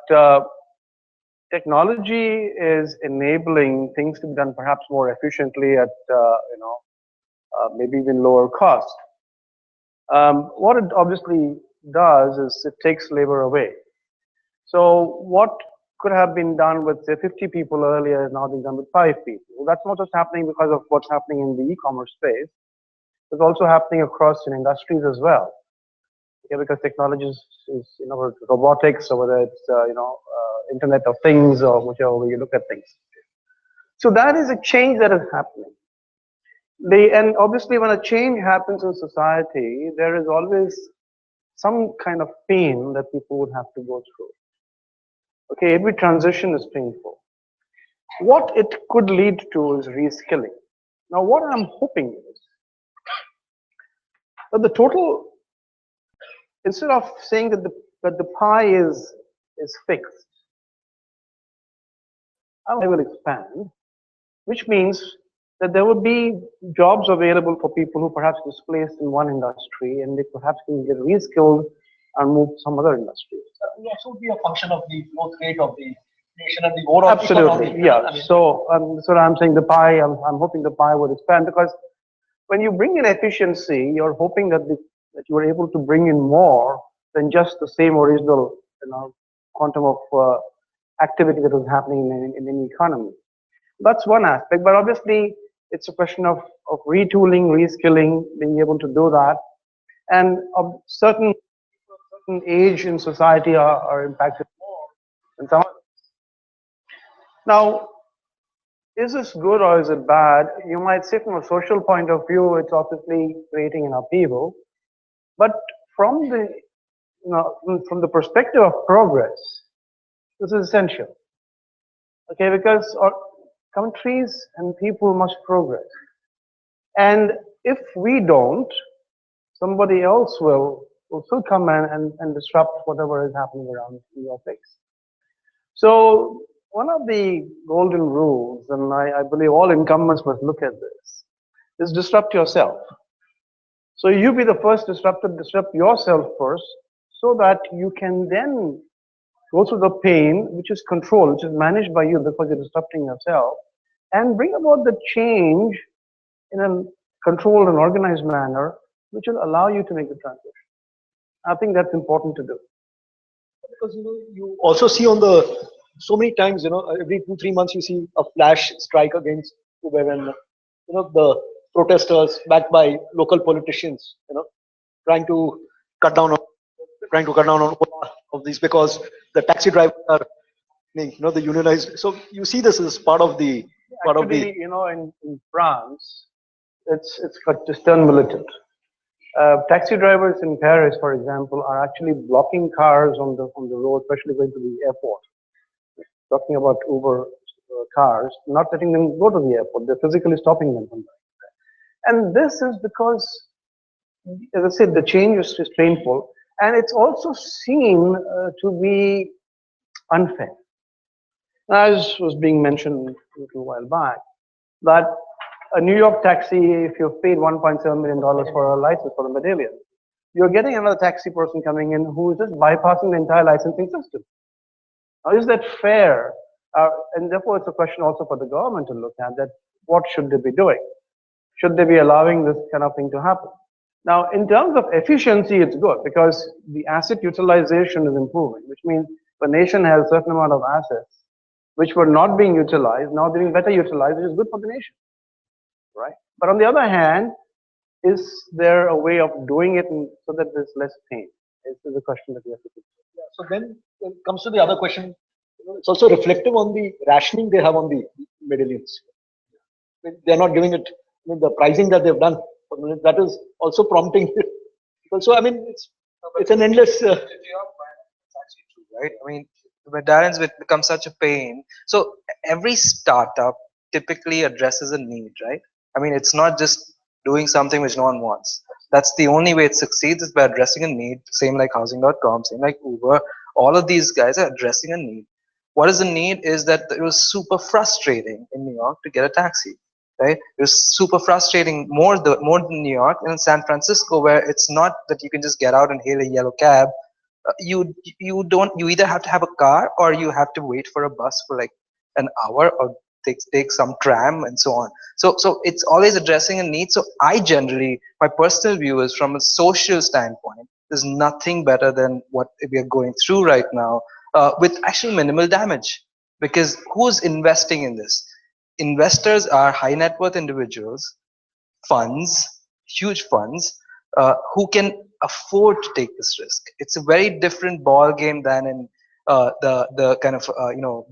technology is enabling things to be done perhaps more efficiently at maybe even lower cost. What it obviously does is it takes labor away. So what could have been done with say 50 people earlier is now being done with 5 people. Well, that's not just happening because of what's happening in the e-commerce space. It's also happening across in industries as well. Yeah, because technology is robotics, or whether it's Internet of Things, or whichever way you look at things. So that is a change that is happening. And obviously when a change happens in society, there is always some kind of pain that people would have to go through. Okay, every transition is painful. What it could lead to is reskilling. Now what I'm hoping is that the total, instead of saying that the pie is fixed, I will expand, which means that there would be jobs available for people who perhaps displaced in one industry, and they perhaps can get reskilled and move to some other industry. It also be a function of the growth rate of the nation and the overall Absolutely, economy. yeah. I mean, So I'm saying the pie, I'm hoping the pie would expand, because when you bring in efficiency, you're hoping that you are able to bring in more than just the same original quantum of activity that was happening in the economy. That's one aspect, but obviously it's a question of retooling, reskilling, being able to do that, and of certain age in society are impacted more than some others. Now, is this good or is it bad? You might say from a social point of view, it's obviously creating an upheaval, but from the perspective of progress, this is essential. Okay, because our countries and people must progress. And if we don't, somebody else will still come in and disrupt whatever is happening around in your place. So one of the golden rules, and I believe all incumbents must look at this, is disrupt yourself. So you be the first disruptor, disrupt yourself first, so that you can then go through the pain, which is controlled, which is managed by you because you're disrupting yourself, and bring about the change in a controlled and organized manner, which will allow you to make the transition. I think that's important to do. Because you also see on the so many times, every 2-3 months you see a flash strike against Uber, when the protesters backed by local politicians, trying to cut down on of these, because the taxi drivers are, the unionized. So you see this as part of the in France, it's just turned militant. Taxi drivers in Paris, for example, are actually blocking cars on the road, especially going to the airport. Talking about Uber cars, not letting them go to the airport. They're physically stopping them from going there. And this is because, as I said, the change is painful, and it's also seen to be unfair. As was being mentioned a little while back, that a New York taxi, if you've paid $1.7 million for a license for the medallion, you're getting another taxi person coming in who is just bypassing the entire licensing system. Now, is that fair? And therefore, it's a question also for the government to look at that. What should they be doing? Should they be allowing this kind of thing to happen? Now, in terms of efficiency, it's good because the asset utilization is improving, which means the nation has a certain amount of assets which were not being utilized, now they're being better utilized, which is good for the nation, right? But on the other hand, is there a way of doing it so that there's less pain? This is a question that we have to consider. Yeah, so then it comes to the other question. It's also reflective on the rationing they have on the medallions. They're not giving it the pricing that they've done. That is also prompting it. Also, I mean, it's an endless. Right? I mean, medallions become such a pain. So every startup typically addresses a need, right? I mean, it's not just doing something which no one wants. That's the only way it succeeds is by addressing a need. Same like housing.com, same like Uber. All of these guys are addressing a need. What is the need is that it was super frustrating in New York to get a taxi, right? It was super frustrating more than New York and in San Francisco, where it's not that you can just get out and hail a yellow cab. You either have to have a car or you have to wait for a bus for like an hour or take some tram and so on. So it's always addressing a need. So I generally, my personal view is from a social standpoint, there's nothing better than what we are going through right now with actually minimal damage. Because who's investing in this? Investors are high net worth individuals, funds, huge funds, who can afford to take this risk. It's a very different ball game than in the kind of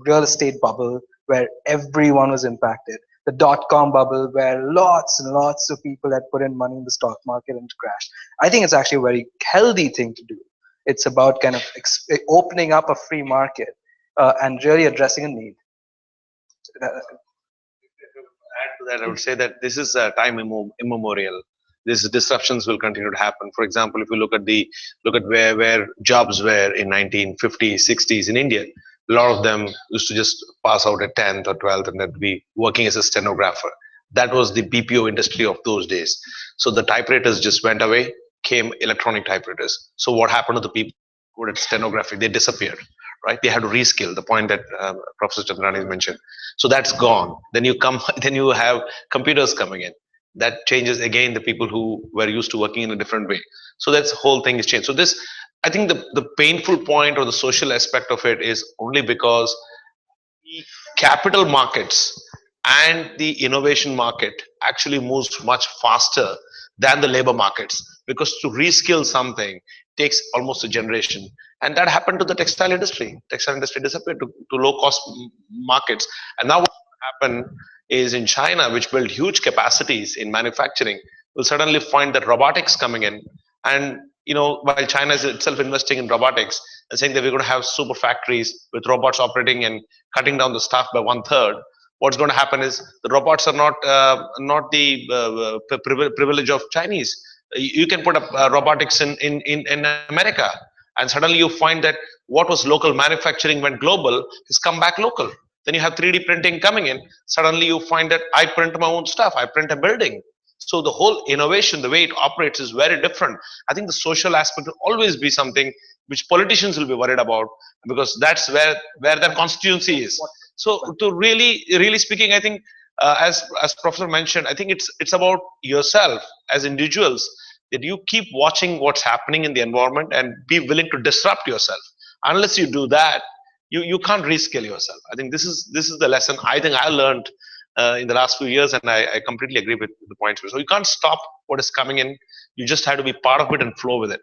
real estate bubble where everyone was impacted. The dot-com bubble where lots and lots of people had put in money in the stock market and it crashed. I think it's actually a very healthy thing to do. It's about kind of opening up a free market and really addressing a need. Add to that, I would say that this is a time immemorial. These disruptions will continue to happen. For example, if you look at where jobs were in 1950s, 60s in India, a lot of them used to just pass out at 10th or 12th and then be working as a stenographer. That was the BPO industry of those days. So the typewriters just went away, came electronic typewriters. So what happened to the people who did stenography? They disappeared, right? They had to reskill, the point that Professor Chandrani mentioned. So that's gone. Then you have computers coming in. That changes again the people who were used to working in a different way. So that's whole thing is changed. So this, I think the painful point or the social aspect of it is only because the capital markets and the innovation market actually moves much faster than the labor markets, because to reskill something takes almost a generation. And that happened to the textile industry. Textile industry disappeared to low cost markets. And now what happened is in China, which built huge capacities in manufacturing, will suddenly find that robotics coming in. And while China is itself investing in robotics and saying that we're going to have super factories with robots operating and cutting down the staff by 1/3, what's going to happen is the robots are not the privilege of Chinese. You can put up robotics in America, and suddenly you find that what was local manufacturing went global has come back local. Then you have 3D printing coming in. Suddenly you find that I print my own stuff. I print a building. So the whole innovation, the way it operates is very different. I think the social aspect will always be something which politicians will be worried about, because that's where their constituency is. So to really speaking, I think as Professor mentioned, I think it's about yourself as individuals, that you keep watching what's happening in the environment and be willing to disrupt yourself. Unless you do that, you can't reskill yourself. I think this is the lesson I think I learned in the last few years, and I completely agree with the points. So you can't stop what is coming in. You just have to be part of it and flow with it.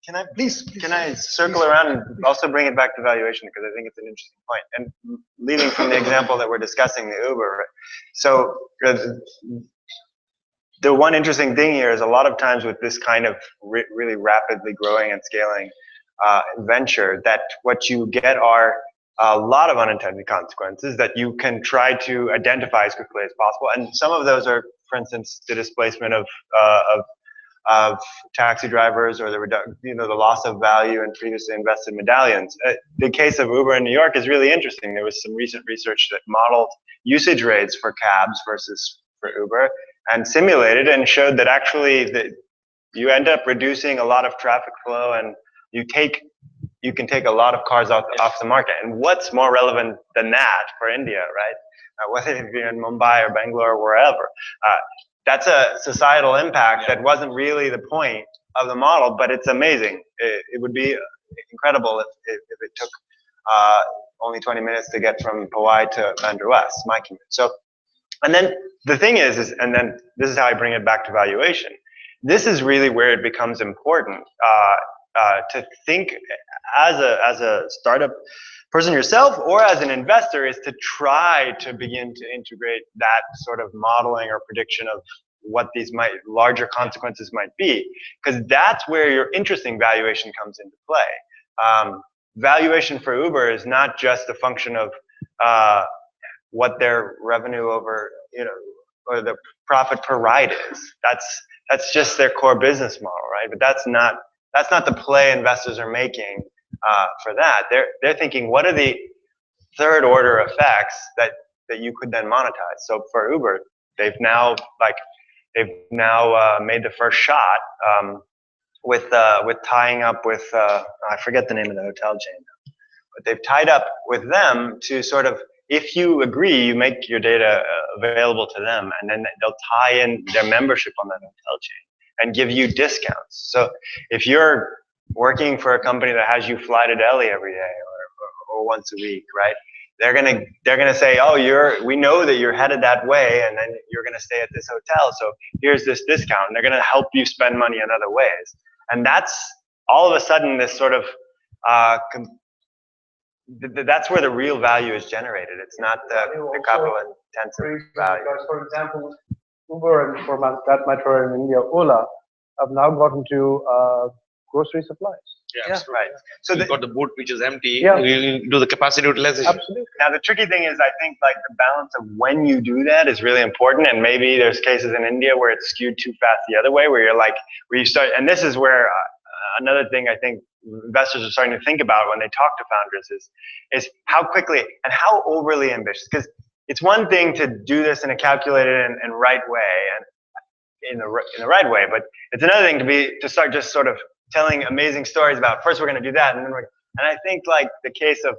Can I circle around and also bring it back to valuation, because I think it's an interesting point. And leading from the example that we're discussing, the Uber. So the one interesting thing here is a lot of times with this kind of really rapidly growing and scaling venture, that what you get are a lot of unintended consequences that you can try to identify as quickly as possible. And some of those are, for instance, the displacement of of taxi drivers or the loss of value in previously invested medallions. The case of Uber in New York is really interesting. There was some recent research that modeled usage rates for cabs versus for Uber and simulated and showed that actually you end up reducing a lot of traffic flow and you can take a lot of cars off the market. And what's more relevant than that for India, right? Whether you're in Mumbai or Bangalore or wherever. That's a societal impact that wasn't really the point of the model, but it's amazing. It would be incredible if it took only 20 minutes to get from Powai to Bandra West, my commute. So, and then the thing is, and then this is how I bring it back to valuation. This is really where it becomes important to think as a startup person yourself or as an investor is to try to begin to integrate that sort of modeling or prediction of what these larger consequences might be, because that's where your interesting valuation comes into play. Valuation for Uber is not just a function of what their revenue over, or the profit per ride is. That's just their core business model, right? But that's not the play investors are making for that. They're thinking, what are the third order effects that you could then monetize? So for Uber, they've now made the first shot with tying up with I forget the name of the hotel chain, but they've tied up with them to sort of, if you agree, you make your data available to them, and then they'll tie in their membership on that hotel chain and give you discounts. So if you're working for a company that has you fly to Delhi every day or once a week, right? They're gonna say, oh, we know that you're headed that way, and then you're gonna stay at this hotel. So here's this discount, and they're gonna help you spend money in other ways. And that's all of a sudden this sort of that's where the real value is generated. It's not the capital intensive value. Because, for example, Uber and for that matter in India, Ola have now gotten to grocery supplies. Yeah, right. So you've got the boot which is empty. Yeah. You do the capacity utilization. Absolutely. Now the tricky thing is, I think like the balance of when you do that is really important, and maybe there's cases in India where it's skewed too fast the other way, where you start, and this is where another thing I think investors are starting to think about when they talk to founders is how quickly and how overly ambitious. Because it's one thing to do this in a calculated and right way, and in the right way, but it's another thing to start just sort of telling amazing stories about, first we're going to do that, and then and I think like the case of,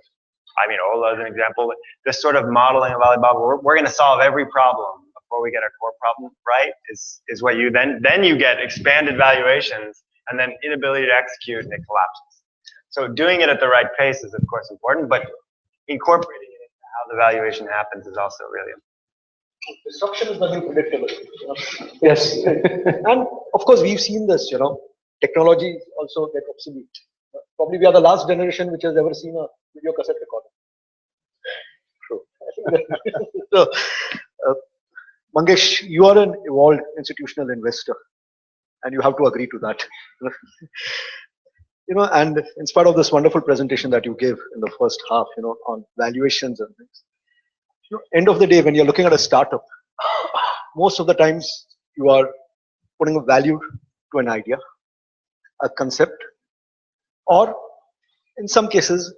Ola as an example, this sort of modeling of Alibaba, we're going to solve every problem before we get our core problem right, is what you then you get expanded valuations and then inability to execute, and it collapses. So doing it at the right pace is of course important, but incorporating it into how the valuation happens is also really important. Disruption is nothing predictable. Yes, and of course we've seen this. Technology also get obsolete. Probably we are the last generation which has ever seen a video cassette recorder. True. So, Mangesh, you are an evolved institutional investor, and you have to agree to that. And in spite of this wonderful presentation that you gave in the first half, on valuations and things, end of the day, when you're looking at a startup, most of the times you are putting a value to an idea, a concept, or in some cases,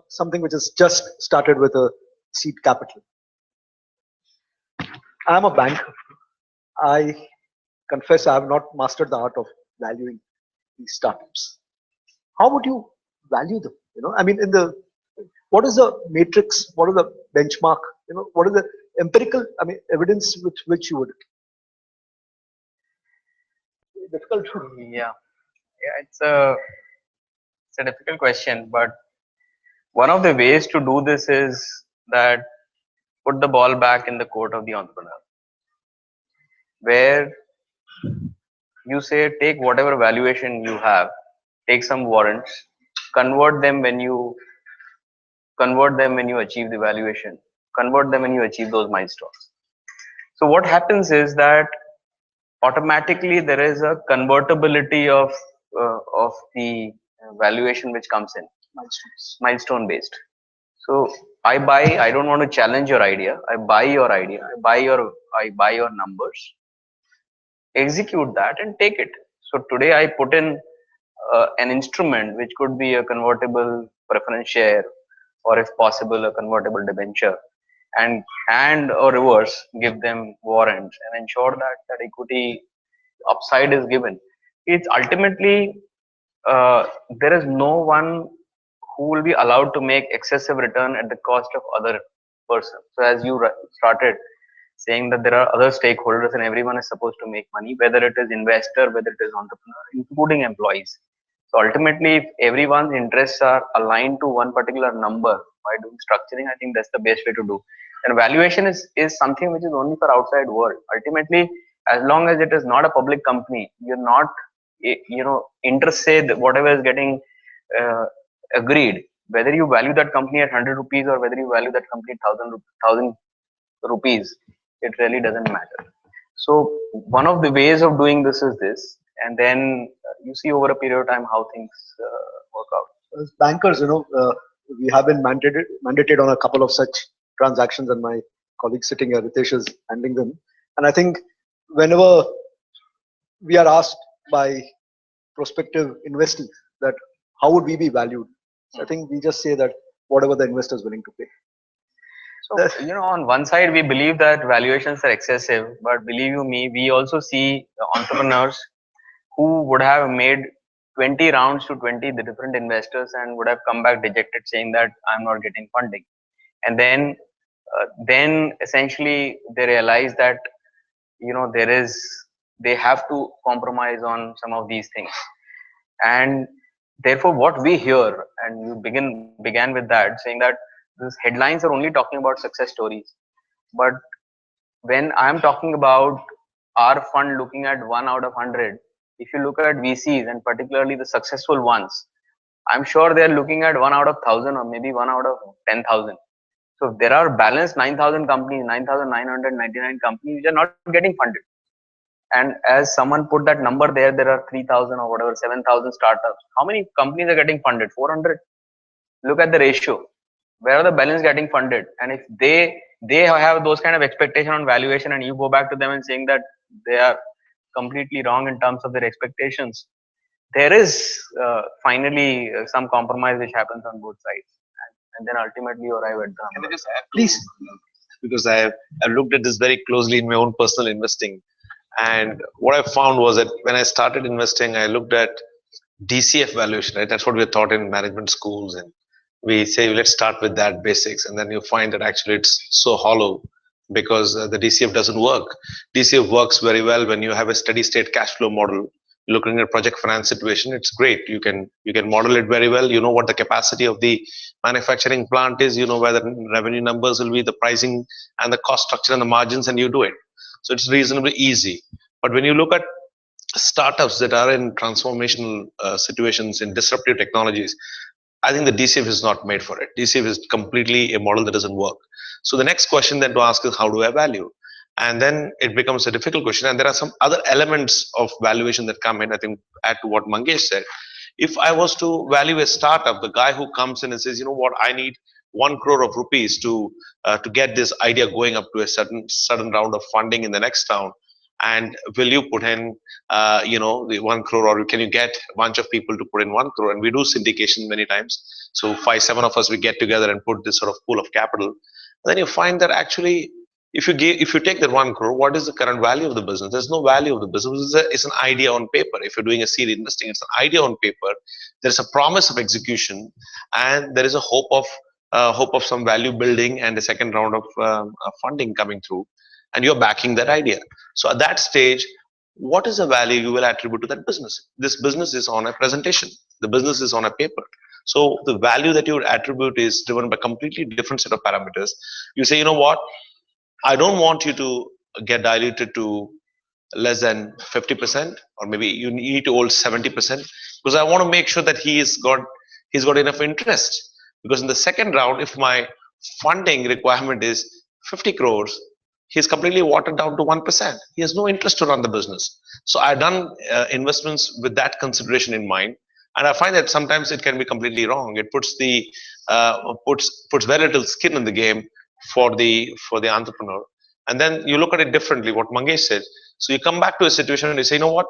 something which is just started with a seed capital. I'm a banker. I confess I have not mastered the art of valuing these startups. How would you value them? What is the matrix? What is the benchmark? What is the empirical, evidence with which you would? Difficult. Yeah, it's a difficult question, but one of the ways to do this is that put the ball back in the court of the entrepreneur, where you say take whatever valuation you have, take some warrants, convert them when you achieve the valuation, convert them when you achieve those milestones. So what happens is that automatically there is a convertibility of the valuation which comes in, milestone based. So I don't want to challenge your idea. I buy your idea. I buy your numbers, execute that and take it. So today I put in an instrument which could be a convertible preference share, or if possible a convertible debenture, and or reverse give them warrants and ensure that that equity upside is given. It's ultimately there is no one who will be allowed to make excessive return at the cost of other person. So as you started saying that there are other stakeholders and everyone is supposed to make money, whether it is investor, whether it is entrepreneur, including employees. So ultimately, if everyone's interests are aligned to one particular number by doing structuring, I think that's the best way to do. And valuation is something which is only for outside world. Ultimately, as long as it is not a public company, you're not, interested whatever is getting agreed. Whether you value that company at 100 rupees or whether you value that company at 1000 rupees, it really doesn't matter. So one of the ways of doing this is this, and then you see over a period of time how things work out. As bankers, we have been mandated on a couple of such transactions, and my colleague sitting here, Ritesh, is handling them. And I think whenever we are asked by prospective investors that how would we be valued, so I think we just say that whatever the investor is willing to pay. So, on one side, we believe that valuations are excessive, but believe you me, we also see entrepreneurs who would have made 20 rounds to 20 the different investors and would have come back dejected saying that I'm not getting funding. And then essentially they realize that, they have to compromise on some of these things. And therefore what we hear, and you began with that, saying that these headlines are only talking about success stories. But when I'm talking about our fund looking at 1 out of 100, if you look at VCs and particularly the successful ones, I'm sure they're looking at 1 out of 1000 or maybe 1 out of 10,000. So if there are balanced 9,000 companies, 9,999 companies which are not getting funded. And as someone put that number there are 3,000 or whatever, 7,000 startups. How many companies are getting funded? 400. Look at the ratio. Where are the balance getting funded? And if they have those kind of expectation on valuation, and you go back to them and saying that they are completely wrong in terms of their expectations, there is finally some compromise which happens on both sides, and then ultimately you arrive at the Can I just add, please? Because I've looked at this very closely in my own personal investing, and what I found was that when I started investing, I looked at DCF valuation. Right, that's what we're taught in management schools, and we say let's start with that basics, and then you find that actually it's so hollow because the DCF doesn't work. DCF works very well when you have a steady state cash flow model. Looking at project finance situation, it's great. You can model it very well. You know what the capacity of the manufacturing plant is. You know where the revenue numbers will be, the pricing and the cost structure and the margins, and you do it. So it's reasonably easy. But when you look at startups that are in transformational situations in disruptive technologies, I think the DCF is not made for it. DCF is completely a model that doesn't work. So the next question then to ask is, how do I value? And then it becomes a difficult question. And there are some other elements of valuation that come in. I think add to what Mangesh said. If I was to value a startup, the guy who comes in and says, you know what, I need 1 crore of rupees to get this idea going up to a certain round of funding in the next round. And will you put in, the 1 crore, or can you get a bunch of people to put in 1 crore? And we do syndication many times. So 5-7 of us, we get together and put this sort of pool of capital. And then you find that actually, if you take that 1 crore, what is the current value of the business? There's no value of the business. It's an idea on paper. If you're doing a seed investing, it's an idea on paper. There's a promise of execution, and there is a hope of some value building and a second round of funding coming through, and you're backing that idea. So at that stage, what is the value you will attribute to that business? This business is on a presentation. The business is on a paper. So the value that you would attribute is driven by completely different set of parameters. You say, you know what? I don't want you to get diluted to less than 50%, or maybe you need to hold 70%, because I want to make sure that he's got enough interest. Because in the second round, if my funding requirement is 50 crores, he's completely watered down to 1%. He has no interest to run the business. So I've done investments with that consideration in mind, and I find that sometimes it can be completely wrong. It puts puts very little skin in the game for the entrepreneur. And then you look at it differently, what Mangesh said. So you come back to a situation and you say, you know what,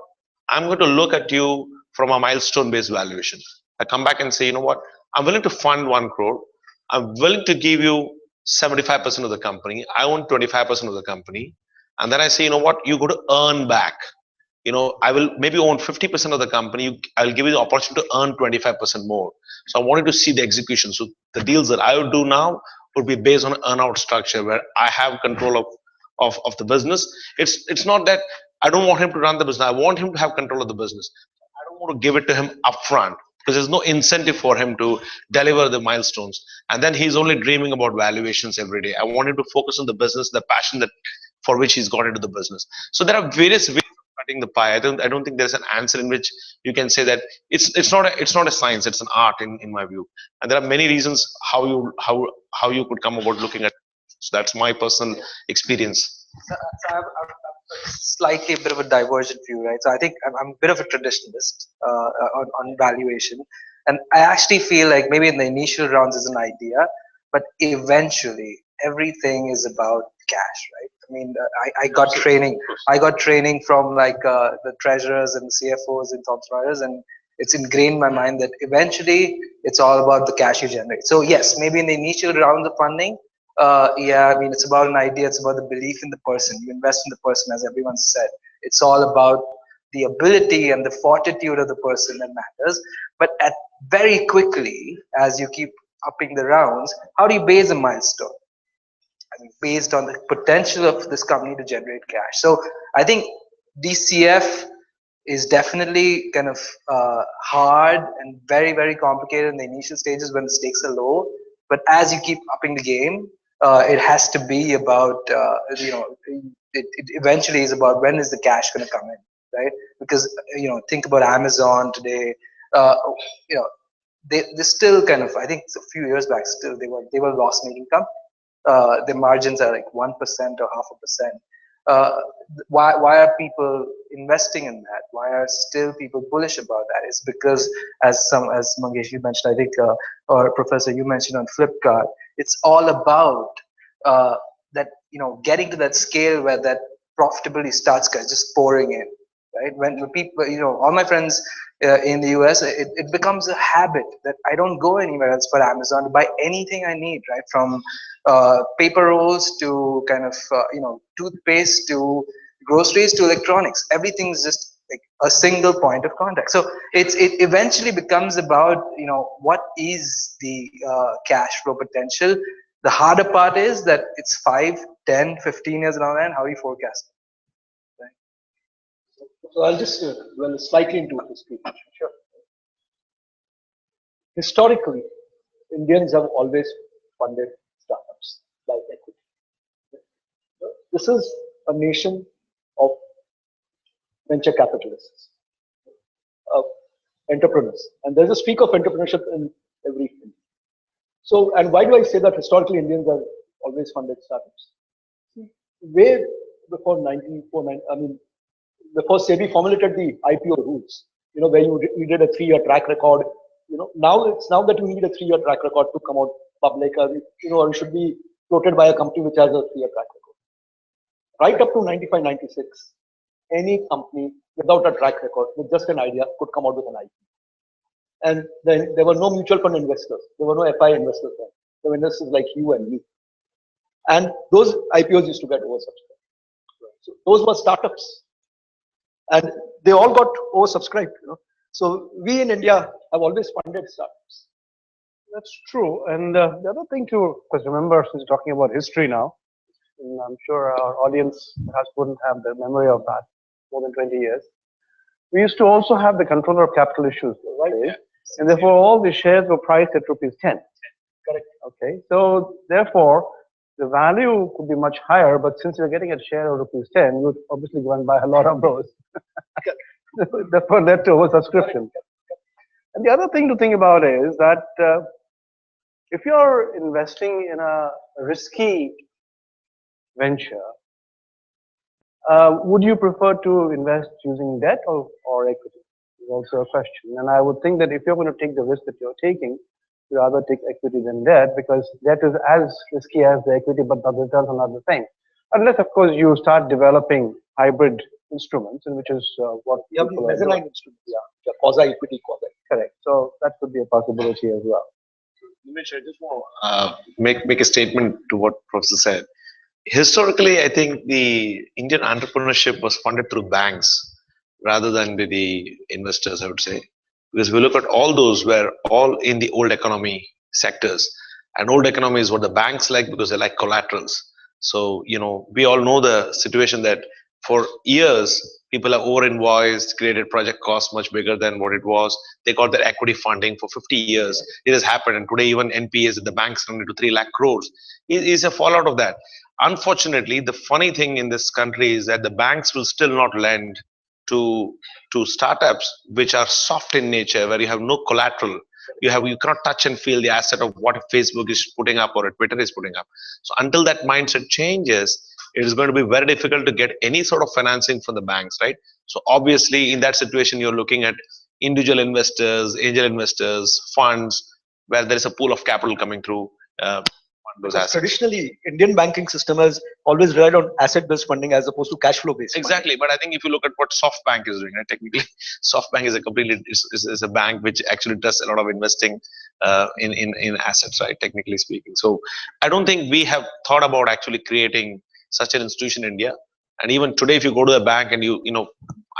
I'm going to look at you from a milestone based valuation. I come back and say, you know what, I'm willing to fund 1 crore. I'm willing to give you 75% of the company. I own 25% of the company. And then I say, you know what, you got to earn back. You know, I will maybe own 50% of the company. I'll give you the opportunity to earn 25% more. So I wanted to see the execution. So the deals that I would do now would be based on earn out structure where I have control of the business. It's not that I don't want him to run the business. I want him to have control of the business. I don't want to give it to him upfront because there's no incentive for him to deliver the milestones. And then he's only dreaming about valuations every day. I want him to focus on the business, the passion that for which he's got into the business. So there are various ways of cutting the pie. I don't think there's an answer in which you can say that it's not a science, it's an art in my view. And there are many reasons how you could come about looking at. So that's my personal experience. So I'm slightly a bit of a divergent view, right? So I think I'm a bit of a traditionalist on valuation, and I actually feel like maybe in the initial rounds is an idea, but eventually everything is about cash, right? I mean, I got training. I got training from like the treasurers and the CFOs in Thomson Reuters, and it's ingrained in my mind that eventually it's all about the cash you generate. So yes, maybe in the initial rounds of funding, yeah, I mean, it's about an idea. It's about the belief in the person. You invest in the person, as everyone said. It's all about the ability and the fortitude of the person that matters. But very quickly, as you keep upping the rounds, how do you base a milestone? I mean, based on the potential of this company to generate cash. So I think DCF is definitely kind of hard and very, very complicated in the initial stages when the stakes are low. But as you keep upping the game, it has to be about, it eventually is about when is the cash going to come in, right? Because, think about Amazon today, they still kind of, I think a few years back, still they were loss-making company. Their margins are like 1% or 0.5%. Why are people investing in that? Why are still people bullish about that? It's because as Mangesh you mentioned, I think, or Professor you mentioned on Flipkart, it's all about that getting to that scale where that profitability starts just pouring in, right? When people, all my friends in the US, it becomes a habit that I don't go anywhere else but Amazon to buy anything I need, right? From paper rolls to kind of toothpaste to groceries to electronics. Everything's just like a single point of contact. So it eventually becomes about what is the cash flow potential. The harder part is that it's 5, 10, 15 years down the line. How do you forecast it? Right? So I'll just slightly into history. Sure. Historically, Indians have always funded startups by equity. This is a nation of venture capitalists, entrepreneurs, and there's a streak of entrepreneurship in every field. So, and why do I say that historically Indians have always funded startups? Way before 1949, I mean, before SEBI formulated the IPO rules, where you needed a 3-year track record. Now that you need a 3-year track record to come out public, or you should be floated by a company which has a 3-year track record. Right up to 95, 96, any company without a track record, with just an idea, could come out with an IPO. And then there were no mutual fund investors. There were no FI investors then. There were investors like you and me. And those IPOs used to get oversubscribed. So those were startups. And they all got oversubscribed. So we in India have always funded startups. That's true. And the other thing to, because remember, since we're talking about history now, and I'm sure our audience perhaps wouldn't have the memory of that more than 20 years. We used to also have the controller of capital issues, right? Yeah. And therefore, all the shares were priced at rupees 10. Correct. Okay. So therefore, the value could be much higher, but since you're getting a share of rupees 10, you'd obviously go and buy a lot of those. Therefore, led to oversubscription. And the other thing to think about is that if you're investing in a risky venture, would you prefer to invest using debt or equity? Is also a question. And I would think that if you're going to take the risk that you're taking, you rather take equity than debt, because debt is as risky as the equity, but the returns are not the same. Unless, of course, you start developing hybrid instruments, and which is what Yeah, people are mezzanine doing. instruments. Yeah, quasi equity, quasi. Correct. So that could be a possibility as well. Nimesh, I just want to make a statement to what Professor said. Historically, I think the Indian entrepreneurship was funded through banks rather than by the investors, I would say. Because we look at all those were all in the old economy sectors. And old economy is what the banks like because they like collaterals. So, we all know the situation that for years, people have over invoiced, created project costs much bigger than what it was. They got their equity funding for 50 years. It has happened. And today, even NPAs at the banks run into 3 lakh crores. It is a fallout of that. Unfortunately, the funny thing in this country is that the banks will still not lend to startups which are soft in nature, where you have no collateral. You cannot touch and feel the asset of what Facebook is putting up or Twitter is putting up. So until that mindset changes, it is going to be very difficult to get any sort of financing from the banks, right? So obviously, in that situation, you're looking at individual investors, angel investors, funds, where there is a pool of capital coming through. Those Because assets. traditionally, Indian banking system has always relied on asset-based funding as opposed to cash flow-based. Exactly, but I think if you look at what SoftBank is doing, right, technically, SoftBank is a completely is a bank which actually does a lot of investing in assets, right? Technically speaking, so I don't think we have thought about actually creating such an institution in India. And even today, if you go to a bank and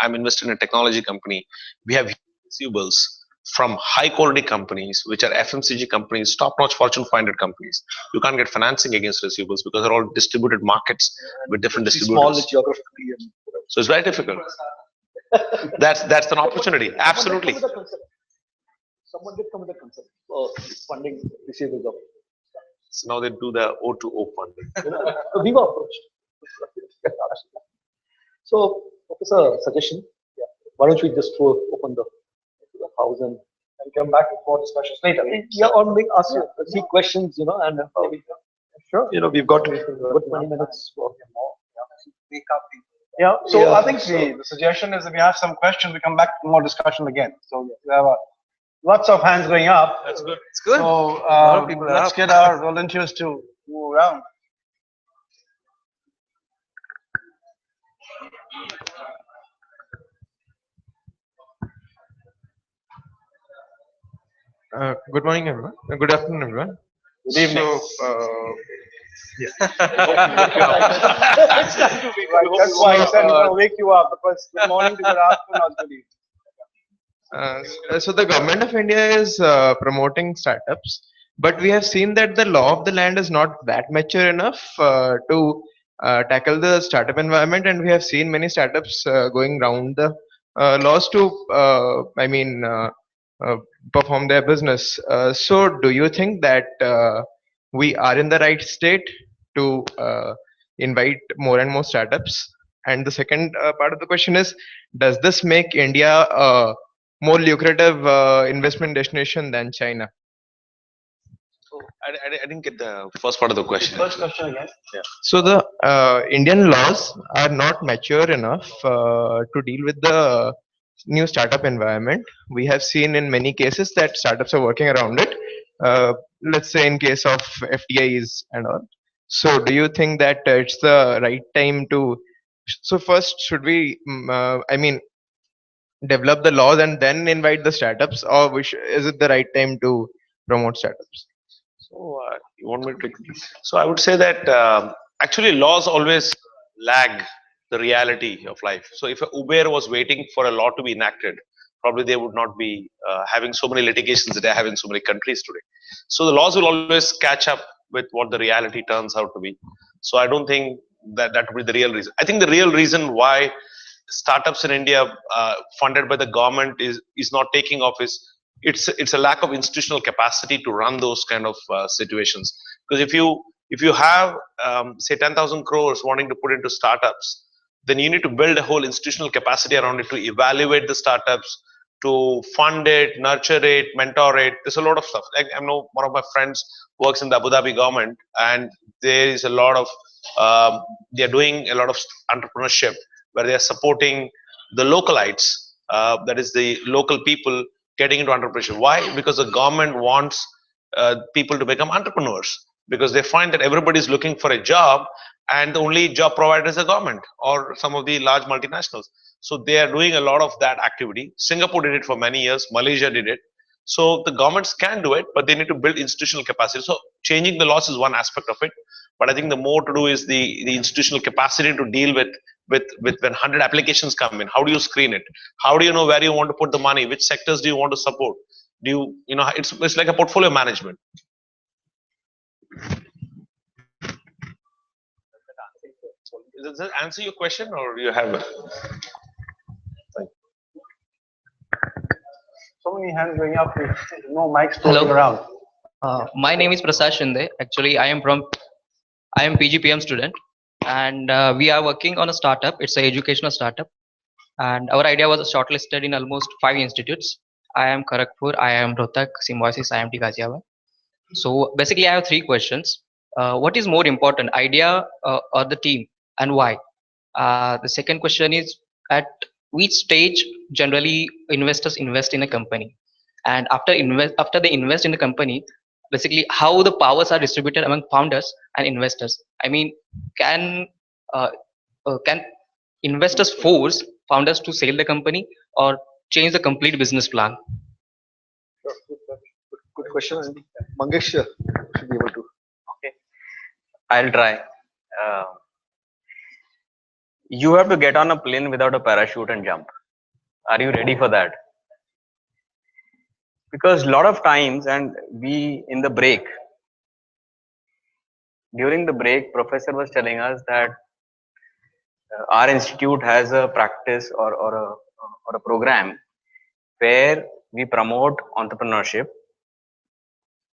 I'm invested in a technology company, we have receivables from high quality companies, which are FMCG companies, top notch Fortune 500 companies. You can't get financing against receivables because they're all distributed markets with different distributors. Small geographically. And, So it's very difficult. That's an opportunity. Absolutely. Someone did come with a concept for funding receivables of. So now they do the O2O funding. We were approached. So, Professor, suggestion. Yeah. Why don't we just open the house and come back with more discussions later? Yeah, or make ask you a few questions, and maybe. Sure. We've got 20 minutes for more. Wake up. Yeah, so I think the suggestion is if we have some questions, we come back to more discussion again. So we have lots of hands going up. That's good. It's good. So A lot of people are let's up. get our volunteers to move around. Good morning, everyone. Good afternoon, everyone. Good evening. So, yeah. It's time to wake up. That's why I said I'll wake you up, because good morning to good afternoon or good evening. So the government of India is promoting startups, but we have seen that the law of the land is not that mature enough to tackle the startup environment, and we have seen many startups going around the laws to, perform their business. So do you think that we are in the right state to invite more and more startups? And the second part of the question is, does this make India a more lucrative investment destination than China? I didn't get the first part of the question. First question again. Yeah. So the Indian laws are not mature enough to deal with the new startup environment. We have seen in many cases that startups are working around it. Let's say in case of FDIs and all. So do you think that it's the right time to? So first, should we? Develop the laws and then invite the startups, or is it the right time to promote startups? So you want me to take this? So I would say that actually laws always lag the reality of life. So if Uber was waiting for a law to be enacted, probably they would not be having so many litigations that they have in so many countries today. So the laws will always catch up with what the reality turns out to be. So I don't think that would be the real reason. I think the real reason why startups in India funded by the government is not taking off is it's a lack of institutional capacity to run those kind of situations. Because if you have say 10,000 crores wanting to put into startups, then you need to build a whole institutional capacity around it to evaluate the startups, to fund it, nurture it, mentor it. There's a lot of stuff. Like I know one of my friends works in the Abu Dhabi government, and there is a lot of they are doing a lot of entrepreneurship where they are supporting the localites, that is the local people getting into entrepreneurship. Why? Because the government wants people to become entrepreneurs, because they find that everybody is looking for a job, and the only job provider is the government or some of the large multinationals. So they are doing a lot of that activity. Singapore did it for many years. Malaysia did it. So the governments can do it, but they need to build institutional capacity. So changing the laws is one aspect of it. But I think the more to do is the institutional capacity to deal with when 100 applications come in. How do you screen it? How do you know where you want to put the money? Which sectors do you want to support? Do you know, it's like a portfolio management. Does that answer your question, or you have? So many hands going up. No mics floating around. My name is Prasad Shinde. Actually, I am PGPM student, and we are working on a startup. It's an educational startup, and our idea was shortlisted in almost 5 institutes. I am Kharagpur, I am Rohtak, Symbiosis, IMT Ghaziabad. So basically, I have 3 questions. What is more important, idea or the team, and why? The second question is, at which stage generally investors invest in a company, and after they invest in the company, basically how the powers are distributed among founders and investors. I mean, can can investors force founders to sell the company or change the complete business plan? Good question. Mangesh should be able to. Okay, I'll try. You have to get on a plane without a parachute and jump. Are you ready for that? Because a lot of times, and during the break, professor was telling us that our institute has a practice or a program where we promote entrepreneurship.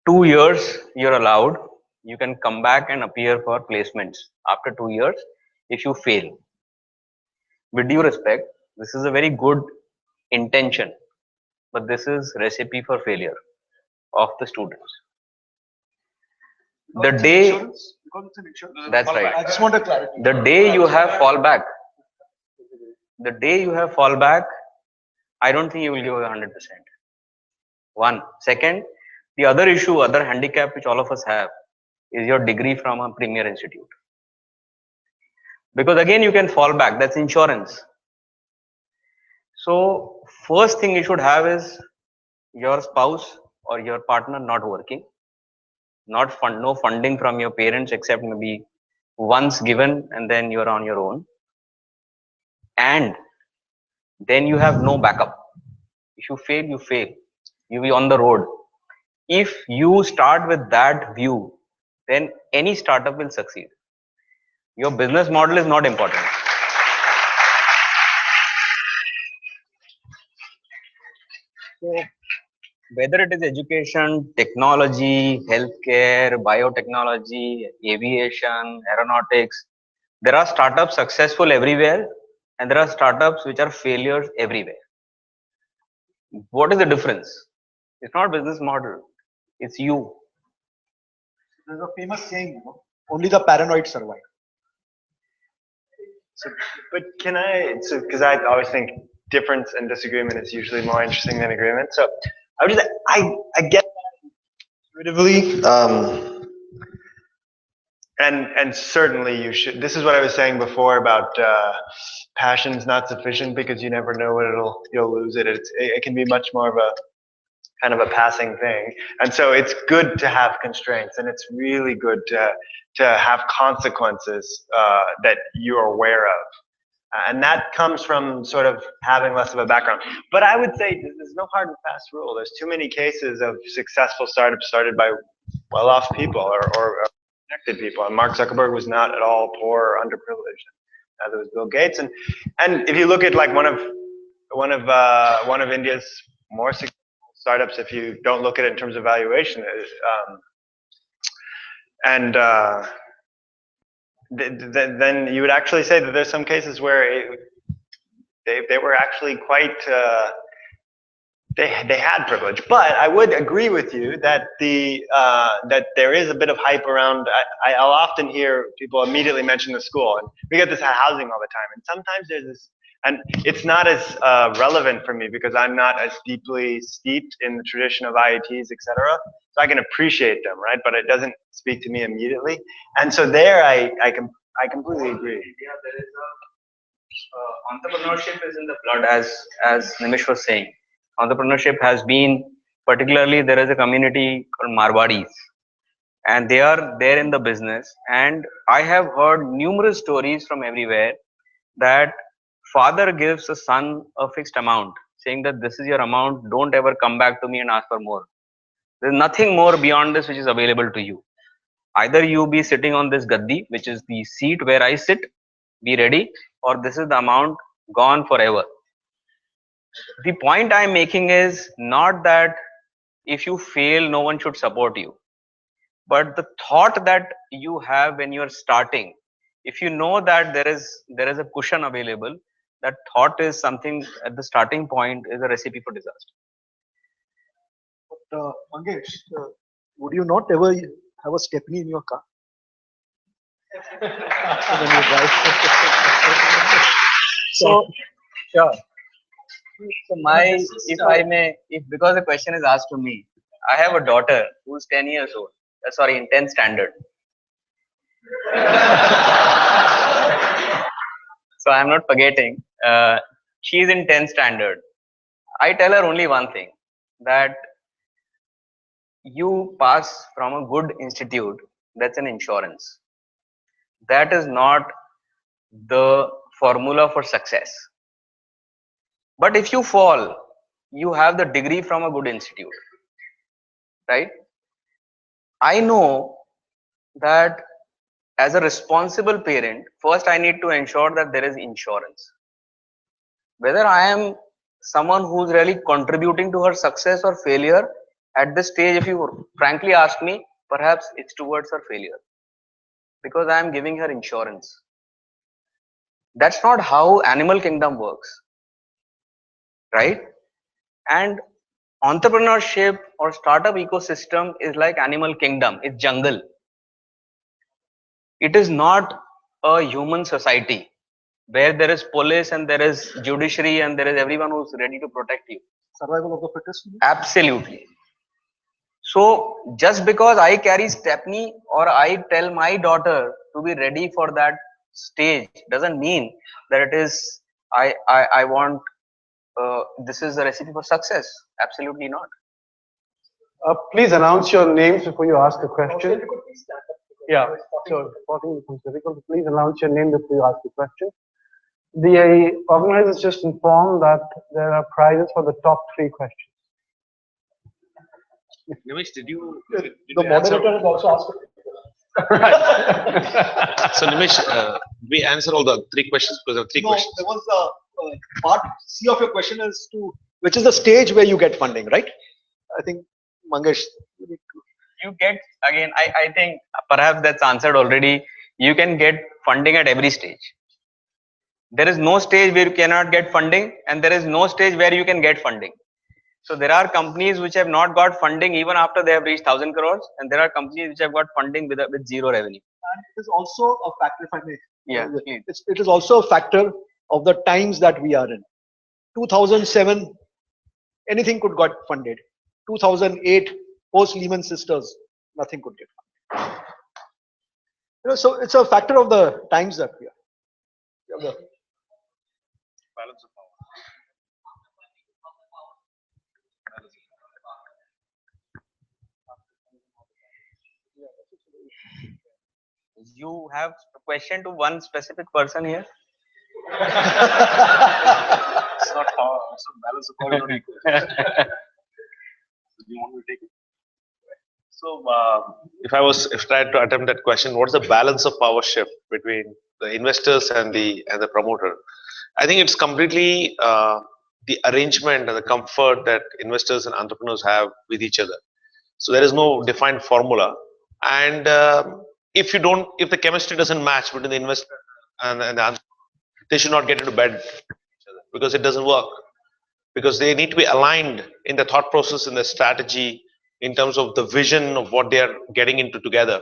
2 years you're allowed. You can come back and appear for placements after 2 years if you fail. With due respect, this is a very good intention, but this is recipe for failure of the students. The day, that's right. I just want a clarity. The day you have fallback, I don't think you will give 100%. One. Second, the other issue, other handicap which all of us have is your degree from a premier institute. Because again, you can fall back. That's insurance. So first thing you should have is your spouse or your partner not working, no funding from your parents except maybe once given, and then you're on your own. And then you have no backup. If you fail, you fail. You'll be on the road. If you start with that view, then any startup will succeed. Your business model is not important. So, whether it is education, technology, healthcare, biotechnology, aviation, aeronautics, there are startups successful everywhere, and there are startups which are failures everywhere. What is the difference? It's not business model, it's you. There's a famous saying, only the paranoid survive. So, but can I, because I always think difference and disagreement is usually more interesting than agreement. So I would just, I get that intuitively, and certainly you should, this is what I was saying before about passion's not sufficient because you never know what you'll lose it. It can be much more of a kind of a passing thing. And so it's good to have constraints, and it's really good to have consequences that you're aware of. And that comes from sort of having less of a background. But I would say there's no hard and fast rule. There's too many cases of successful startups started by well-off people or connected people. And Mark Zuckerberg was not at all poor or underprivileged. Neither was Bill Gates. And if you look at like one of India's more successful startups, if you don't look at it in terms of valuation, then you would actually say that there's some cases where they were actually quite they had privilege. But I would agree with you that that there is a bit of hype around. I'll often hear people immediately mention the school, and we get this housing all the time. And sometimes there's this, and it's not as relevant for me because I'm not as deeply steeped in the tradition of IITs, etc. So I can appreciate them, right? But it doesn't speak to me immediately. And so there, I I completely agree. India, there is entrepreneurship is in the blood, as Nimish was saying. Entrepreneurship has been, particularly there is a community called Marwadis, and they are there in the business. And I have heard numerous stories from everywhere that father gives a son a fixed amount, saying that this is your amount, don't ever come back to me and ask for more. There's nothing more beyond this which is available to you. Either you be sitting on this gaddi, which is the seat where I sit, be ready, or this is the amount gone forever. The point I'm making is not that if you fail, no one should support you. But the thought that you have when you're starting, if you know that there is a cushion available, that thought is something at the starting point is a recipe for disaster. But Mangesh, would you not ever have a stepney in your car? When you drive. So, sure. So if because the question is asked to me, I have a daughter who's 10 years old. Sorry, in 10th standard. So I'm not forgetting. She's in 10th standard. I tell her only one thing, that you pass from a good institute, that's an insurance. That is not the formula for success. But if you fall, you have the degree from a good institute, right? I know that as a responsible parent, first I need to ensure that there is insurance. Whether I am someone who's really contributing to her success or failure, at this stage, if you frankly ask me, perhaps it's towards her failure, because I am giving her insurance. That's not how animal kingdom works, right? And entrepreneurship or startup ecosystem is like animal kingdom. It's jungle. It is not a human society where there is police and there is judiciary and there is everyone who's ready to protect you. Survival of the fittest? Absolutely. So just because I carry stepney or I tell my daughter to be ready for that stage doesn't mean that it is I want this is the recipe for success. Absolutely not. Please announce your names before you ask a question. Yeah, so reporting becomes difficult. Please announce your name before you ask the question. The organizers just informed that there are prizes for the top 3 questions. Nimish, did you moderator has also asked. So Nimish, we answer all the 3 questions because there are 3 questions. There was part C of your question is to which is the stage where you get funding, right? I think Mangesh. You get, again, I think perhaps that's answered already. You can get funding at every stage. There is no stage where you cannot get funding, and there is no stage where you can get funding. So there are companies which have not got funding even after they have reached 1,000 crores, and there are companies which have got funding with zero revenue. And it is also a factor, if I may. Yeah, it is also a factor of the times that we are in. 2007, anything could got funded. 2008, post Lehman Sisters, nothing could get funded. So it's a factor of the times that we are. The balance of power. You have a question to one specific person here? It's not power, it's not balance of power, not equal. Do you want me to take it? So, if I had to attempt that question, what's the balance of power shift between the investors and the promoter? I think it's completely the arrangement and the comfort that investors and entrepreneurs have with each other. So there is no defined formula, and if the chemistry doesn't match between the investor and the entrepreneur, they should not get into bed because it doesn't work. Because they need to be aligned in the thought process and the strategy in terms of the vision of what they are getting into together.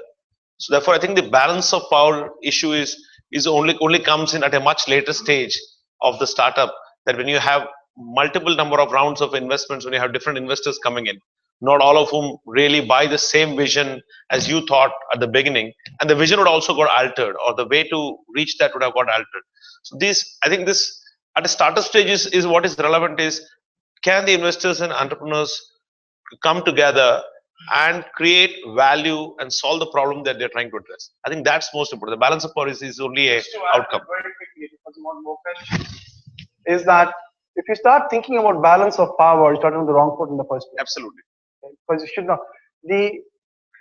So therefore, I think the balance of power issue is only comes in at a much later stage of the startup. That when you have multiple number of rounds of investments, when you have different investors coming in, not all of whom really buy the same vision as you thought at the beginning, and the vision would also got altered, or the way to reach that would have got altered. So I think this at the startup stage is what is relevant is, can the investors and entrepreneurs come together and create value and solve the problem that they're trying to address. I think that's most important. The balance of power is only a outcome. Very quickly, because you want more questions, is that if you start thinking about balance of power, you start on the wrong foot in the first place. Absolutely. Because you should not. The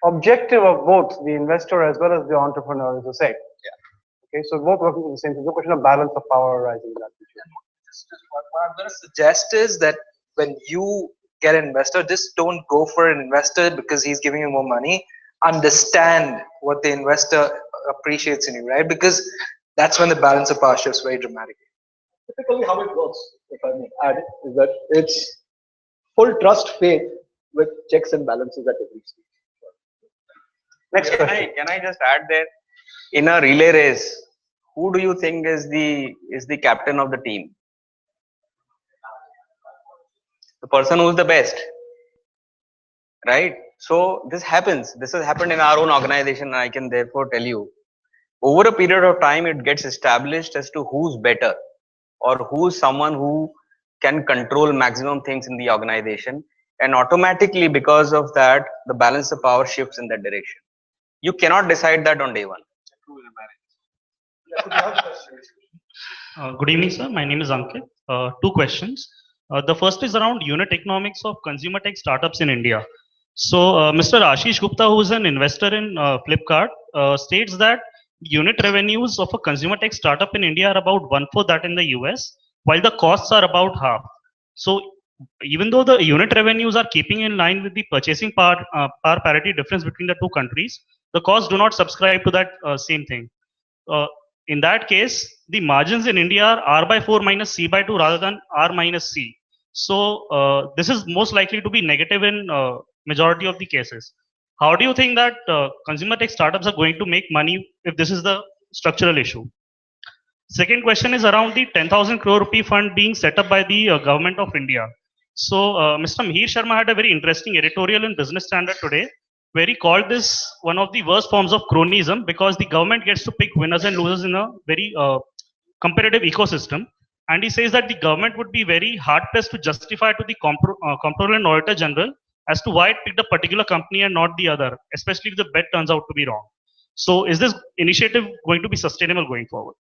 objective of both the investor as well as the entrepreneur is the same. Okay, so both working on the same thing. No question of balance of power arising in that situation. What I'm going to suggest is that when you get an investor, just don't go for an investor because he's giving you more money. Understand what the investor appreciates in you, right? Because that's when the balance of power shifts very dramatically. Typically, how it works, if I may add, is that it's full trust faith with checks and balances at every stage. Next question. Can I just add there? In a relay race, who do you think is the captain of the team? The person who's the best, right? So this happens. This has happened in our own organization, and I can therefore tell you, over a period of time, it gets established as to who's better, or who's someone who can control maximum things in the organization, and automatically because of that, the balance of power shifts in that direction. You cannot decide that on day one. Good evening, sir. My name is Ankit. Two questions. The first is around unit economics of consumer tech startups in India. So, Mr. Ashish Gupta, who is an investor in Flipkart, states that unit revenues of a consumer tech startup in India are about 1/4 that in the US, while the costs are about half. So, even though the unit revenues are keeping in line with the purchasing power parity difference between the two countries, the costs do not subscribe to that same thing. In that case, the margins in India are R by 4 minus C by 2 rather than R minus C. So this is most likely to be negative in majority of the cases. How do you think that consumer tech startups are going to make money if this is the structural issue? Second question is around the 10,000 crore rupee fund being set up by the government of India. So Mr. Mihir Sharma had a very interesting editorial in Business Standard today, where he called this one of the worst forms of cronyism because the government gets to pick winners and losers in a very competitive ecosystem. And he says that the government would be very hard pressed to justify to the Comptroller and Auditor General as to why it picked a particular company and not the other, especially if the bet turns out to be wrong. So is this initiative going to be sustainable going forward?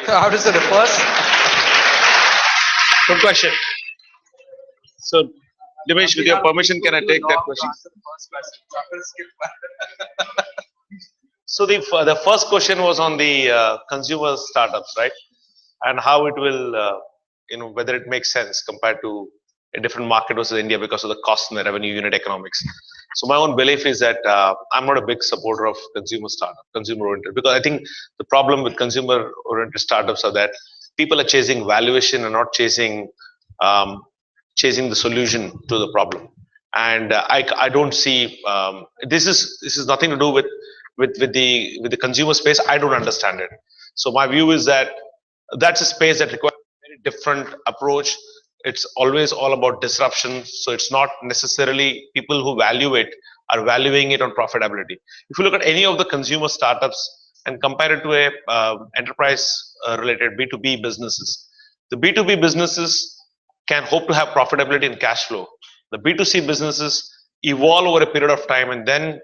How does it first? Good question. So, Dimesh, with your permission, can I take that question? So the first question was on the consumer startups, right? And how it will, whether it makes sense compared to a different market versus India because of the cost and the revenue unit economics. So my own belief is that I'm not a big supporter of consumer oriented, because I think the problem with consumer oriented startups are that people are chasing valuation and not chasing the solution to the problem. And I don't see this is nothing to do with the consumer space. I don't understand it. So my view is that that's a space that requires a very different approach. It's always all about disruption. So it's not necessarily people who value it are valuing it on profitability. If you look at any of the consumer startups and compare it to a enterprise related B2B businesses, the B2B businesses can hope to have profitability and cash flow. The B2C businesses evolve over a period of time and then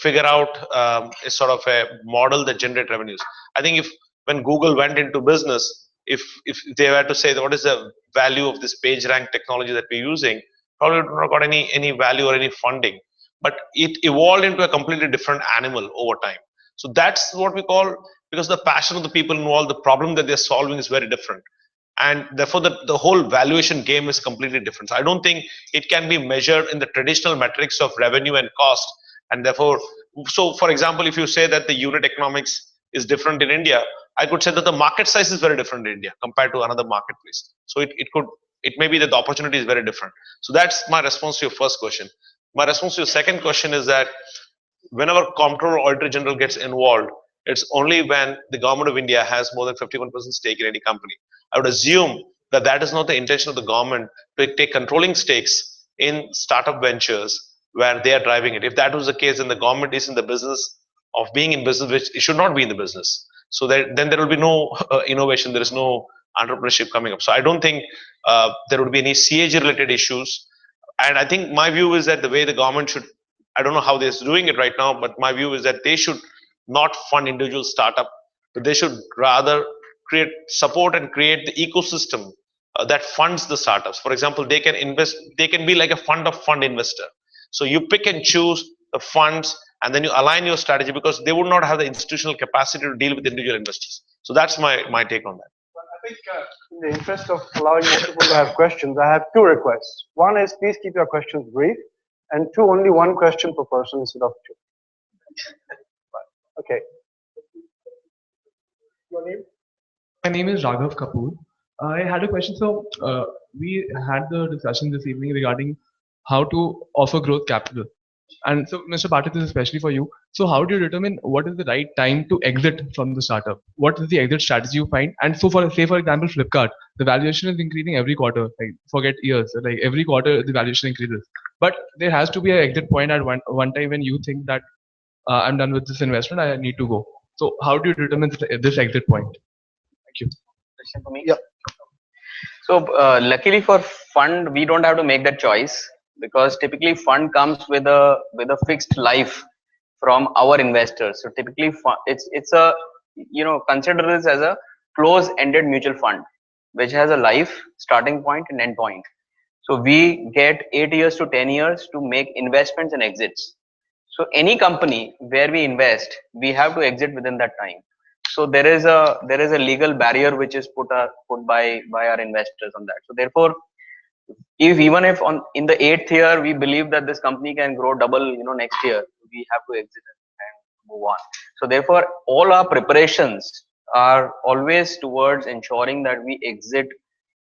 figure out a sort of a model that generate revenues. I think when Google went into business, if they were to say that what is the value of this page rank technology that we're using, probably not got any value or any funding. But it evolved into a completely different animal over time. So that's what we call, because the passion of the people involved, the problem that they're solving is very different. And therefore the whole valuation game is completely different. So I don't think it can be measured in the traditional metrics of revenue and cost. And therefore, so for example, if you say that the unit economics is different in India, I could say that the market size is very different in India compared to another marketplace. So it may be that the opportunity is very different. So that's my response to your first question. My response to your second question is that whenever Comptroller or Auditor General gets involved, it's only when the government of India has more than 51% stake in any company. I would assume that that is not the intention of the government to take controlling stakes in startup ventures where they are driving it. If that was the case, then the government is in the business of being in business, which it should not be in the business. So that then there will be no innovation. There is no entrepreneurship coming up. So I don't think there would be any CAG related issues. And I think my view is that the way the government should, I don't know how they're doing it right now, but my view is that they should not fund individual startup, but they should rather create support and create the ecosystem that funds the startups. For example, they can invest, they can be like a fund of fund investor. So you pick and choose the funds and then you align your strategy because they would not have the institutional capacity to deal with individual investors. So that's my take on that. I think in the interest of allowing more people to have questions, I have two requests. One is please keep your questions brief, and two, only one question per person instead of two. Okay. Your name? My name is Raghav Kapoor. I had a question. So we had the discussion this evening regarding how to offer growth capital. And so, Mr. Patil, this is especially for you. So how do you determine what is the right time to exit from the startup? What is the exit strategy you find? And so for, say, for example, Flipkart, the valuation is increasing every quarter, like forget years, like every quarter the valuation increases. But there has to be an exit point at one time when you think that I'm done with this investment, I need to go. So how do you determine this exit point? Thank you. Question for me? Yeah. So luckily for fund, we don't have to make that choice because typically fund comes with a fixed life from our investors. So typically it's a, consider this as a close-ended mutual fund which has a life starting point and end point. So we get 8 years to 10 years to make investments and exits. So any company where we invest, we have to exit within that time. So there is a legal barrier which is put by our investors on that. So therefore, even if in the 8th year we believe that this company can grow double, next year, we have to exit and move on. So therefore, all our preparations are always towards ensuring that we exit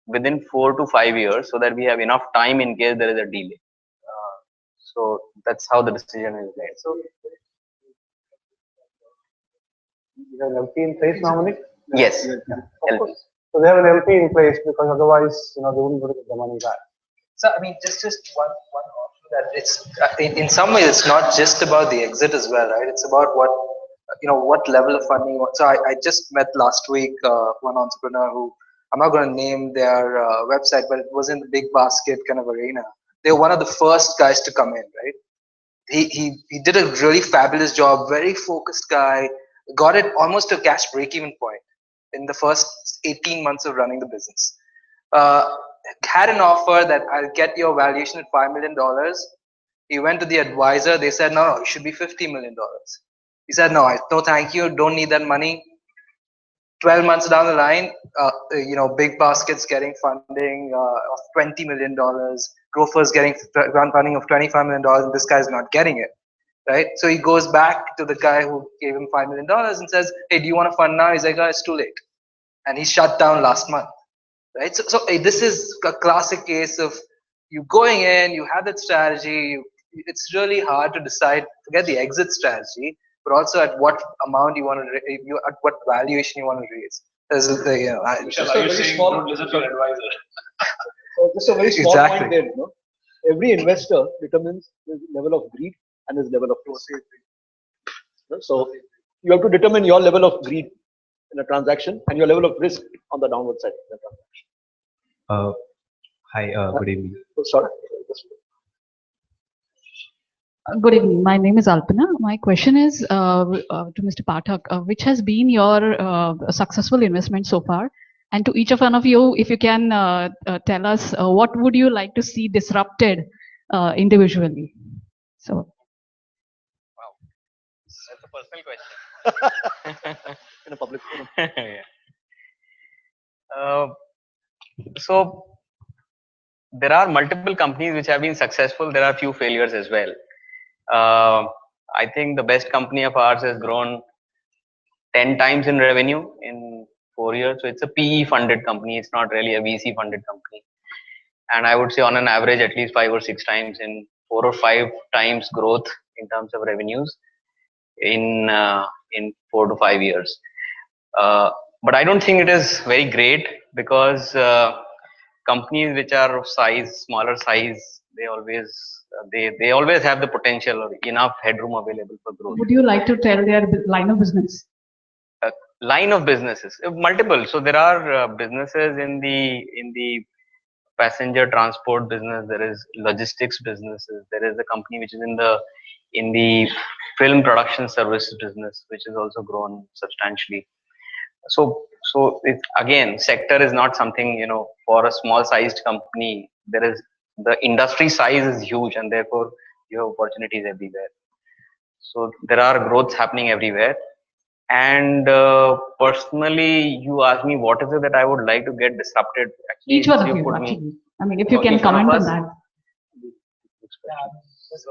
within 4 to 5 years, so that we have enough time in case there is a delay. So that's how the decision is made. So you have an LP in place now, Monique? Yes. Yeah, of course. So they have an LP in place because otherwise, they wouldn't be able to get the money back. So I mean, just one option that it's in some ways it's not just about the exit as well, right? It's about what level of funding you want. So I just met last week one entrepreneur who, I'm not going to name their website, but it was in the big basket kind of arena. They were one of the first guys to come in, right? He did a really fabulous job, very focused guy, got it almost to cash break-even point in the first 18 months of running the business. Had an offer that I'll get your valuation at $5 million. He went to the advisor. They said, no, it should be $50 million. He said, no, thank you. Don't need that money. 12 months down the line, big baskets getting funding of $20 million. Grofers getting funding of $25 million. And this guy's not getting it. Right? So he goes back to the guy who gave him $5 million and says, hey, do you want to fund now? He's like, oh, it's too late. And he shut down last month. Right? So this is a classic case of you going in, you have that strategy. It's really hard to decide, forget the exit strategy, but also at what amount you want to, at what valuation you want to raise. Just a very small Point there. Every investor determines his level of greed and his level of risk. So you have to determine your level of greed in a transaction and your level of risk on the downward side of the transaction. Hi, good evening. Sorry. Good evening. My name is Alpana. My question is to Mr. Pathak, which has been your successful investment so far? And to each of one of you, if you can tell us what would you like to see disrupted individually? So. Wow, that's a personal question. In a public forum. So there are multiple companies which have been successful. There are few failures as well. I think the best company of ours has grown 10 times in revenue in 4 years. So it's a PE funded company. It's not really a VC funded company. And I would say on an average, at least 5 or 6 times in 4 or 5 times growth in terms of revenues in 4 to 5 years. But I don't think it is very great because companies which are of size, smaller size, they always have the potential or enough headroom available for growth. Would you like to tell their line of business? Line of businesses, multiple. So there are businesses in the passenger transport business. There is logistics businesses. There is a company which is in the film production services business, which has also grown substantially. So it, again, sector is not something, you know, for a small sized company. There is, the industry size is huge, and therefore you have opportunities everywhere. So there are growths happening everywhere. And personally, you ask me what is it that I would like to get disrupted. Actually, Each one of you you, put me. actually. I mean, if you can Each one of comment on us. that. So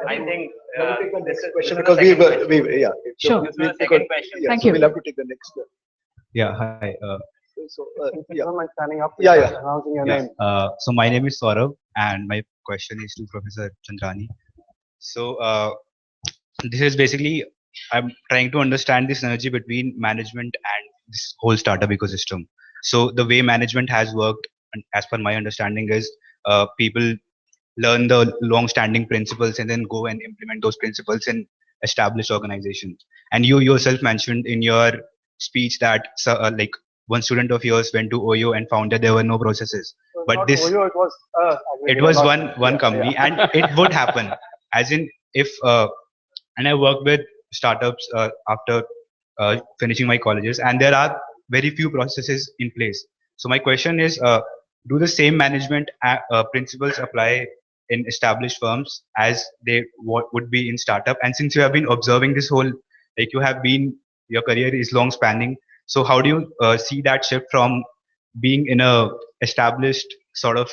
I think this this question is because the second we yeah. Sure. This is the second question. Yeah, Thank so you. we'll have to take the next. Yeah, hi. So yeah, standing up. yeah. Announcing your Yeah. name. So my name is Saurabh, and my question is to Professor Chandrani. So this is basically, I'm trying to understand the synergy between management and this whole startup ecosystem. So the way management has worked, and as per my understanding, is people learn the long-standing principles and then go and implement those principles in established organizations. And you yourself mentioned in your speech that like one student of yours went to OYO and found that there were no processes. But this, it was one company, and it would happen. As in, if and I worked with startups after finishing my colleges, and there are very few processes in place. So my question is, do the same management principles apply in established firms as they would be in startup? And since you have been observing this whole, like your career is long spanning, so how do you see that shift from being in a established sort of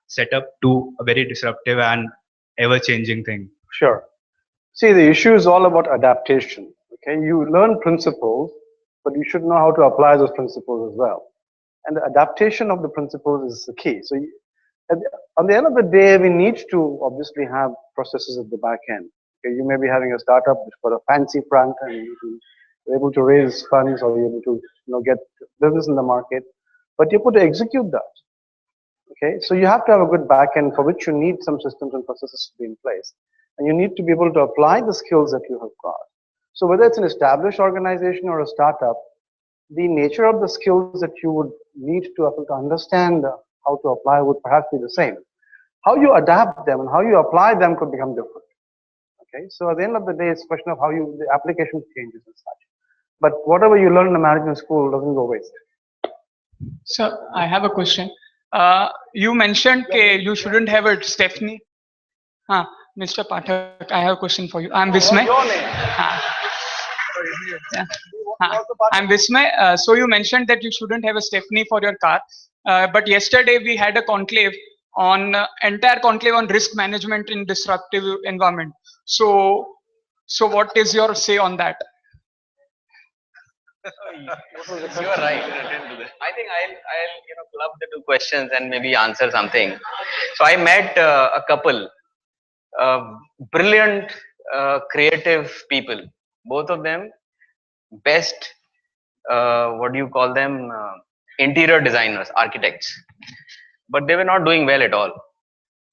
setup to a very disruptive and ever changing thing? Sure. See, the issue is all about adaptation. Okay, you learn principles, but you should know how to apply those principles as well. And the adaptation of the principles is the key. So, on the end of the day, we need to obviously have processes at the back end. Okay, you may be having a startup which got a fancy front, and you're able to raise funds, or you're able to get business in the market, but you're able to execute that. Okay, so you have to have a good back end for which you need some systems and processes to be in place. And you need to be able to apply the skills that you have got. So whether it's an established organization or a startup, the nature of the skills that you would need to understand how to apply would perhaps be the same. How you adapt them and how you apply them could become different. Okay, so at the end of the day, it's a question of how the application changes and such. But whatever you learn in the management school doesn't go waste. So I have a question. You mentioned you shouldn't have a Stephanie. Mr. Pathak, I have a question for you. I'm Vismay. I'm Vismay. So you mentioned that you shouldn't have a Stephanie for your car. But yesterday we had a conclave on entire conclave on risk management in disruptive environment. So what is your say on that? You are right. I think I'll club the two questions and maybe answer something. So I met a couple, brilliant, creative people. Both of them best, what do you call them, interior designers, architects. But they were not doing well at all.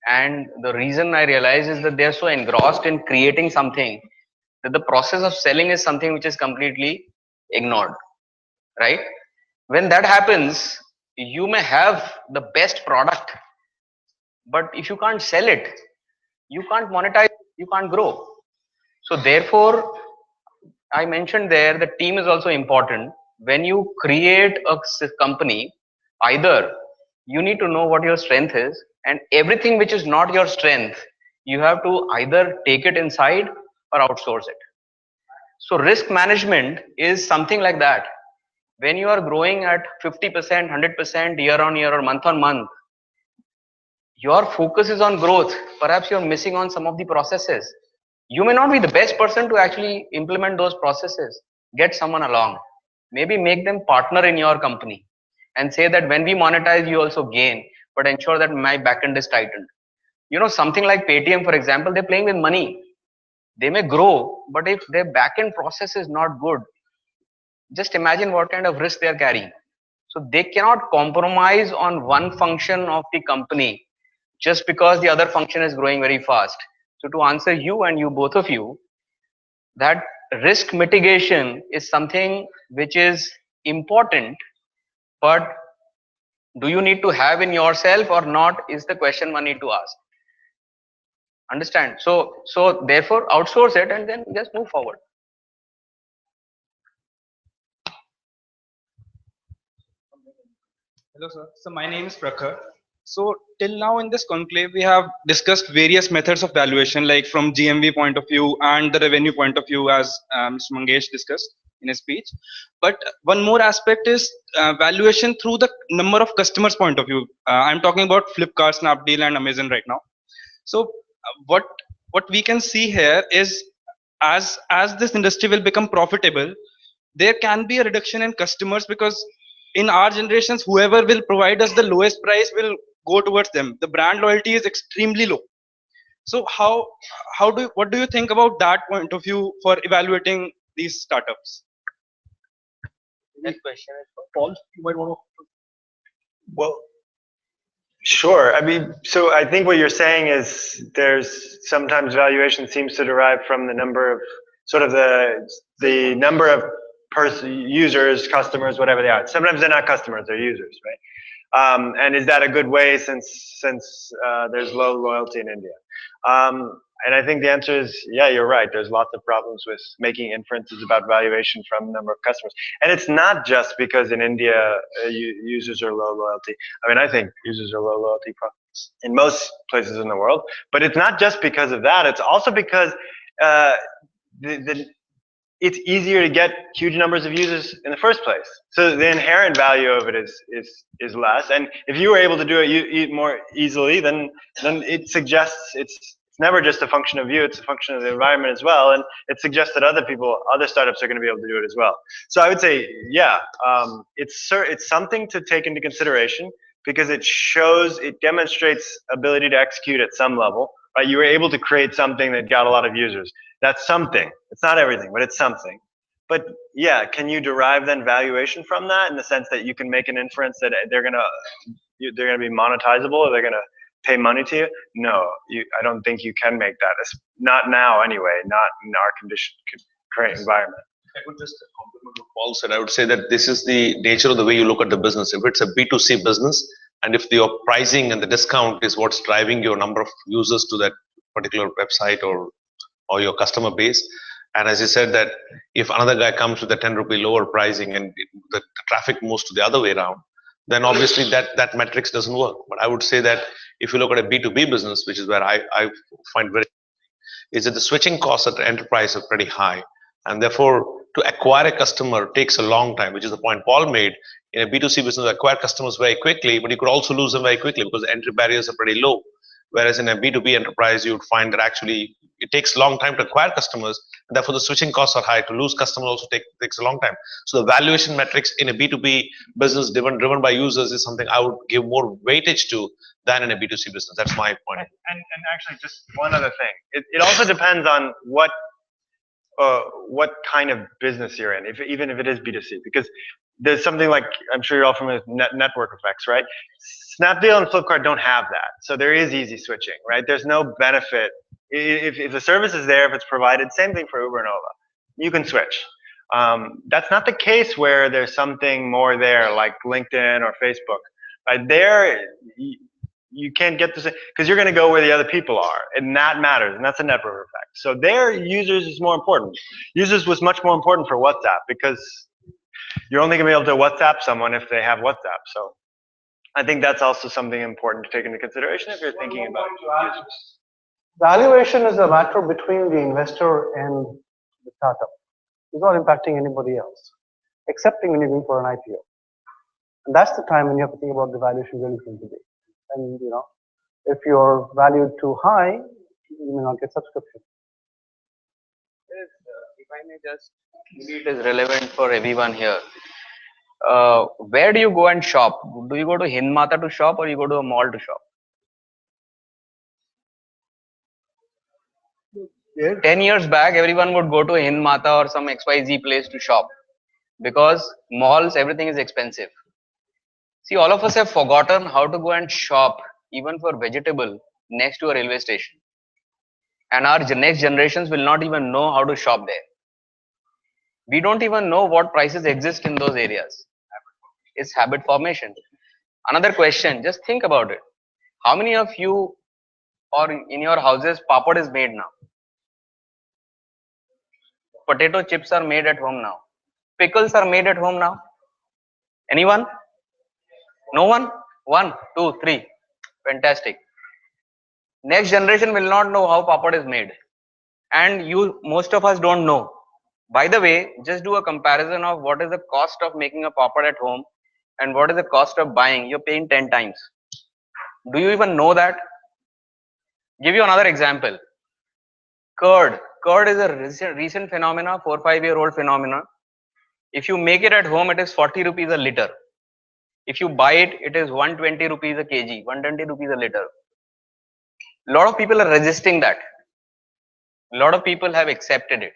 And the reason I realized is that they are so engrossed in creating something that the process of selling is something which is completely ignored, right? When that happens, you may have the best product, but if you can't sell it, you can't monetize, you can't grow. So therefore, I mentioned there the team is also important. When you create a company, either you need to know what your strength is, and everything which is not your strength, you have to either take it inside or outsource it. So risk management is something like that. When you are growing at 50%, 100% year on year or month on month, your focus is on growth. Perhaps you're missing on some of the processes. You may not be the best person to actually implement those processes. Get someone along. Maybe make them partner in your company and say that when we monetize, you also gain, but ensure that my backend is tightened. Something like Paytm, for example, they're playing with money. They may grow, but if their backend process is not good, just imagine what kind of risk they are carrying. So they cannot compromise on one function of the company just because the other function is growing very fast. So to answer you and you both of you, that risk mitigation is something which is important, but do you need to have in yourself or not is the question one need to ask. Understand? So therefore outsource it and then just move forward. Hello, sir. So my name is Prakhar. So till now in this conclave, we have discussed various methods of valuation, like from GMV point of view and the revenue point of view, as Mr. Mangesh discussed in his speech. But one more aspect is valuation through the number of customers point of view. I'm talking about Flipkart, Snapdeal, and Amazon right now. So what we can see here is as this industry will become profitable, there can be a reduction in customers, because in our generations, whoever will provide us the lowest price will go towards them. The brand loyalty is extremely low. So what do you think about that point of view for evaluating these startups? That question is for Paul. You might want to. Well, sure. I mean, so I think what you're saying is there's sometimes valuation seems to derive from the number of sort of the number of users, customers, whatever they are. Sometimes they're not customers, they're users, right? And is that a good way since there's low loyalty in India? And I think the answer is, yeah, you're right. There's lots of problems with making inferences about valuation from the number of customers. And it's not just because in India, users are low loyalty. I mean, I think users are low loyalty in most places in the world, but it's not just because of that. It's also because it's easier to get huge numbers of users in the first place. So the inherent value of it is less. And if you were able to do it more easily, then it suggests it's never just a function of you, it's a function of the environment as well. And it suggests that other startups are going to be able to do it as well. So I would say, yeah, it's something to take into consideration, because it demonstrates ability to execute at some level, right? You were able to create something that got a lot of users. That's something. It's not everything, but it's something. But yeah, can you derive then valuation from that, in the sense that you can make an inference that they're gonna be monetizable, or they're gonna pay money to you? No, I don't think you can make that. It's not now anyway, not in our current environment. I would just compliment what Paul said. I would say that this is the nature of the way you look at the business. If it's a B2C business, and if your pricing and the discount is what's driving your number of users to that particular website or your customer base, and as you said that if another guy comes with a 10 rupee lower pricing and the traffic moves to the other way around, then obviously that metrics doesn't work. But I would say that if you look at a B2B business, which is where I find very, is that the switching costs at the enterprise are pretty high, and therefore to acquire a customer takes a long time, which is the point Paul made. In a B2C business, acquire customers very quickly, but you could also lose them very quickly because the entry barriers are pretty low. Whereas in a B2B enterprise, you would find that actually it takes a long time to acquire customers, and therefore the switching costs are high. To lose customers also takes a long time. So the valuation metrics in a B2B business driven by users is something I would give more weightage to than in a B2C business. That's my point. And actually, just one other thing. It also depends on what kind of business you're in, even if it is B2C, because there's something like, I'm sure you're all familiar with network effects, right? Snapdeal and Flipkart don't have that. So there is easy switching, right? There's no benefit. If the service is there, if it's provided, same thing for Uber and Ola. You can switch. That's not the case where there's something more there, like LinkedIn or Facebook. Right? There, you can't get this, because you're going to go where the other people are, and that matters, and that's a network effect. So there, users is more important. Users was much more important for WhatsApp, because you're only going to be able to WhatsApp someone if they have WhatsApp. So I think that's also something important to take into consideration if you're thinking about users. Valuation is a matter between the investor and the startup. It's not impacting anybody else, excepting when you're going for an IPO. And that's the time when you have to think about the valuation really going to be. And if you're valued too high, you may not get subscription. If I may just, maybe it is relevant for everyone here. Where do you go and shop? Do you go to Hinmata to shop, or you go to a mall to shop? Yeah. 10 years back, everyone would go to Hinmata or some XYZ place to shop, because malls, everything is expensive. See, all of us have forgotten how to go and shop, even for vegetable, next to a railway station. And our next generations will not even know how to shop there. We don't even know what prices exist in those areas. It's habit formation. Another question, just think about it. How many of you or in your houses papad is made now? Potato chips are made at home now. Pickles are made at home now. Anyone? No one? 1, 2, 3. Fantastic. Next generation will not know how papad is made. And most of us don't know. By the way, just do a comparison of what is the cost of making a papad at home and what is the cost of buying. You're paying 10 times. Do you even know that? Give you another example. Curd. Curd is a recent phenomena, 4-5-year-old phenomena. If you make it at home, it is 40 rupees a liter. If you buy it, it is 120 rupees a kg, 120 rupees a liter. A lot of people are resisting that. A lot of people have accepted it.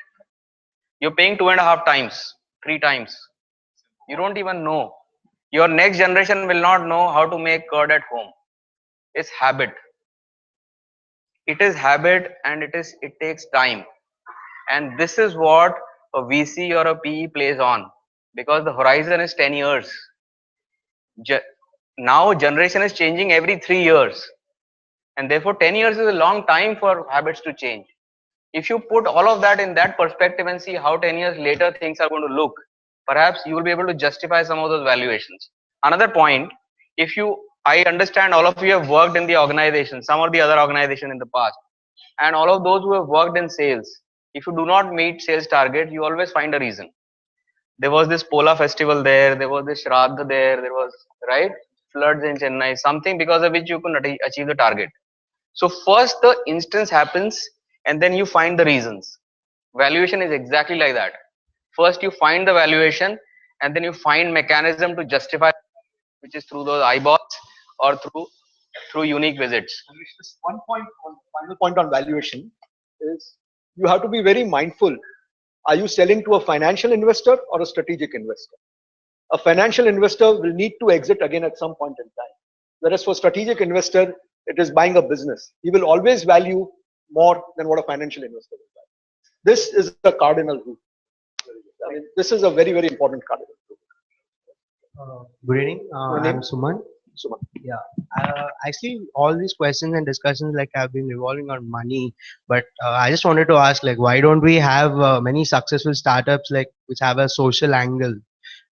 You're paying 2.5 times, 3 times. You don't even know. Your next generation will not know how to make curd at home. It's habit. It is habit, and it takes time. And this is what a VC or a PE plays on, because the horizon is 10 years. Now generation is changing every 3 years, and therefore 10 years is a long time for habits to change. If you put all of that in that perspective and see how 10 years later things are going to look, perhaps you will be able to justify some of those valuations. Another point, I understand all of you have worked in the organization, some of the other organization in the past, and all of those who have worked in sales, if you do not meet sales target, you always find a reason. There was this Pola festival there was this Shraddha there was, right, floods in Chennai, something because of which you couldn't achieve the target. So first the instance happens, and then you find the reasons. Valuation is exactly like that. First you find the valuation, and then you find mechanism to justify, which is through those eyeballs or through unique visits. Just one final point on valuation is you have to be very mindful. Are you selling to a financial investor or a strategic investor? A financial investor will need to exit again at some point in time. Whereas for strategic investor, it is buying a business. He will always value more than what a financial investor will value. This is the cardinal rule. I mean, this is a very, very important cardinal rule. Good evening. I'm Suman. Yeah. Actually, all these questions and discussions have been revolving on money, but I just wanted to ask, why don't we have many successful startups which have a social angle?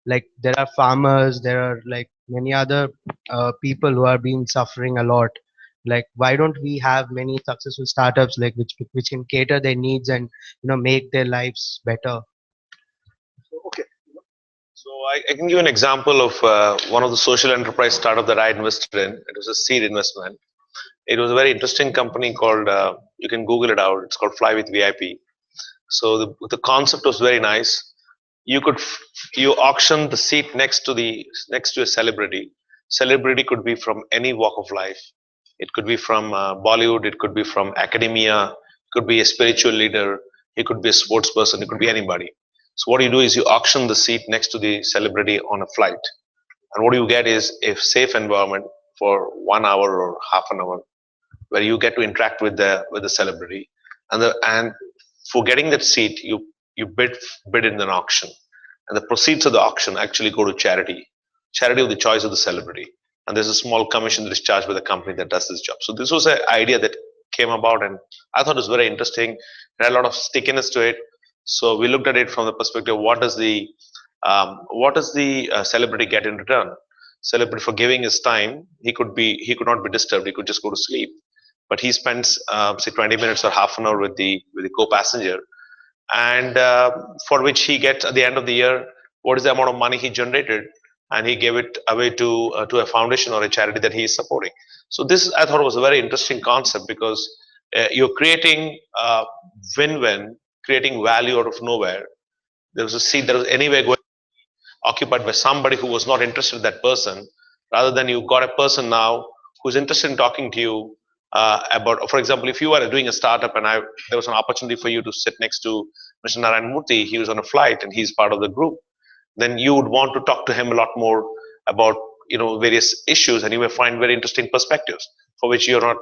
There are farmers, there are many other people who are been suffering a lot. Why don't we have many successful startups which can cater their needs and make their lives better? Okay. So I can give an example of one of the social enterprise startup that I invested in. It was a seed investment. It was a very interesting company called, you can Google it out. It's called Fly with VIP. So the concept was very nice. You auction the seat next to a celebrity. Celebrity could be from any walk of life. It could be from Bollywood. It could be from academia. It could be a spiritual leader. It could be a sports person. It could be anybody. So what you do is you auction the seat next to the celebrity on a flight, and what you get is a safe environment for 1 hour or half an hour, where you get to interact with the celebrity, and for getting that seat, you bid in an auction, and the proceeds of the auction actually go to charity of the choice of the celebrity, and there's a small commission that is charged by the company that does this job. So this was an idea that came about, and I thought it was very interesting. It had a lot of stickiness to it. So we looked at it from the perspective, what does the celebrity get in return? Celebrity, for giving his time, he could not be disturbed. He could just go to sleep, but he spends say 20 minutes or half an hour with the co-passenger, and for which he gets at the end of the year, what is the amount of money he generated, and he gave it away to a foundation or a charity that he is supporting. So this, I thought, was a very interesting concept, because you're creating win-win, creating value out of nowhere. There was a seat that was anyway going occupied by somebody who was not interested in that person, rather than you got a person now who's interested in talking to you about, for example, if you are doing a startup and there was an opportunity for you to sit next to Mr. Narayan Murthy, he was on a flight and he's part of the group, then you would want to talk to him a lot more about various issues, and you may find very interesting perspectives for which you're not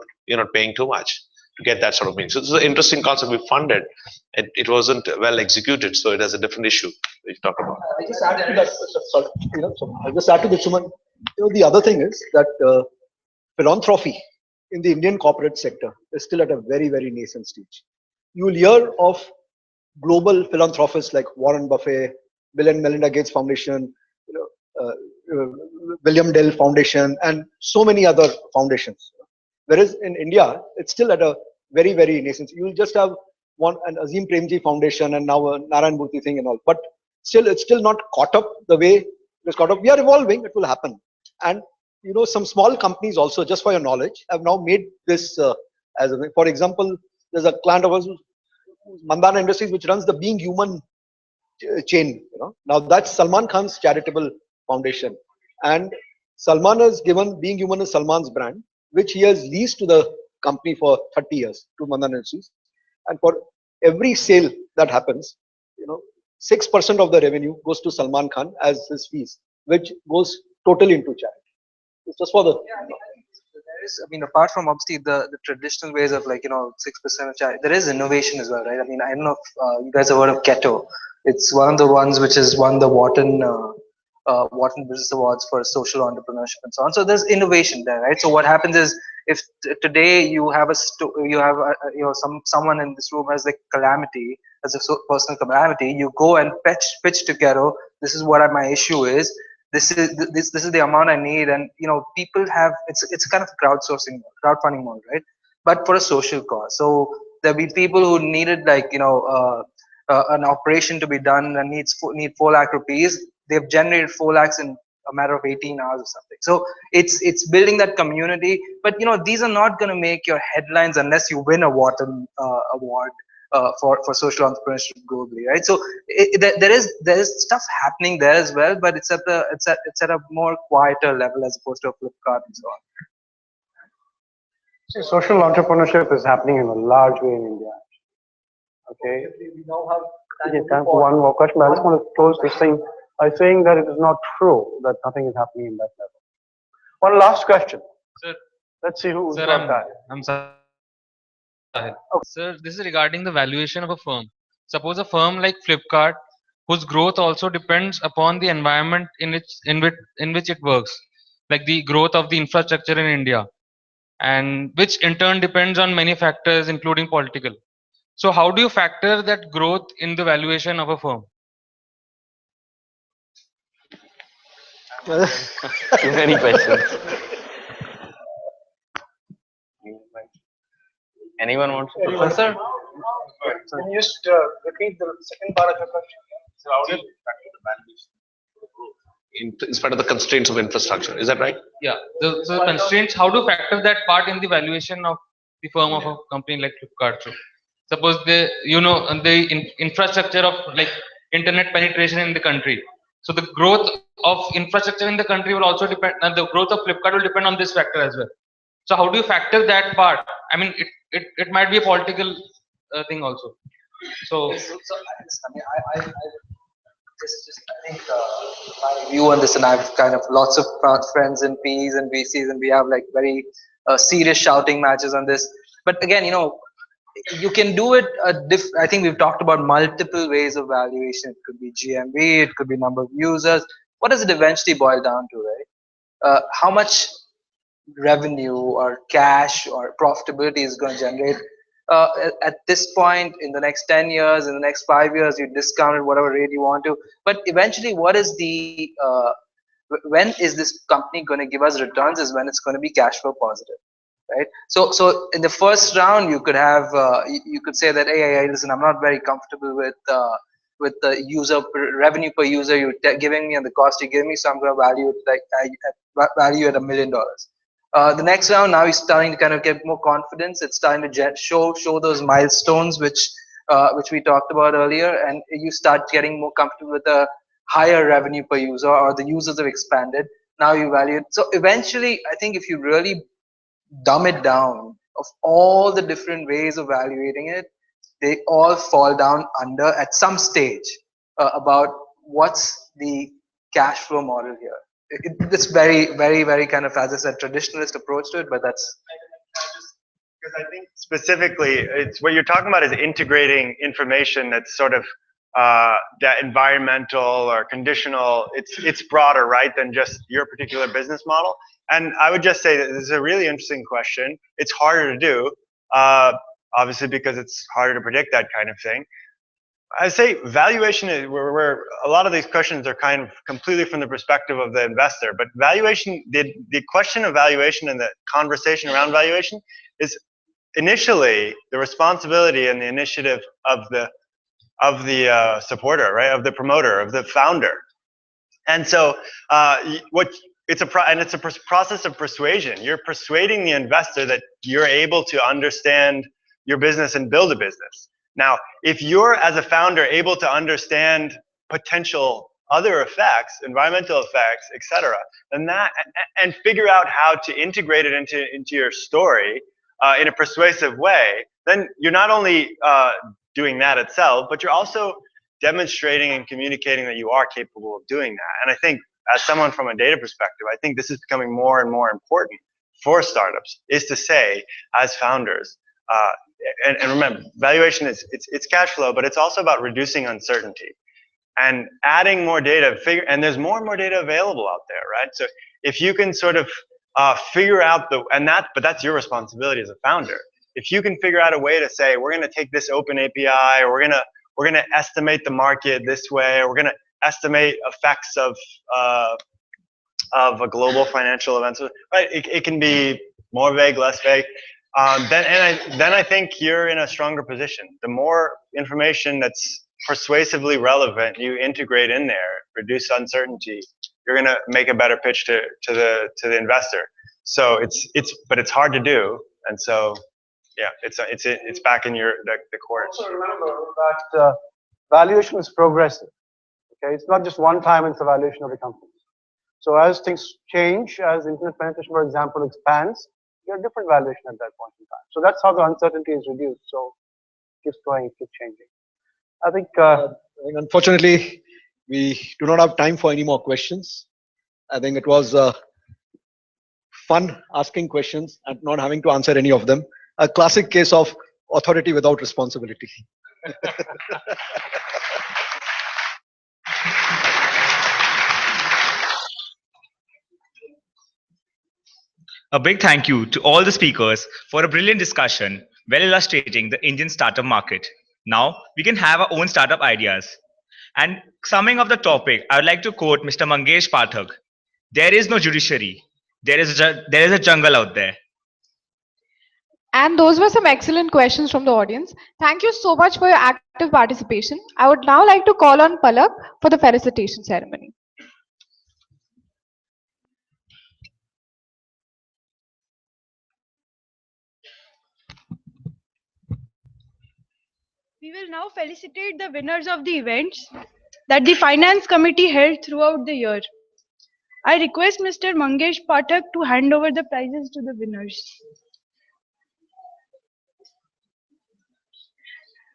paying too much to get that sort of meaning. So it's an interesting concept. We funded it wasn't well executed, so it has a different issue that you talk about. I just add to that. Sorry, I'll just add to this, Suman. The other thing is that philanthropy in the Indian corporate sector is still at a very, very nascent stage. You will hear of global philanthropists like Warren Buffett, Bill and Melinda Gates Foundation, William Dell Foundation, and so many other foundations. Whereas in India, it's still at a very, very nascent. You will just have an Azim Premji Foundation and now a Narayan Murthy thing and all. But still, it's still not caught up the way it's caught up. We are evolving. It will happen. And some small companies also, just for your knowledge, have now made this as a, for example, there's a client of ours, Mandana Industries, which runs the Being Human chain. Now that's Salman Khan's charitable foundation, and Salman has given Being Human as Salman's brand, which he has leased to the company for 30 years to Mandana Industries, and for every sale that happens, 6% of the revenue goes to Salman Khan as his fees, which goes totally into charity. It's just for the. Apart from obviously the traditional ways of 6% of charity, there is innovation as well, right? I don't know if you guys have heard of Keto. It's one of the ones which has won the Wharton Business Awards for social entrepreneurship and so on. So there's innovation there, right? So what happens is, if today you have someone in this room has calamity, as a personal calamity, you go and pitch to Keto. This is what my issue is. This is the amount I need, and people have it's kind of crowdfunding mode, right? But for a social cause. So there'll be people who needed an operation to be done and need 4 lakh rupees. They've generated 4 lakhs in a matter of 18 hours or something. So it's building that community. But these are not going to make your headlines unless you win a Wharton award for social entrepreneurship globally, right? So there is stuff happening there as well, but it's at a more quieter level as opposed to a Flipkart and so on. See, social entrepreneurship is happening in a large way in India. Okay. We now have time for one more question. I just want to close this thing by saying that it is not true that nothing is happening in that level. One last question. Sir, let's see who's sir, got that. I'm sorry. Sir, this is regarding the valuation of a firm. Suppose a firm like Flipkart, whose growth also depends upon the environment in which it works, like the growth of the infrastructure in India, and which in turn depends on many factors, including political. So how do you factor that growth in the valuation of a firm? Too many questions. Anyone wants to? Professor? Can you just repeat the second part of your question? So how do you factor the valuation of growth in spite of the constraints of infrastructure? Is that right? Yeah. So constraints. How do you factor that part in the valuation of the firm of a company like Flipkart? So suppose the infrastructure of internet penetration in the country. So the growth of infrastructure in the country will also depend, and the growth of Flipkart will depend on this factor as well. So how do you factor that part? It might be a political thing also. So I think my view on this, and I've kind of lots of friends in Ps and VCs, and we have very serious shouting matches on this. But again, you can do it. I think we've talked about multiple ways of valuation. It could be GMV, it could be number of users. What does it eventually boil down to, right? How much revenue or cash or profitability is going to generate at this point in the next 10 years, in the next 5 years, you discount it whatever rate you want to. But eventually, what is the when is this company going to give us returns? Is when it's going to be cash flow positive, right? So in the first round, you could have you could say that, hey, listen, I'm not very comfortable with the user revenue per user you're giving me and the cost you give me, so I'm going to value it value at $1 million. The next round, now he's starting to kind of get more confidence. It's starting to show those milestones which we talked about earlier, and you start getting more comfortable with a higher revenue per user, or the users have expanded. Now you value it. So eventually, I think if you really dumb it down of all the different ways of evaluating it, they all fall down under at some stage about what's the cash flow model here. it's very kind of, as I said, traditionalist approach to it, but that's. Because I think specifically, it's what you're talking about is integrating information that's sort of that environmental or conditional. It's broader, right, than just your particular business model. And I would just say that this is a really interesting question. It's harder to do, obviously, because it's harder to predict that kind of thing. I say valuation is where a lot of these questions are kind of completely from the perspective of the investor. But valuation, the question of valuation and the conversation around valuation is initially the responsibility and the initiative of the supporter, right, of the promoter, of the founder. And so it's a process of persuasion. You're persuading the investor that you're able to understand your business and build a business. Now, if you're, as a founder, able to understand potential other effects, environmental effects, etc., then and figure out how to integrate it into your story in a persuasive way, then you're not only doing that itself, but you're also demonstrating and communicating that you are capable of doing that. And I think, as someone from a data perspective, I think this is becoming more and more important for startups, is to say, as founders, and remember, valuation it's cash flow, but it's also about reducing uncertainty and adding more data. And there's more and more data available out there, right? So if you can sort of figure out but that's your responsibility as a founder. If you can figure out a way to say, we're going to take this open API, or we're going to estimate the market this way, or we're going to estimate effects of a global financial event, right? It can be more vague, less vague. Then I think you're in a stronger position. The more information that's persuasively relevant you integrate in there, reduce uncertainty, you're going to make a better pitch to the investor. So but it's hard to do, and so yeah, it's back in the court. Also remember that valuation is progressive. Okay, it's not just one time it's a valuation of the company. So as things change, as internet penetration, for example, expands, you have different valuation at that point in time. So that's how the uncertainty is reduced. So it keeps going, it keeps changing. I think unfortunately, we do not have time for any more questions. I think it was fun asking questions and not having to answer any of them. A classic case of authority without responsibility. A big thank you to all the speakers for a brilliant discussion, well illustrating the Indian startup market. Now we can have our own startup ideas. And summing up the topic, I would like to quote Mr. Mangesh Pathak. There is no judiciary. There is a jungle out there. And those were some excellent questions from the audience. Thank you so much for your active participation. I would now like to call on Palak for the felicitation ceremony. We will now felicitate the winners of the events that the Finance Committee held throughout the year. I request Mr. Mangesh Pathak to hand over the prizes to the winners.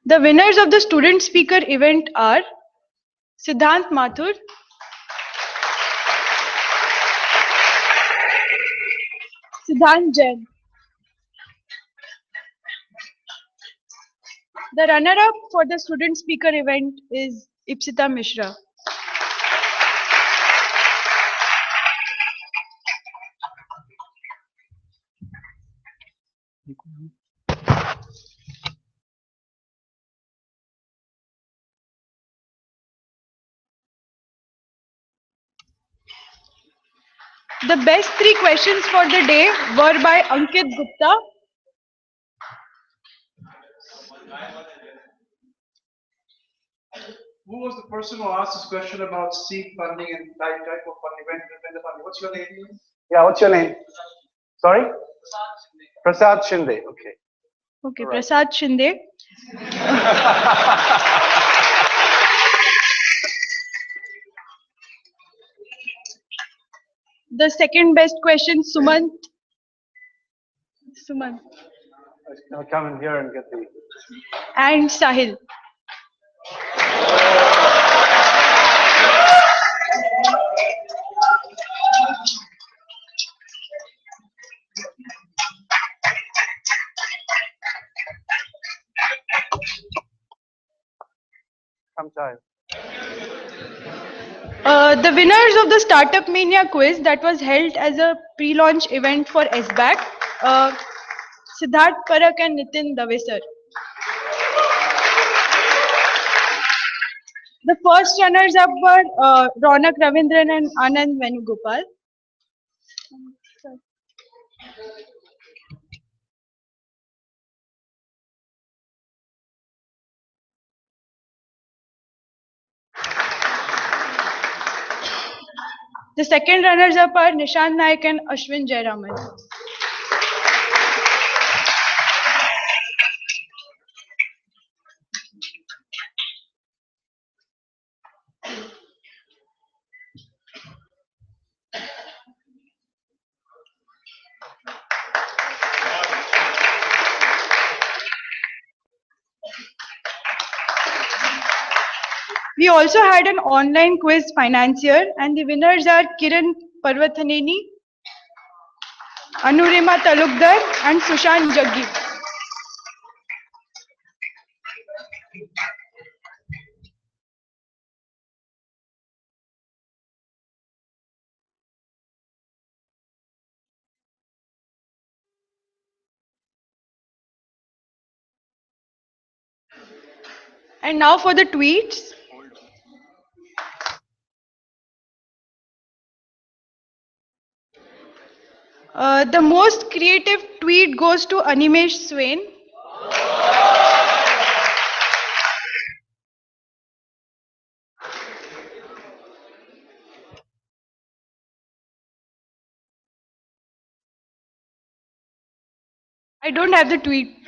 The winners of the student speaker event are Siddhant Mathur, Siddhant Jain. The runner-up for the student speaker event is Ipsita Mishra. The best 3 questions for the day were by Ankit Gupta, who was the person who asked this question about seed funding and type of funding, when the funding? What's your name? Yeah, what's your name? Sorry? Prasad Shinde. Okay. Okay, right. Prasad Shinde. The second best question, Sumant. I'll come in here and get the. And Sahil. some chai. The winners of the Startup Mania quiz that was held as a pre-launch event for SBAC, Siddharth Parak and Nitin Dave sir. The first runners up were Ronak Ravindran and Anand Venugopal. The second runners up are Nishant Naik and Ashwin Jayaraman. We also had an online quiz financier, and the winners are Kiran Parvathaneni, Anurima Talukdar, and Sushant Jaggi. And now for the tweets. The most creative tweet goes to Animesh Swain. I don't have the tweet.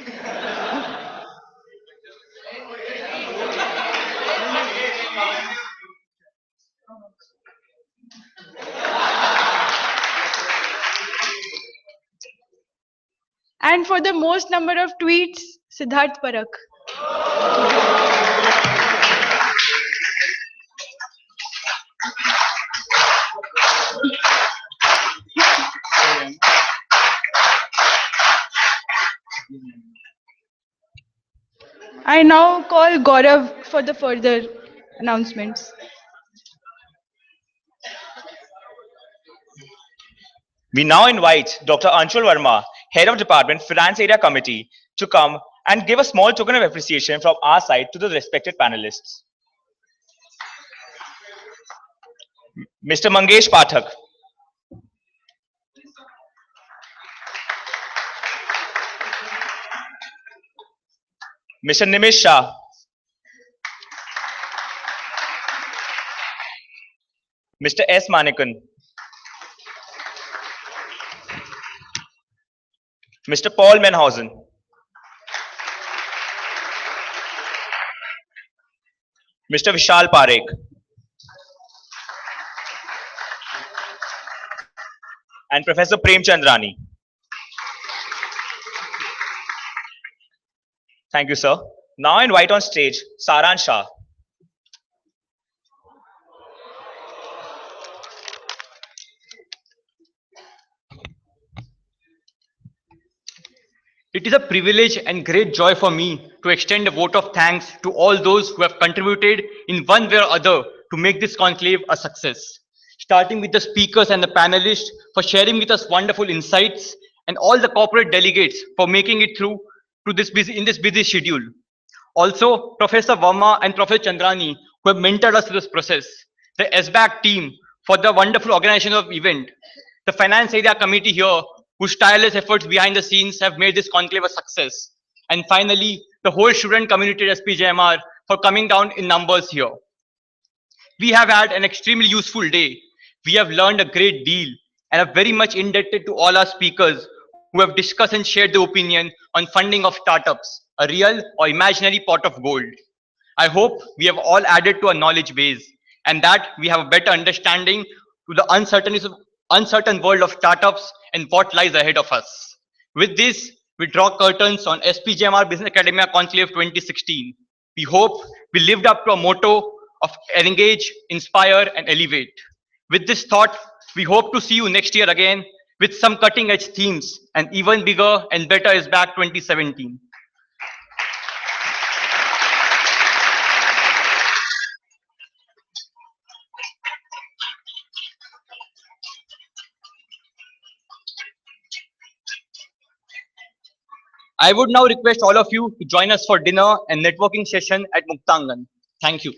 And for the most number of tweets, Siddharth Parak. I now call Gaurav for the further announcements. We now invite Dr. Anshul Verma, Head of Department Finance Area Committee, to come and give a small token of appreciation from our side to the respected panelists. Mr. Mangesh Pathak. Mr. Nimish Shah. Mr. S. Manikan. Mr. Paul Menhausen. Mr. Vishal Parekh. And Professor Prem Chandrani. Thank you, sir. Now I invite on stage Saran Shah. It is a privilege and great joy for me to extend a vote of thanks to all those who have contributed in one way or other to make this conclave a success. Starting with the speakers and the panelists for sharing with us wonderful insights, and all the corporate delegates for making it through to this busy schedule. Also, Professor Verma and Professor Chandrani, who have mentored us through this process. The SBAC team for the wonderful organization of the event. The finance area committee here, whose tireless efforts behind the scenes have made this conclave a success. And finally, the whole student community at SPJIMR for coming down in numbers here. We have had an extremely useful day. We have learned a great deal and are very much indebted to all our speakers who have discussed and shared their opinion on funding of startups, a real or imaginary pot of gold. I hope we have all added to our knowledge base and that we have a better understanding to the uncertain world of startups and what lies ahead of us. With this, we draw curtains on SPJIMR Business Academia Conclave 2016. We hope we lived up to our motto of engage, inspire, and elevate. With this thought, we hope to see you next year again with some cutting-edge themes and even bigger and better SBAC 2017. I would now request all of you to join us for dinner and networking session at Muktangan. Thank you.